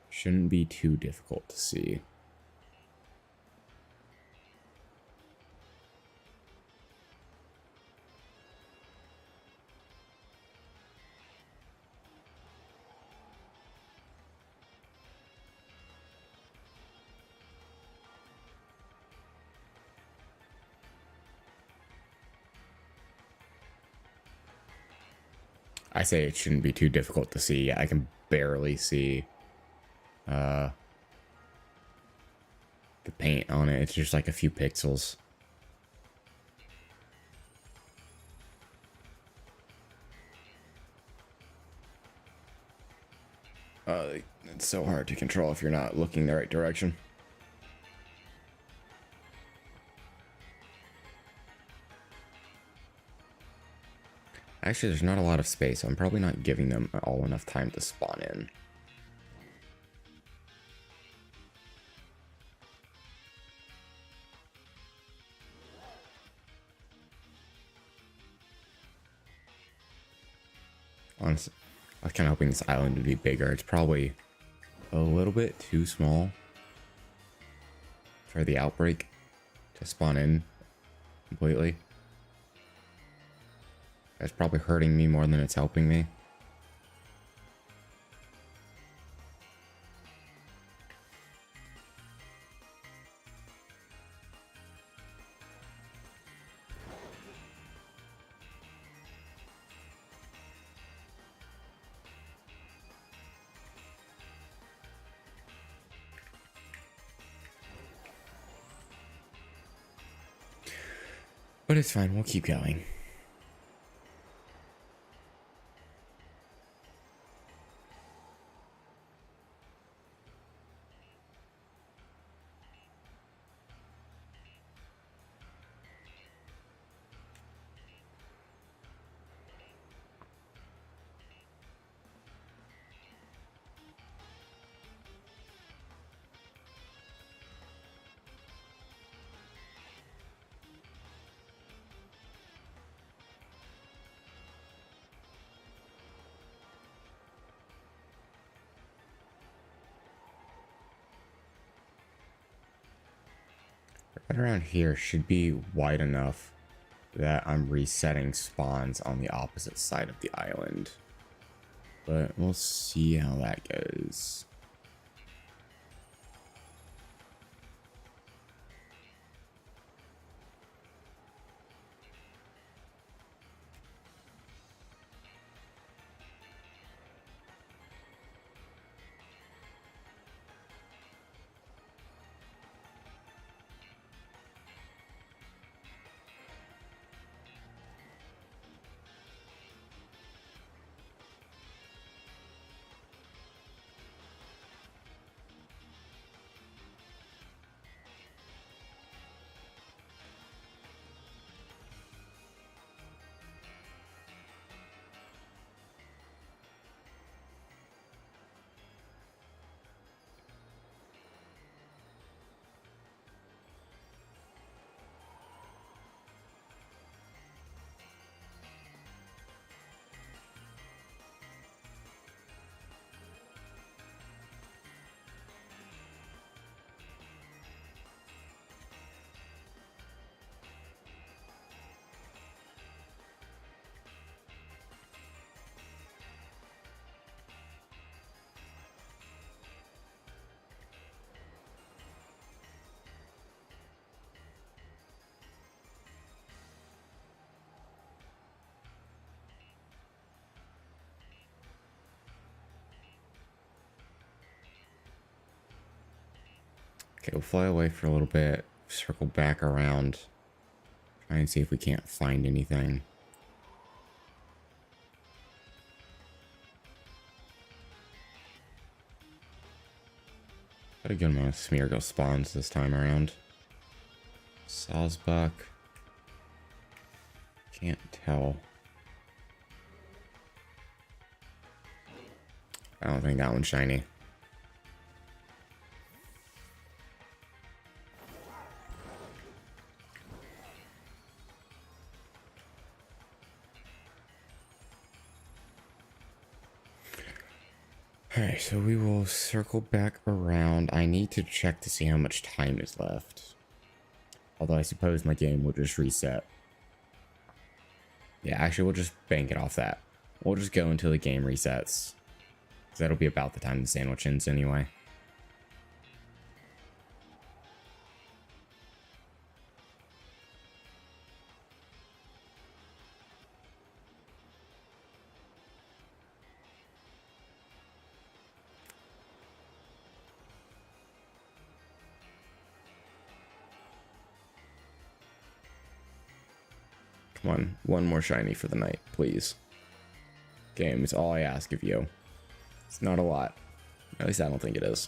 shouldn't be too difficult to see. I say it shouldn't be too difficult to see. I can barely see the paint on it. It's just like a few pixels. It's so hard to control if you're not looking the right direction. Actually, there's not a lot of space, so I'm probably not giving them all enough time to spawn in. Honestly, I was kind of hoping this island would be bigger. It's probably a little bit too small for the outbreak to spawn in completely. That's probably hurting me more than it's helping me. But it's fine, we'll keep going. Right around here should be wide enough that I'm resetting spawns on the opposite side of the island. But we'll see how that goes. Okay, we'll fly away for a little bit, circle back around, try and see if we can't find anything. Got a good amount of Smeargle spawns this time around. Sawsbuck. Can't tell. I don't think that one's shiny. Alright, so we will circle back around. I need to check to see how much time is left. Although I suppose my game will just reset. Yeah, actually, we'll just bank it off that. We'll just go until the game resets. Because that'll be about the time the sandwich ends anyway. Come on, one more shiny for the night, please. Game, it's all I ask of you. It's not a lot. At least I don't think it is.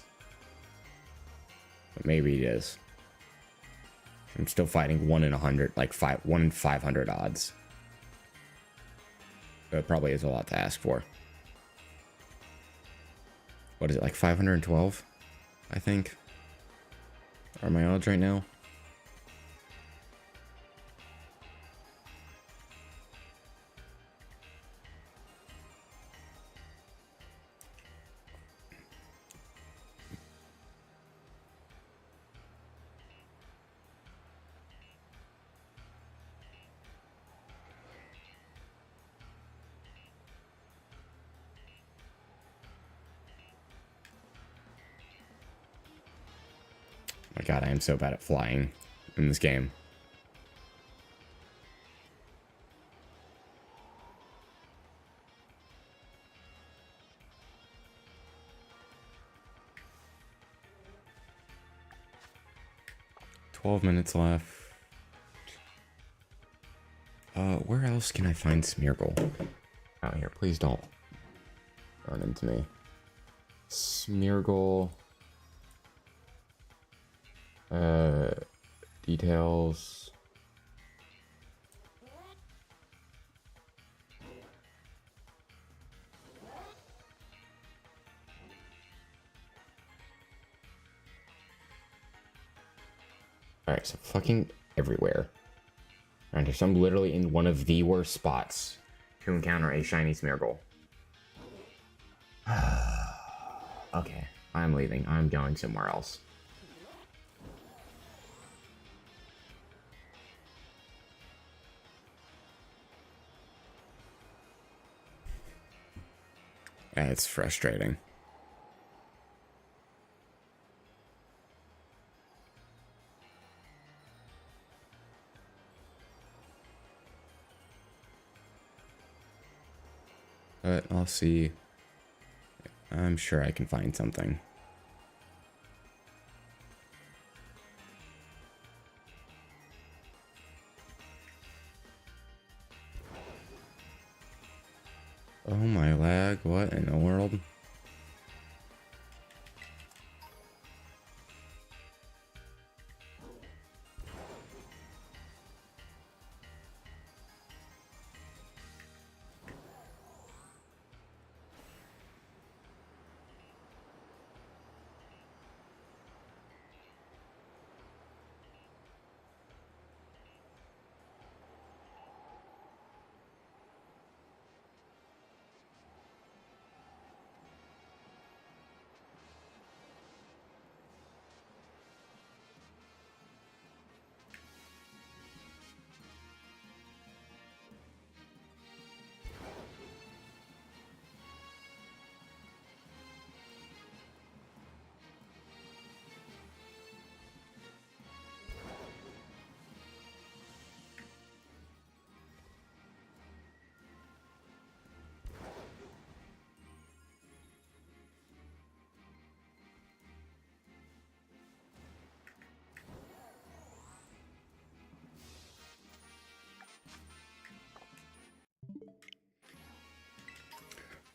But maybe it is. I'm still fighting 1 in 100, like 1 in 500 odds. So it probably is a lot to ask for. What is it, like 512? I think. Are my odds right now? My god, I am so bad at flying in this game. $12 left. Where else can I find Smeargle? Out here, please don't run into me. Smeargle. Details. Alright, so fucking everywhere. Around here, so I'm literally in one of the worst spots to encounter a shiny Smeargle. Okay, I'm leaving. I'm going somewhere else. It's frustrating. But I'll see. I'm sure I can find something. Oh my lag, what in the world?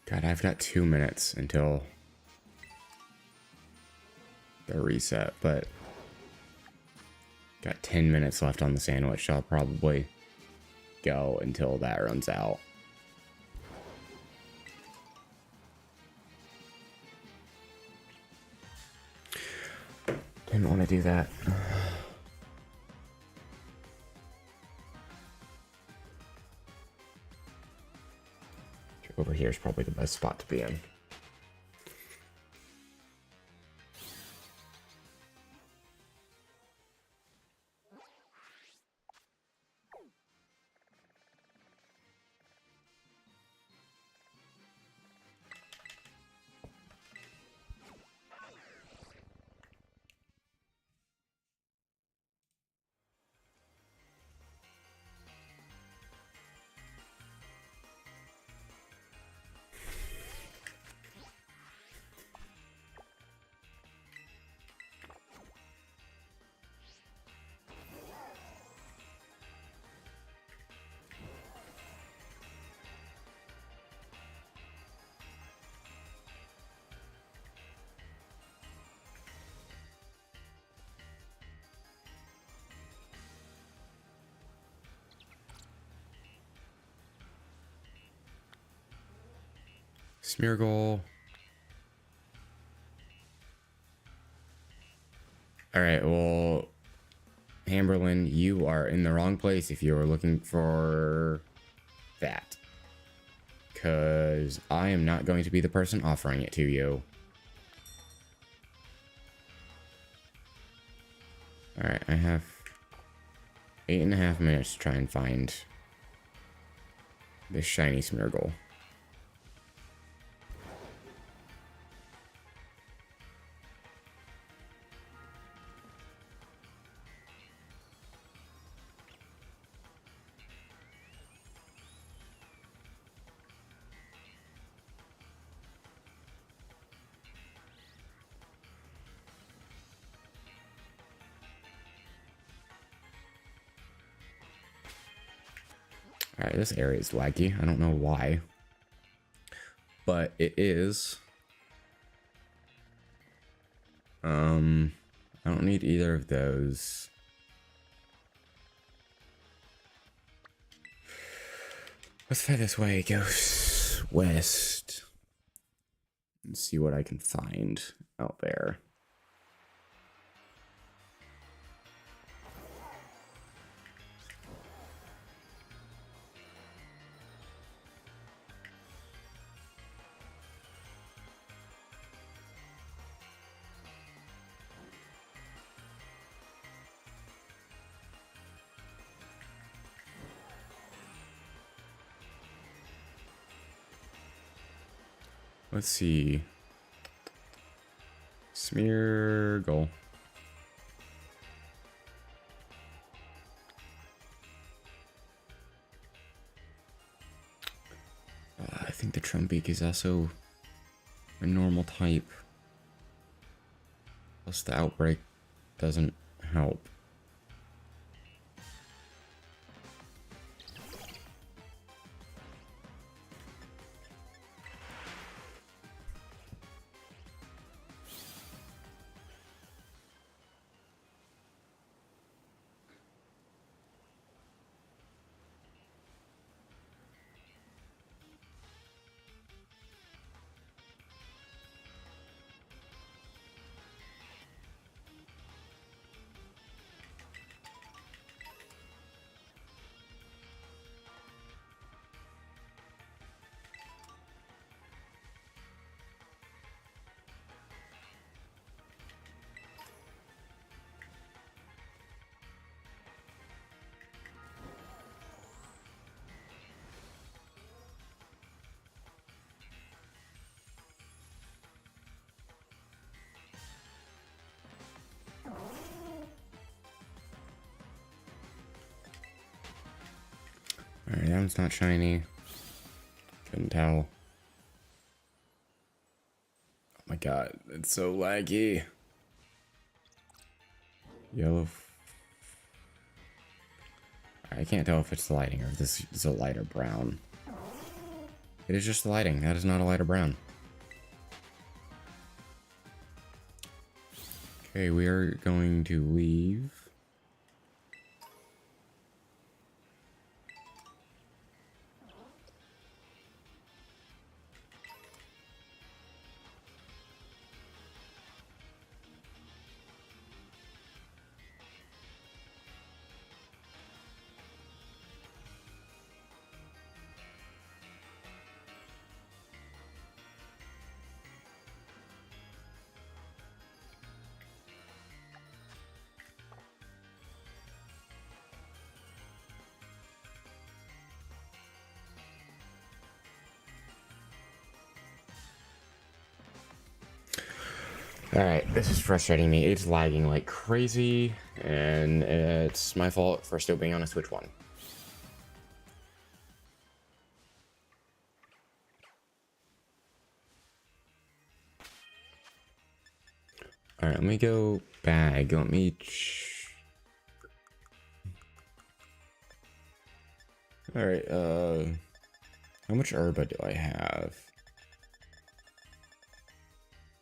God, I've got 2 minutes until the reset, but got 10 minutes left on the sandwich, so I'll probably go until that runs out. Didn't want to do that. Over here is probably the best spot to be in. Smeargle. Alright, well, Hamberlin, you are in the wrong place if you are looking for that. Because I am not going to be the person offering it to you. Alright, I have 8.5 minutes to try and find this shiny Smeargle. Alright, this area is laggy. I don't know why. But it is. I don't need either of those. Let's try this way. It goes west. And see what I can find out there. Let's see. Smeargle. I think the Trumbeak is also a normal type. Plus the outbreak doesn't help. Alright, that one's not shiny. Couldn't tell. Oh my god, it's so laggy. Yellow. I can't tell if it's the lighting or if this is a lighter brown. It is just the lighting. That is not a lighter brown. Okay, we are going to leave. Alright, this is frustrating me. It's lagging like crazy, and it's my fault for still being on a Switch 1. Alright, let me go bag. Let me... Alright, how much herba do I have?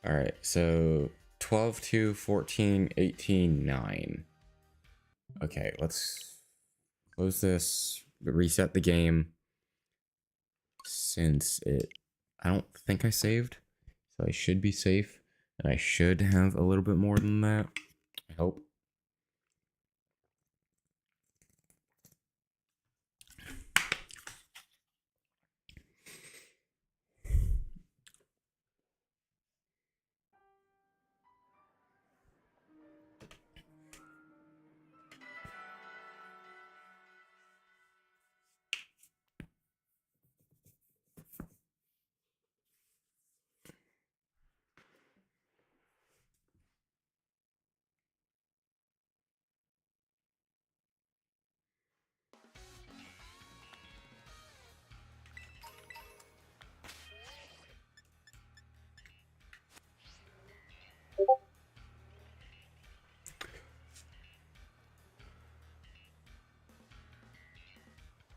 Alright, so 12, 2, 14, 18, 9. Okay, let's close this, reset the game, since it I don't think I saved, so I should be safe, and I should have a little bit more than that. I hope.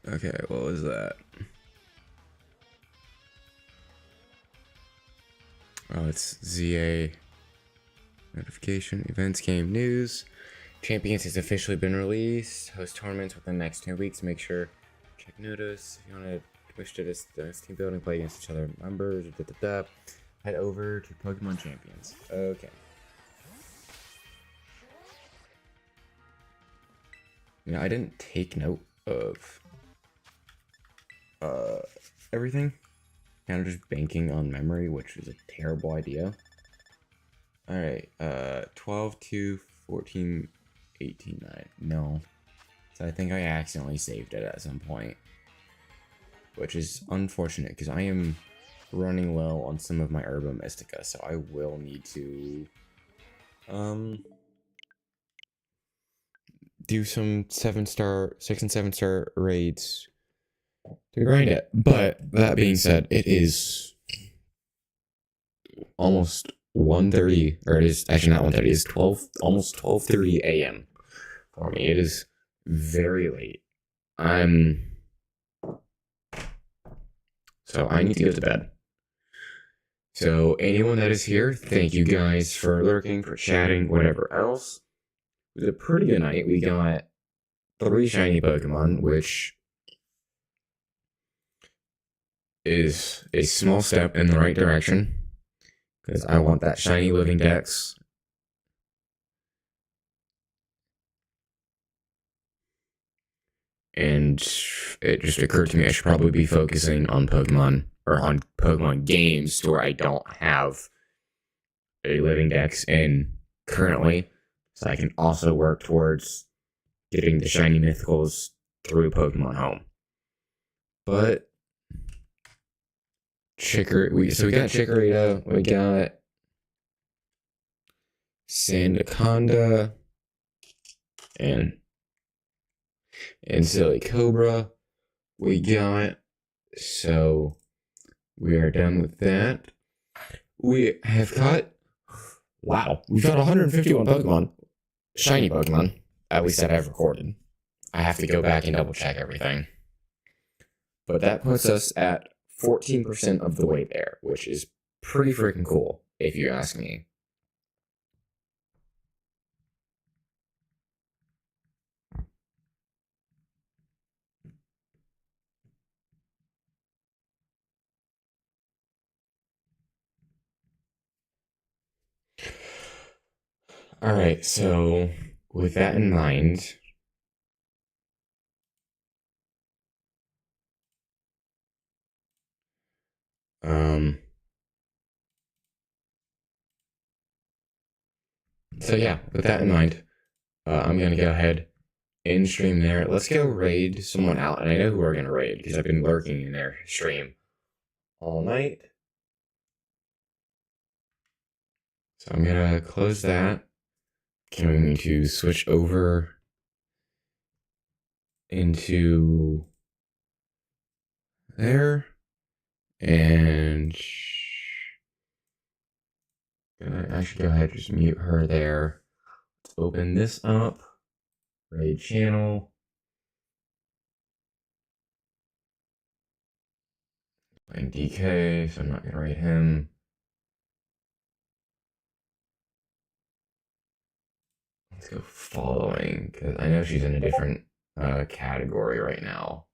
Okay, what was that? Oh, it's ZA notification, events, game news. Champions has officially been released. Host tournaments within the next 2 weeks. Make sure check notice if you want to wish to this team building, play against each other members. Head over to Pokemon Champions. Okay. I didn't take note of everything. Kind of just banking on memory, which was a terrible idea. Alright, 12 to 14, 18, 9. No. So I think I accidentally saved it at some point. Which is unfortunate, because I am running low on some of my Herba Mystica, so I will need to do some 6 and 7-star raids to grind it. But that being said, it is almost 1:30, or it is actually not 1:30, it's almost 12:30 a.m. for me. It is very late. So I need to go to bed. So anyone that is here, thank you guys for lurking, for chatting, whatever else. It was a pretty good night. We got 3 shiny Pokemon, which is a small step in the right direction, because I want that shiny living dex. And it just occurred to me I should probably be focusing on Pokemon, or on Pokemon games, to where I don't have a living dex in currently, so I can also work towards getting the shiny mythicals through Pokemon Home. But we got Chikorita, we got Sandaconda, and Silly Cobra we got. So we are done with that. We have got, wow, we've got 151 Pokemon, shiny Pokemon, at least that I've recorded. I have to go back and double check everything. But that puts us at 14% of the way there, which is pretty freaking cool, if you ask me. Alright, so with that in mind, so yeah, with that in mind, I'm gonna go ahead and stream there. Let's go raid someone out, and I know who we're gonna raid because I've been lurking in their stream all night. So I'm gonna close that. Going to switch over into there, and I should go ahead and just mute her there. Let's open this up. Raid channel. Playing DK, so I'm not gonna raid him. Let's go following, because I know she's in a different category right now.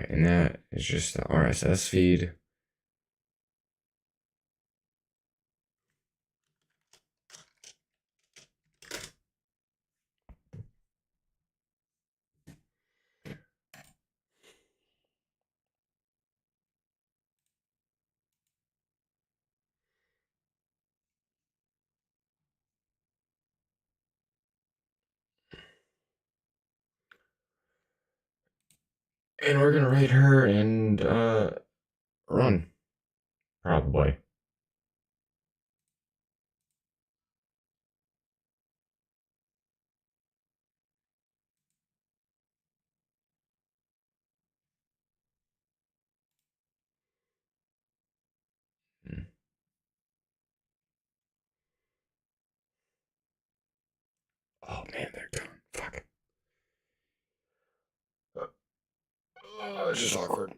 Alright, and that is just the RSS feed. And we're gonna rate her and run. Probably. Hmm. Oh man, they're gone. Fuck. It's just awkward.